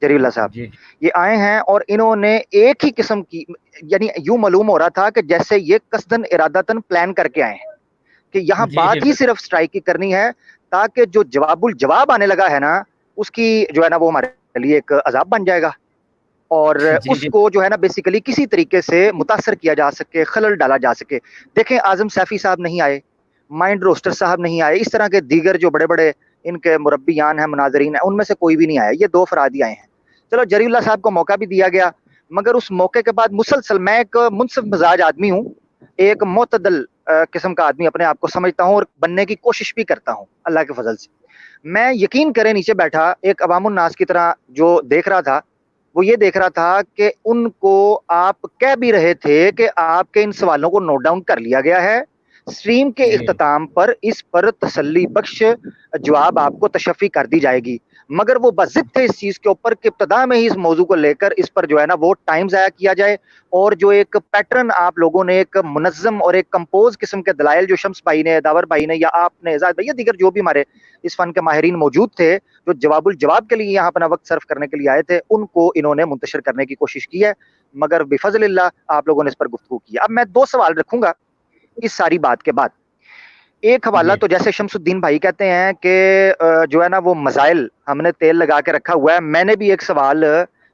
जरीउल्लाह साहब। जी ये आए हैं और इन्होंने एक ही किस्म की, यानी यूं मालूम हो रहा था कि जैसे ये कसदन इरादतन प्लान करके आए हैं कि यहाँ जी बात ही सिर्फ स्ट्राइक की करनी है, ताकि जो जवाबुल जवाब आने लगा है ना, उसकी जो है ना वो हमारे लिए एक अजाब बन जाएगा, और जी जी उसको जो है ना बेसिकली किसी तरीके से मुतासर किया जा सके, खलल डाला जा सके। देखें, आजम सैफी साहब नहीं आए, माइंड रोस्टर साहब नहीं आए, इस तरह के दीगर जो बड़े बड़े इनके मुरब्बियान हैं, मुनाजरीन हैं, उनमें से कोई भी नहीं आया, ये दो अफराद ही आए हैं। चलो, जरीउल्लाह साहब को मौका भी दिया गया, मगर उस मौके के बाद मुसलसल, मैं एक मुनसिफ मिजाज आदमी हूँ, एक मोतदल किस्म का आदमी अपने आप को समझता हूँ और बनने की कोशिश भी करता हूँ अल्लाह के फजल से। मैं, यकीन करें, नीचे बैठा एक अवामुन नास की तरह जो देख रहा था, वो ये देख रहा था कि उनको आप कह भी रहे थे कि आपके इन सवालों को नोट डाउन कर लिया गया है, स्ट्रीम के जी इख्तिताम पर इस पर तसल्ली बख्श जवाब आपको तशफ़ी कर दी जाएगी। मगर वो बज़िद थे इस चीज़ के ऊपर कि इब्तदा में ही इस मौजू को लेकर इस पर जो है ना वो टाइम ज़ाया किया जाए, और जो एक पैटर्न आप लोगों ने एक मुनज़्ज़म और एक कंपोज़ किस्म के दलाइल जो शम्स भाई ने, दावर भाई ने, या आपने, ज़ाहिद भाई, या दीगर जो भी हमारे इस फ़न के माहिरीन मौजूद थे, जो जवाबुल जवाब के लिए यहाँ अपना वक्त सर्व करने के लिए आए थे, उनको इन्होंने मुंतशिर करने की कोशिश की है, मगर बिफज़लिल्लाह आप लोगों ने इस पर गुफ्तगू की है। अब मैं 2 सवाल रखूंगा इस सारी बात के बाद। एक हवाला जी तो जैसे शमसुद्दीन भाई कहते हैं कि जो है ना वो मसाइल हमने तेल लगा के रखा हुआ है। मैंने भी एक सवाल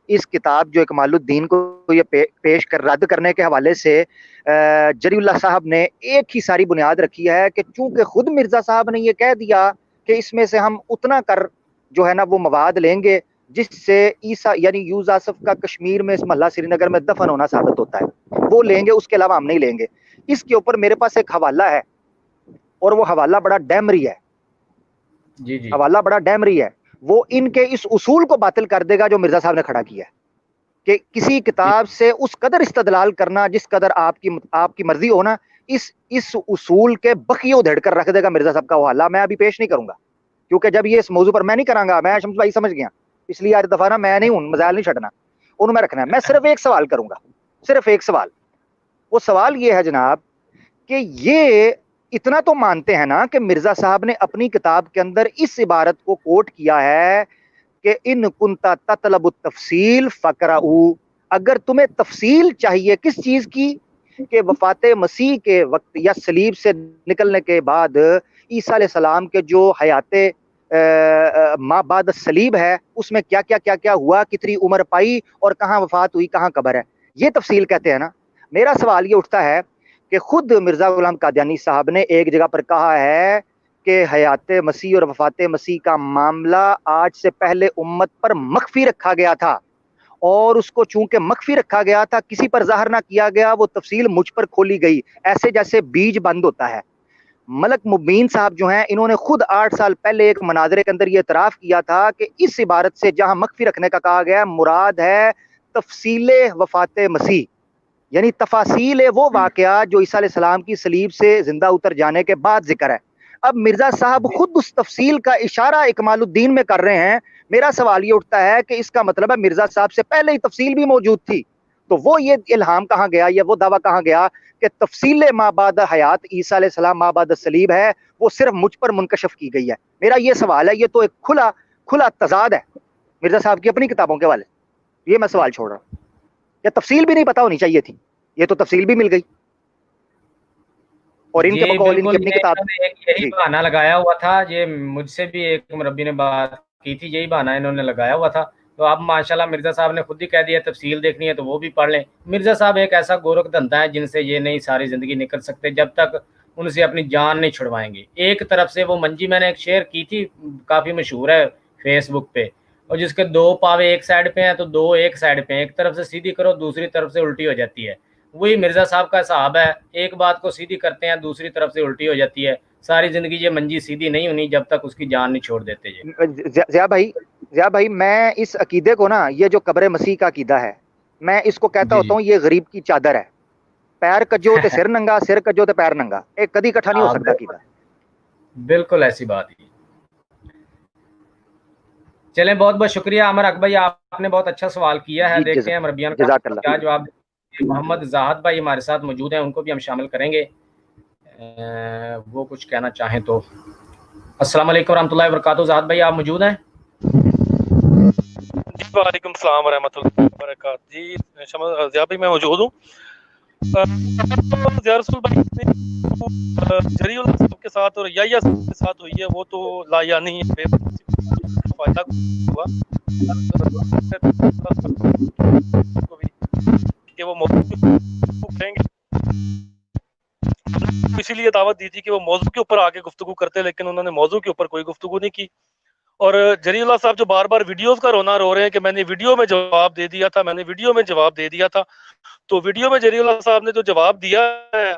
इस किताब जो इकमालुद्दीन को ये पेश कर रद्द करने के हवाले से जरीउल्लाह साहब ने एक ही सारी बुनियाद रखी है कि चूंकि खुद मिर्जा साहब ने ये कह दिया कि इसमें से हम उतना कर जो है ना वो मवाद लेंगे जिससे ईसा यानी यूस आसफ का कश्मीर में, इस महल्ला श्रीनगर में दफन होना साबित होता है, वो लेंगे, उसके अलावा हम नहीं लेंगे। इसके ऊपर मेरे पास एक हवाला है, और वो हवाला बड़ा डैमरी है, जी जी हवाला बड़ा डैमरी है। वो इनके इस उसूल को बातिल कर देगा जो मिर्जा साहब ने खड़ा किया है कि किसी किताब से उस कदर इस्तदलाल करना जिस कदर आपकी मर्जी हो ना, इस उसूल के बखियों उधेड़ कर रख देगा मिर्जा साहब का हवाला। मैं अभी पेश नहीं करूंगा, क्योंकि जब ये इस मौजू पर मैं नहीं करांगा, मैं शम्स भाई समझ गया, इसलिए यार दफा ना मैं नहीं हूं, मजाल नहीं छड़ना, उन्हें मैं रखना है। मैं सिर्फ एक सवाल करूंगा, सिर्फ एक सवाल। वो सवाल ये है जनाब कि ये इतना तो मानते हैं ना कि मिर्जा साहब ने अपनी किताब के अंदर इस इबारत को कोट किया है कि इन कुंता ततलबु तफसील फकराऊ, अगर तुम्हें तफसील चाहिए किस चीज की, कि वफात मसीह के वक्त या सलीब से निकलने के बाद ईसा अलैहिस्सलाम के जो हयाते माँ बाद सलीब है, उसमें क्या क्या क्या क्या हुआ, कितनी उम्र पाई और कहाँ वफात हुई, कहाँ कब्र है, ये तफसील कहते हैं ना। मेरा सवाल ये उठता है कि खुद मिर्जा गुलाम कादियानी साहब ने एक जगह पर कहा है कि हयात मसीह और वफात मसीह का मामला आज से पहले उम्मत पर मख्फी रखा गया था, और उसको चूंकि मख्फी रखा गया था, किसी पर जाहिर ना किया गया, वो तफसील मुझ पर खोली गई, ऐसे जैसे बीज बंद होता है। मलक मुबीन साहब जो हैं, इन्होंने खुद 8 साल पहले एक मनाजरे के अंदर ये इतराफ़ किया था कि इस इबारत से जहां मख्फी रखने का कहा गया, मुराद है तफसीले वफात मसीह, यानी तफासील वो वाकया जो ईसा अलैहिस्सलाम की सलीब से जिंदा उतर जाने के बाद जिक्र है। अब मिर्जा साहब खुद उस तफसील का इशारा इकमालुद्दीन में कर रहे हैं। मेरा सवाल ये उठता है कि इसका मतलब है मिर्जा साहब से पहले ही तफसील भी मौजूद थी, तो वो ये इल्हाम कहाँ गया, या वो दावा कहाँ गया कि तफसील माबाद हयात ईसा अलैहिस्सलाम माबाद सलीब है, वो सिर्फ मुझ पर मुनकशफ की गई है। मेरा ये सवाल है, ये तो एक खुला तजाद है मिर्जा साहब की अपनी किताबों के वाले। ये मैं सवाल छोड़ रहा हूँ, या तफसील भी नहीं पता होनी चाहिए थी, ये तो तफसील भी मिल गई, और इनके बकौल इनकी अपनी किताब। यही बहाना लगाया हुआ था, ये मुझसे भी एक मुरब्बी ने बात की थी, यही बहाना इन्होंने लगाया हुआ था। तो अब माशाल्लाह मिर्जा साहब ने खुद ही कह दिया तफसील देखनी है तो वो भी पढ़ लें। मिर्जा साहब एक ऐसा गोरख धंधा है जिनसे ये नहीं सारी ज़िंदगी निकल सकते जब तक उनसे अपनी जान नहीं छुड़वाएंगे। एक तरफ से वो मंजी मैंने एक शेयर की थी, काफ़ी मशहूर है फेसबुक पे, और जिसके 2 पावे एक साइड पे हैं तो 2 एक साइड पे हैं, एक तरफ से सीधी करो दूसरी तरफ से उल्टी हो जाती है। वही मिर्जा साहब का हिसाब है, एक बात को सीधी करते हैं दूसरी तरफ से उल्टी हो जाती है। सारी जिंदगी ये मंजी सीधी नहीं होनी जब तक उसकी जान नहीं छोड़ देते। ज़िया भाई, मैं इस अकीदे को ना, ये जो कब्र मसीह का अकीदा है, मैं इसको कहता होता हूँ ये गरीब की चादर है। पैर कजो ते सिर कजो ते पैर नंगा, एक कदी इकट्ठा नहीं हो सकता कीता। बिल्कुल ऐसी बात ही। चलें, बहुत बहुत शुक्रिया अमर हक भाई, आपने बहुत अच्छा सवाल किया है। देखते हैं मरबियन का क्या जवाब। मोहम्मद जाहद भाई हमारे साथ मौजूद हैं, उनको भी हम शामिल करेंगे, वो कुछ कहना चाहें तो। अस्सलाम वालेकुम रहमतुल्लाहि व बरकातहू। जाहद भाई आप मौजूद हैं? जी वालेकुम सलाम व रहमतुल्लाहि व बरकातहू। जी ज़िया भाई मैं मौजूद हूँ। ज़िया रसूल भाई जरीउल्लाह साहब के साथ और याहिया साहब के साथ हुई है वो तो लायानी फायदा हुआ कि वो करेंगे, इसीलिए दावत दी थी कि वो मौजू के ऊपर आके गुफ्तगू करते, लेकिन उन्होंने मौजू के ऊपर कोई गुफ्तगू नहीं की। और जरीउल्लाह साहब जो बार बार वीडियोस का रोना रो रहे हैं कि मैंने वीडियो में जवाब दे दिया था, मैंने वीडियो में जवाब दे दिया था, तो वीडियो में जरीउल्लाह साहब ने जो जवाब दिया है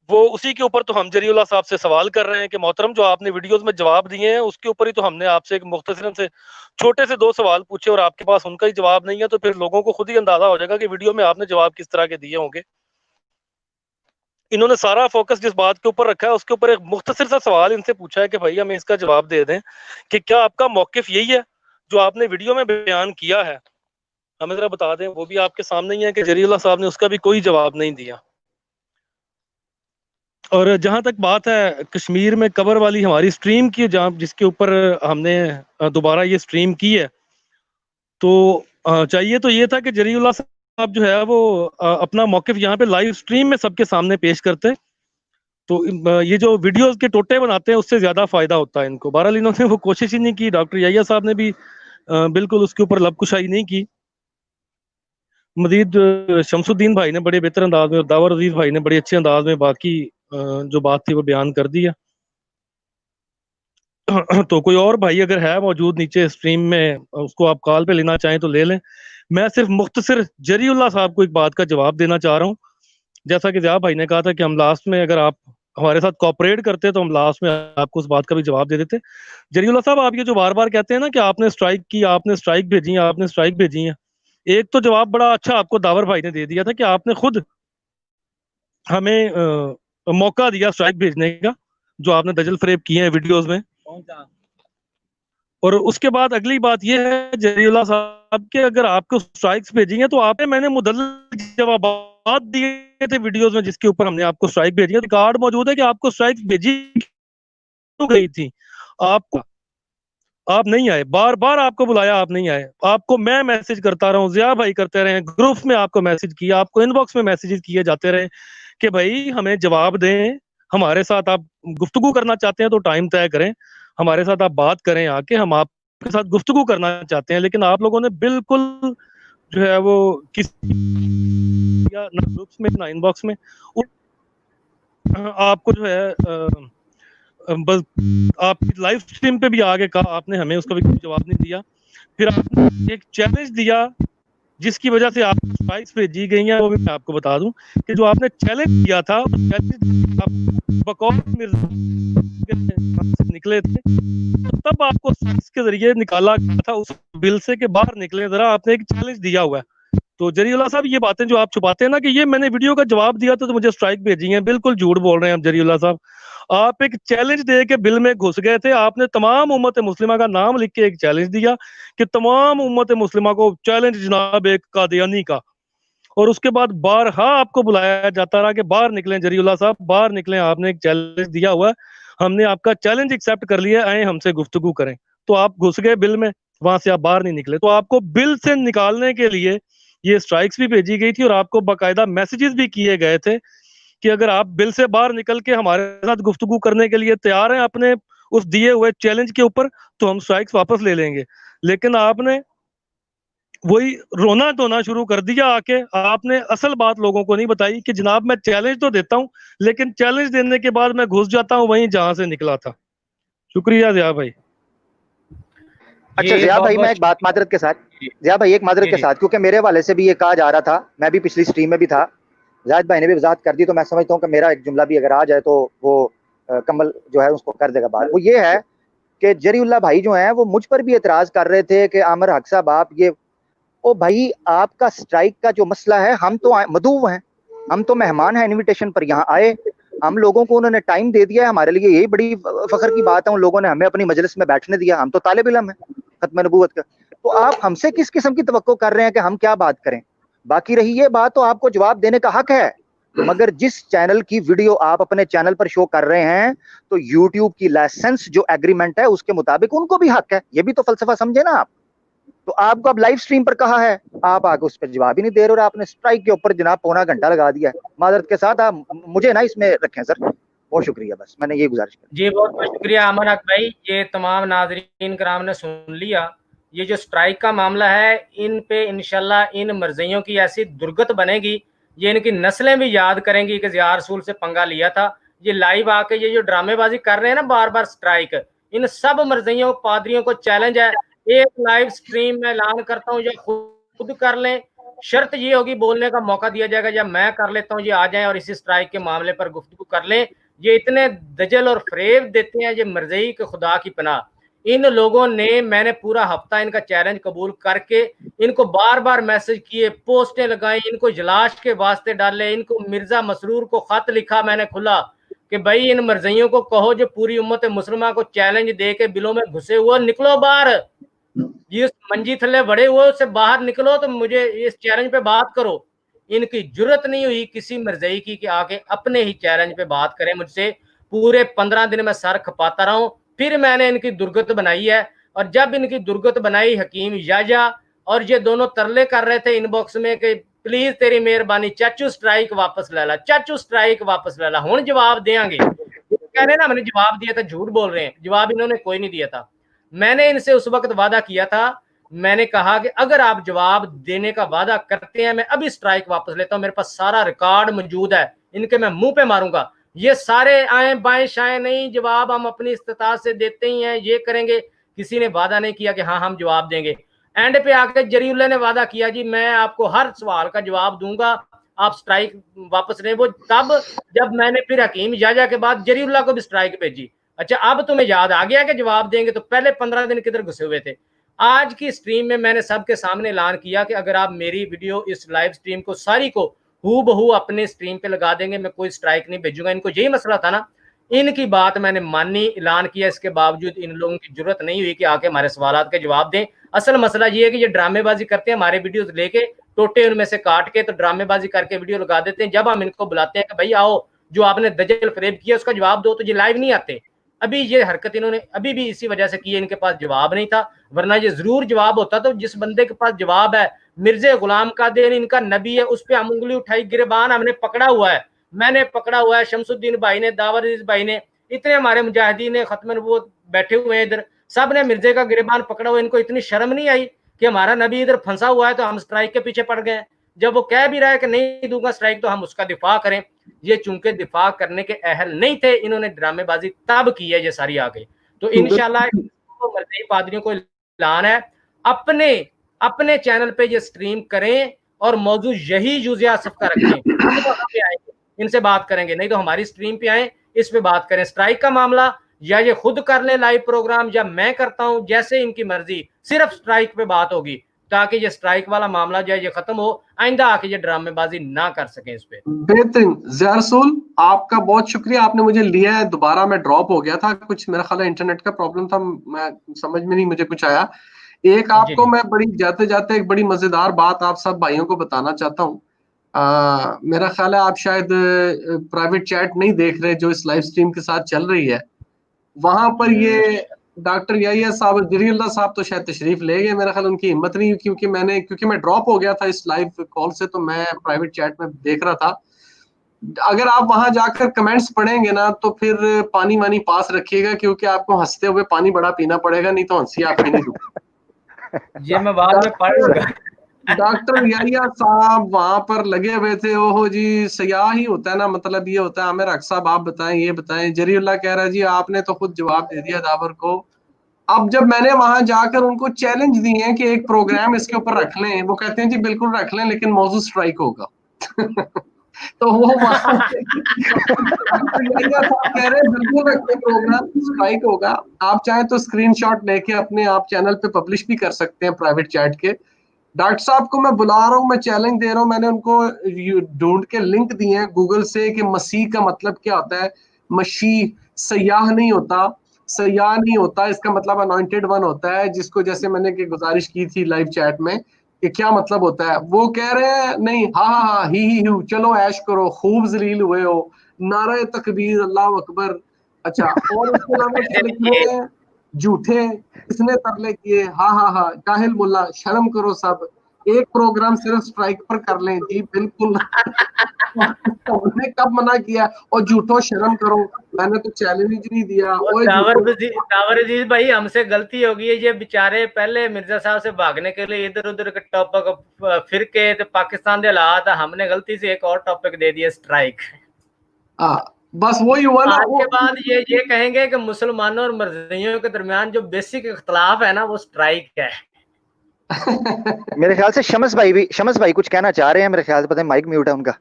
वो उसी के ऊपर तो हम जरीउल्लाह साहब से सवाल कर रहे हैं कि मोहतरम जो आपने वीडियोस में जवाब दिए हैं उसके ऊपर ही तो हमने आपसे एक मुख्तसरन से छोटे से 2 सवाल पूछे और आपके पास उनका ही जवाब नहीं है, तो फिर लोगों को खुद ही अंदाजा हो जाएगा कि वीडियो में आपने जवाब किस तरह के दिए होंगे। इन्होंने सारा फोकस जिस बात के ऊपर रखा है उसके ऊपर एक मुख्तसर सा सवाल इनसे पूछा है कि भाई हमें इसका जवाब दे दें कि क्या आपका मौकिफ यही है जो आपने वीडियो में बयान किया है, हमें जरा बता दें। वो भी आपके सामने ही है कि जरीउल्लाह साहब ने उसका भी कोई जवाब नहीं दिया। और जहां तक बात है कश्मीर में कबर वाली हमारी स्ट्रीम की, जहाँ जिसके ऊपर हमने दोबारा ये स्ट्रीम की है, तो चाहिए तो ये था कि जरीउल्लाह साहब जो है वो अपना मौकिफ यहाँ पे लाइव स्ट्रीम में सबके सामने पेश करते, तो ये जो वीडियोस के टोटे बनाते हैं उससे ज्यादा फायदा होता है इनको। बहरहाल इन्होंने वो कोशिश ही नहीं की। डॉक्टर याहिया साहब ने भी बिल्कुल उसके ऊपर लबकुशाई नहीं की। मजीद शमसुद्दीन भाई ने बड़े बेहतर अंदाज में और दावर अजीज भाई ने बड़े अच्छे अंदाज में बाकी जो बात थी वो बयान कर दिया। तो कोई और भाई अगर है मौजूद नीचे स्ट्रीम में, उसको आप कॉल पे लेना चाहें तो ले लें। मैं सिर्फ मुख्तसर जरीउल्लाह साहब को एक बात का जवाब देना चाह रहा हूँ। जैसा कि ज़िया भाई ने कहा था कि हम लास्ट में अगर आप हमारे साथ कोऑपरेट करते तो हम लास्ट में आपको उस बात का भी जवाब दे देते। जरीउल्लाह साहब आप ये जो बार बार कहते हैं ना कि आपने स्ट्राइक की, आपने स्ट्राइक भेजी है, आपने स्ट्राइक भेजी है, एक तो जवाब बड़ा अच्छा आपको दावर भाई ने दे दिया था कि आपने खुद हमें मौका दिया स्ट्राइक भेजने का, जो आपने दजल फरेब किए हैं वीडियोस में। और उसके बाद अगली बात यह है जरीउल्लाह साहब के, अगर आपको स्ट्राइक्स भेजी हैं तो आपने मैंने मुदल्लल जवाब दिए थे वीडियोस में जिसके ऊपर हमने आपको स्ट्राइक भेजी है। रिकॉर्ड मौजूद है कि आपको स्ट्राइक्स भेजी क्यों गई थी, आपको आप नहीं आए, बार बार आपको बुलाया आप नहीं आए, आपको मैं मैसेज करता रहा हूँ, ज़िया भाई करते रहे, ग्रुप्स में आपको मैसेज किया, आपको इनबॉक्स में मैसेजेस किए जाते रहे कि भाई हमें जवाब दें, हमारे साथ आप गुफ्तगू करना चाहते हैं तो टाइम तय करें, हमारे साथ आप बात करें आके, हम आपके साथ गुफ्तगू करना चाहते हैं। लेकिन आप लोगों ने बिल्कुल जो है वो किसी या ना ग्रुप्स में ना इनबॉक्स में आपको जो है बस आप लाइव स्ट्रीम पे भी आगे कहा, आपने हमें उसका भी कोई जवाब नहीं दिया। फिर आपने एक चैलेंज दिया जिसकी वजह से आप स्ट्राइक्स भेजी गई हैं, वो भी मैं आपको बता दूं कि जो आपने चैलेंज दिया था आप बकौल निकले थे, तो तब आपको स्ट्राइक्स के जरिए निकाला गया था उस बिल से कि बाहर निकले जरा, आपने एक चैलेंज दिया हुआ है। तो जरीउल्लाह साहब ये बातें जो आप छुपाते हैं ना कि ये मैंने वीडियो का जवाब दिया था तो मुझे स्ट्राइक भेजी है, बिल्कुल झूठ बोल रहे हैं आप जरीउल्लाह साहब। आप एक चैलेंज दे के बिल में घुस गए थे, आपने तमाम उम्मत मुस्लिमा का नाम लिख के एक चैलेंज दिया कि तमाम उम्मत मुस्लिमा को चैलेंज जनाब एक कादियानी का, और उसके बाद बारहा आपको बुलाया जाता रहा कि बाहर निकलें जरीउल्लाह साहब, बाहर निकलें, आपने एक चैलेंज दिया हुआ है, हमने आपका चैलेंज एक्सेप्ट कर लिया, आए हमसे गुफ्तगू करें। तो आप घुस गए बिल में, वहां से आप बाहर नहीं निकले। तो आपको बिल से निकालने के लिए ये स्ट्राइक्स भी भेजी गई थी और आपको बाकायदा मैसेजेस भी किए गए थे कि अगर आप बिल से बाहर निकल के हमारे साथ गुफ्तगू करने के लिए तैयार हैं अपने उस दिए हुए चैलेंज के ऊपर, तो हम स्ट्राइक्स वापस ले लेंगे। लेकिन आपने वही रोना धोना शुरू कर दिया आके, आपने असल बात लोगों को नहीं बताई कि जनाब मैं चैलेंज तो देता हूं लेकिन चैलेंज देने के बाद मैं घुस जाता हूं वहीं जहां से निकला था। शुक्रिया ज़िया भाई। अच्छा ज़िया भाई, मैं एक बात माजरत के साथ, ज़िया भाई एक माजरत के साथ, क्योंकि मेरे वाले से भी ये कहा जा रहा था, मैं भी पिछली स्ट्रीम में भी था, जाहिद भाई ने भी वजाहत कर दी, तो मैं समझता हूँ कि मेरा एक जुमला भी अगर आ जाए तो वो कमल जो है उसको कर देगा बात। वो ये है कि जरीउल्लाह भाई जो हैं वो मुझ पर भी एतराज कर रहे थे कि आमिर हक साहब आप ये, ओ भाई आपका स्ट्राइक का जो मसला है, हम तो मदऊ हैं, हम तो मेहमान हैं, इनविटेशन पर यहाँ आए, हम लोगों को उन्होंने टाइम दे दिया है, हमारे लिए यही बड़ी फख्र की बात है। उन लोगों ने हमें अपनी मजलिस में बैठने दिया, हम तो तालिब इल्म है खत्म नबूवत का। तो आप हमसे किस किस्म की तवक्को कर रहे हैं कि हम क्या बात करें? बाकी रही ये बात, तो आपको जवाब देने का हक है, मगर जिस चैनल की वीडियो आप अपने चैनल पर शो कर रहे हैं, तो यूट्यूब की लाइसेंस जो एग्रीमेंट है उसके मुताबिक उनको भी हक है। ये भी तो फलसफा समझे ना आप। तो आपको अब लाइव स्ट्रीम पर कहा है, आप आके उस पर जवाब ही नहीं दे रहे, और आपने स्ट्राइक के ऊपर जनाब पौना घंटा लगा दिया है। माजरत के साथ आप मुझे ना इसमें रखें सर, बहुत शुक्रिया, बस मैंने ये गुजारिश की। जी बहुत बहुत शुक्रिया अमन हक भाई, ये तमाम नाजरीन कराम ने सुन लिया। ये जो स्ट्राइक का मामला है, इन पे इंशाल्लाह इन मर्जियों की ऐसी दुर्गत बनेगी, ये इनकी नस्लें भी याद करेंगी कि ज़िया रसूल से पंगा लिया था। ये लाइव आके ये जो ड्रामेबाजी कर रहे हैं ना बार बार स्ट्राइक, इन सब मर्जियों पादरियों को चैलेंज है, एक लाइव स्ट्रीम में ऐलान करता हूँ, या खुद कर लें, शर्त ये होगी बोलने का मौका दिया जाएगा, या मैं कर लेता हूँ, ये आ जाएं और इसी स्ट्राइक के मामले पर गुफ्तगू कर लें। ये इतने दजल और फरेब देते हैं, ये मर्ज़ई के खुदा की पनाह। इन लोगों ने, मैंने पूरा हफ्ता इनका चैलेंज कबूल करके इनको बार बार मैसेज किए, पोस्टें लगाई, इनको इजलास के वास्ते डाले, इनको मिर्जा मसरूर को खत लिखा मैंने खुला कि भाई इन मर्जियों को कहो जो पूरी उम्मत मुसलमा को चैलेंज दे के बिलों में घुसे हुए, निकलो बाहर, ये मंजी थले बड़े हुए उससे बाहर निकलो, तो मुझे इस चैलेंज पे बात करो। इनकी जुर्रत नहीं हुई किसी मर्ज़ई की कि आके अपने ही चैलेंज पे बात करें मुझसे। पूरे 15 दिन में सर खपाता रहा हूं, फिर मैंने इनकी दुर्गत बनाई है। और जब इनकी दुर्गत बनाई, हकीम याया और ये दोनों तरले कर रहे थे इनबॉक्स में कि प्लीज तेरी मेहरबानी चाचू स्ट्राइक वापस ले ला, चाचू स्ट्राइक वापस ले ला, हुण जवाब देंगे। कह रहे ना मैंने जवाब दिया था, झूठ बोल रहे हैं, जवाब इन्होंने कोई नहीं दिया था। मैंने इनसे उस वक्त वादा किया था, मैंने कहा कि अगर आप जवाब देने का वादा करते हैं मैं अभी स्ट्राइक वापस लेता हूं, मेरे पास सारा रिकॉर्ड मौजूद है, इनके मैं मुंह पे मारूंगा। ये सारे आए बाएं शाएं नहीं, जवाब हम अपनी इस्तिताअत से देते ही हैं, ये करेंगे। किसी ने वादा नहीं किया कि हाँ हम जवाब देंगे। एंड पे आके जरीउल्लाह ने वादा किया जी मैं आपको हर सवाल का जवाब दूंगा, आप स्ट्राइक वापस लें। वो तब जब मैंने फिर हकीम याया के बाद जरीउल्लाह को भी स्ट्राइक भेजी। अच्छा अब तुम्हें याद आ गया कि जवाब देंगे, तो पहले 15 दिन किधर घुसे हुए थे। आज की स्ट्रीम में मैंने सबके सामने ऐलान किया कि अगर आप मेरी वीडियो इस लाइव स्ट्रीम को सारी को हूबहू अपने स्ट्रीम पे लगा देंगे, मैं कोई स्ट्राइक नहीं भेजूंगा। इनको यही मसला था ना, इनकी बात मैंने मानी, ऐलान किया, इसके बावजूद इन लोगों की जरूरत नहीं हुई कि आके हमारे सवालात के जवाब दें। असल मसला ये है कि ये ड्रामेबाजी करते हैं, हमारे वीडियोस लेके टोटे उनमें से काट के तो ड्रामेबाजी करके वीडियो लगा देते हैं। जब हम इनको बुलाते हैं कि भाई आओ जो आपने दजल फरेब किया उसका जवाब दो, तो ये लाइव नहीं आते। अभी ये हरकत इन्होंने अभी भी इसी वजह से की है, इनके पास जवाब नहीं था, वरना ये जरूर जवाब होता। तो जिस बंदे के पास जवाब है, मिर्जे गुलाम कादिर इनका नबी है, उस पर हम उंगली उठाई, गिरबान हमने पकड़ा हुआ है, मैंने पकड़ा हुआ है, शमसुद्दीन भाई ने, दावर अजीज भाई ने, इतने हमारे मुजाहिदीन ने खत्म वो बैठे हुए हैं इधर, सब ने मिर्जे का गिरबान पकड़ा हुआ। इनको इतनी शर्म नहीं आई कि हमारा नबी इधर फंसा हुआ है तो हम स्ट्राइक के पीछे पड़ गए। जब वो कह भी रहा है कि नहीं दूंगा स्ट्राइक तो हम उसका दिफा करें। ये चूंकि दिफा करने के अहल नहीं थे, इन्होंने ड्रामेबाजी तब की है ये सारी आ गई। तो इंशाल्लाह मर्ज़ई पादरियों को ऐलान है, अपने अपने चैनल पे ये स्ट्रीम करें और मौजू यही यूज़िया आसिफ का रखें, इनसे बात करेंगे, नहीं तो हमारी स्ट्रीम पे आए, इस पे बात करें। स्ट्राइक का मामला या ये खुद कर ले लाइव प्रोग्राम, या मैं करता हूं, जैसे इनकी मर्जी, सिर्फ स्ट्राइक पे बात होगी, ताकि ये स्ट्राइक वाला मामला जो है ये खत्म हो, आइंदा आके ये ड्रामेबाजी ना कर सके इस पे। बेहतरीन ज़िया रसूल, आपका बहुत शुक्रिया, आपने मुझे लिया है। दोबारा मैं ड्रॉप हो गया था, कुछ मेरा ख्याल है इंटरनेट का प्रॉब्लम था, मैं समझ में नहीं मुझे कुछ आया। एक आपको मैं बड़ी जाते जाते एक बड़ी मजेदार बात आप सब भाइयों को बताना चाहता हूँ। मेरा ख्याल है आप शायद प्राइवेट चैट नहीं देख रहे जो इस लाइव स्ट्रीम के साथ चल रही है। वहां पर ये डॉक्टर याहिया साहब, जरीउल्लाह साहब तो शायद तशरीफ ले गए, मेरा ख्याल उनकी हिम्मत नहीं, क्योंकि मैं ड्रॉप हो गया था इस लाइव कॉल से, तो मैं प्राइवेट चैट में देख रहा था। अगर आप वहां जाकर कमेंट्स पढ़ेंगे ना तो फिर पानी वानी पास रखिएगा, क्योंकि आपको हंसते हुए पानी बड़ा पीना पड़ेगा, नहीं तो हंसी आपकी नहीं रुकती। ये मैं बाद में पढ़ूंगा। डॉक्टर याहिया साहब वहां पर लगे हुए थे, ओहो जी सयाह ही होता है ना, मतलब ये होता है। आमिर हक साहब आप बताएं, ये बताएं। जरीउल्लाह कह रहा है जी आपने तो खुद जवाब दे दिया दावर को। अब जब मैंने वहां जाकर उनको चैलेंज दिए हैं कि एक प्रोग्राम इसके ऊपर रख लें, वो कहते हैं जी बिल्कुल रख लें, लेकिन मौजू स्ट्राइक होगा। तो वो वहां कह रहे हैं बिल्कुल रखते प्रोग्राम स्ट्राइक होगा। आप चाहें तो स्क्रीनशॉट लेके अपने आप चैनल पे पब्लिश भी कर सकते हैं प्राइवेट चैट के, डॉक्टर साहब को मैं बुला रहा हूँ, मैं चैलेंज दे रहा हूँ, मैंने उनको ढूंढ के लिंक दिए हैं गूगल से कि मसीह का मतलब क्या होता है। मसीह सयाह नहीं होता, सयाह नहीं होता, इसका मतलब अनॉइंटेड वन होता है, जिसको जैसे मैंने की गुजारिश की थी लाइव चैट में कि क्या मतलब होता है, वो कह रहे हैं नहीं, हाँ हाँ हाँ ही हूँ, चलो ऐश करो, खूब जलील हुए हो, नारे तकबीर, अल्लाह अकबर। अच्छा, और इसके अलावा क्या लिख ये रहे हैं, झूठे, किसने तरले किए, हाँ हाँ हाँ, काहिल मुल्ला, शर्म करो सब, एक प्रोग्राम सिर्फ स्ट्राइक पर कर लें। जी बिल्कुल। हमने कब मना किया, और झूठो शर्म करो, मैंने तो चैलेंज नहीं दिया। और ओए झूठो, दावर अजीज भाई, हमसे गलती हो गई है। ये बेचारे पहले मिर्जा साहब से भागने के लिए इधर उधर के टॉपिक फिर के तो पाकिस्तान दे हालात, हमने गलती से एक और टॉपिक दे दिया, स्ट्राइक। बस वही हुआ ना आज वो। के बाद ये कहेंगे कि मुसलमानों और मर्जियों के दरमियान जो बेसिक इख्तलाफ है ना, वो स्ट्राइक है। मेरे ख्याल से शमस भाई कुछ कहना चाह रहे हैं, मेरे ख्याल से, पता है माइक म्यूट है उनका।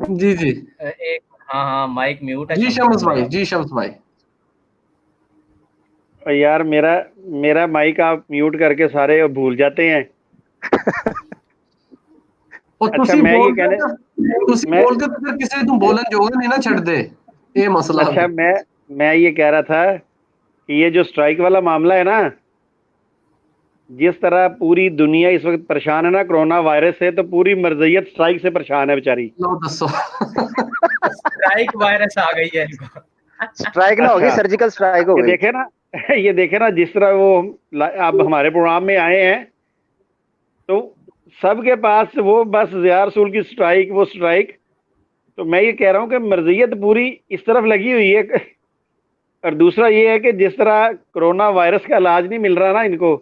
जी जी एक, हाँ हाँ, माइक म्यूट है जी शम्स भाई, जी शम्स भाई। यार मेरा माइक आप म्यूट करके सारे भूल जाते हैं। और अच्छा, तुसी मैं ये बोलते कहने ना, तुसी मैं बोलते तो फिर किसी तुम बोलन जोगे नहीं ना छड़ दे, ये मसला अच्छा, है। मैं ये कह रहा था कि ये जो स्ट्राइक वाला मामला है ना, जिस तरह पूरी दुनिया इस वक्त परेशान है ना कोरोना वायरस से, तो पूरी मर्जियत स्ट्राइक से परेशान है बेचारी। लो दसो। स्ट्राइक वायरस आ गई है इनको। स्ट्राइक ना होगी, अच्छा, सर्जिकल स्ट्राइक हो ये गई। देखे ना ये देखे ना, जिस तरह वो अब हमारे प्रोग्राम में आए हैं, तो सबके पास वो बस ज़िया रसूल की स्ट्राइक, वो स्ट्राइक। तो मैं ये कह रहा हूँ कि मर्जियत पूरी इस तरफ लगी हुई है। और दूसरा ये है कि जिस तरह कोरोना वायरस का इलाज नहीं मिल रहा ना इनको,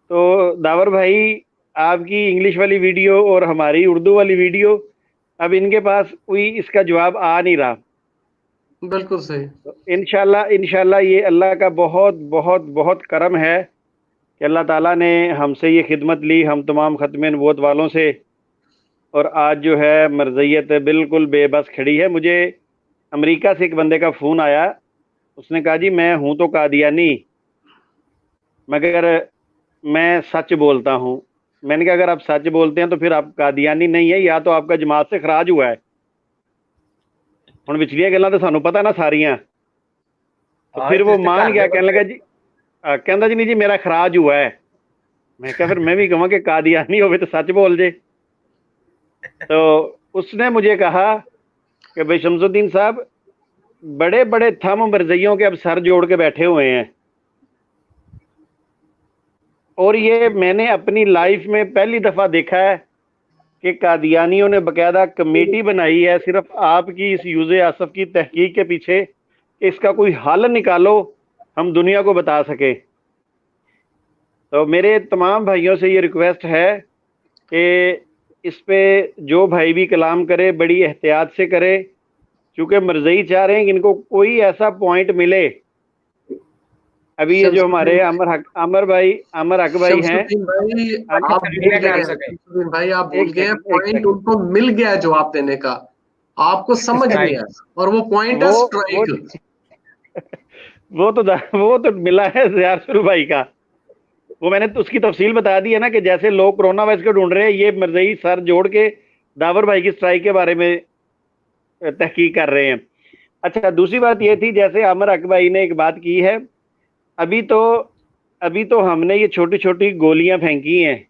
तो दावर भाई, आपकी इंग्लिश वाली वीडियो और हमारी उर्दू वाली वीडियो, अब इनके पास कोई इसका जवाब आ नहीं रहा। बिल्कुल सही। तो इंशाल्लाह ये अल्लाह का बहुत बहुत बहुत करम है कि अल्लाह ताला ने हमसे ये खिदमत ली, हम तमाम ख़त्म नबूवत वालों से, और आज जो है मर्जियत बिल्कुल बेबस खड़ी है। मुझे अमेरिका से एक बंदे का फ़ोन आया, उसने कहा जी मैं हूँ तो कादियानी, मगर मैं सच बोलता हूँ। मैंने कहा अगर आप सच बोलते हैं तो फिर आप कादियानी नहीं है, या तो आपका जमात से खराज हुआ है। हुण पिछलियां गल्लां तो सानू पता ना सारियां, तो फिर वो मान गया, कहने लगा जी, कहता जी नहीं जी मेरा खराज हुआ है। मैं कहा फिर मैं भी कहूँ कि कादियानी होवे तो सच बोल जे। तो उसने मुझे कहा कि भाई शमसुद्दीन साहब, बड़े बड़े थम मर्जियों के अब सर जोड़ के बैठे हुए हैं, और ये मैंने अपनी लाइफ में पहली दफ़ा देखा है कि कादियानियों ने बाकायदा कमेटी बनाई है सिर्फ आपकी इस यूज़े आसफ की तहकीक के पीछे, कि इसका कोई हल निकालो, हम दुनिया को बता सके। तो मेरे तमाम भाइयों से ये रिक्वेस्ट है कि इस पे जो भाई भी कलाम करे बड़ी एहतियात से करे, क्योंकि मर्ज़ई चाह रहे हैं कि इनको कोई ऐसा पॉइंट मिले। अभी ये जो हमारे अमर हक भाई हैं, शमसुद्दीन भाई आप भूल गए पॉइंट, उनको मिल गया है जवाब देने का, आपको समझ नहीं आया, और वो पॉइंट है स्ट्राइक। वो तो मिला है ज़िया रसूल भाई का, वो मैंने तो उसकी तफसील बता दी है ना, कि जैसे लोग कोरोना वायरस को ढूंढ रहे हैं, ये मर्ज़ई सर जोड़ के दावर भाई की स्ट्राइक के बारे में तहकीक कर रहे हैं। अच्छा, दूसरी बात ये थी, जैसे अमर हक भाई ने एक बात की है, अभी तो हमने ये छोटी छोटी गोलियां फेंकी हैं,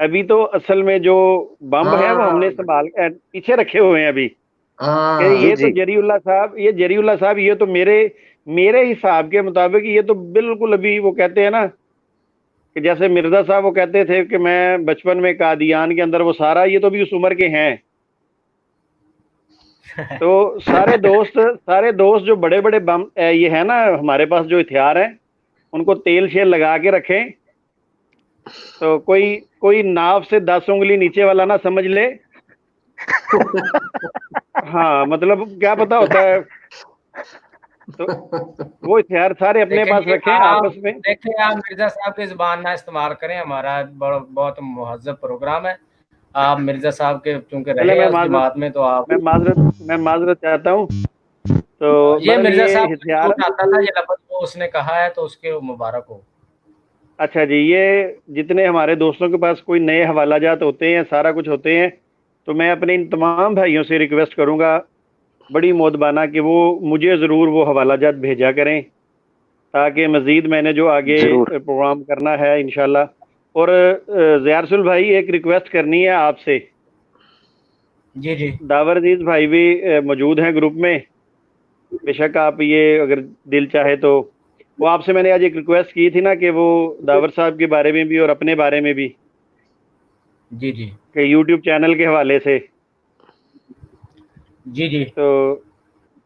अभी तो असल में जो बम है वो हमने संभाल पीछे रखे हुए हैं अभी। ये तो जरीउल्लाह साहब, ये तो मेरे हिसाब के मुताबिक ये तो बिल्कुल अभी, वो कहते हैं ना कि जैसे मिर्जा साहब वो कहते थे कि मैं बचपन में कादियान के अंदर, वो सारा, ये तो भी उस उम्र के हैं। तो सारे दोस्त जो बड़े बड़े बम ये है ना हमारे पास जो हथियार हैं, उनको तेल शेल लगा के रखें, तो कोई नाव से 10 उंगली नीचे वाला ना समझ ले। हाँ, मतलब क्या पता होता है, तो वो हथियार सारे अपने पास रखें आपस में। देखिए, आप मिर्जा साहब की जुबान ना इस्तेमाल करें, हमारा बहुत मुहज़्ज़ब प्रोग्राम है। आप मिर्जा साहब के चूंकि रहे उस जमात में, तो आप, मैं माजरत चाहता हूँ। तो ये मिर्जा साहब हथियार आता था, ये लफ्ज़ वो उसने कहा है, तो उसके मुबारक हो। अच्छा जी, ये जितने हमारे दोस्तों के पास कोई नए हवालाजात होते हैं, सारा कुछ होते हैं, तो मैं अपने इन तमाम भाइयों से रिक्वेस्ट करूंगा बड़ी मोदबाना कि वो मुझे ज़रूर वो हवालाजात भेजा करें, ताकि मज़ीद मैंने जो आगे प्रोग्राम करना है इंशाल्लाह। और ज़ियारसुल भाई, एक रिक्वेस्ट करनी है आपसे। जी जी दावर अजीज भाई भी मौजूद हैं ग्रुप में, बेशक आप ये अगर दिल चाहे तो वो आपसे मैंने आज एक रिक्वेस्ट की थी ना कि वो दावर साहब के बारे में भी और अपने बारे में भी जी जी कि यूट्यूब चैनल के हवाले से, जी जी तो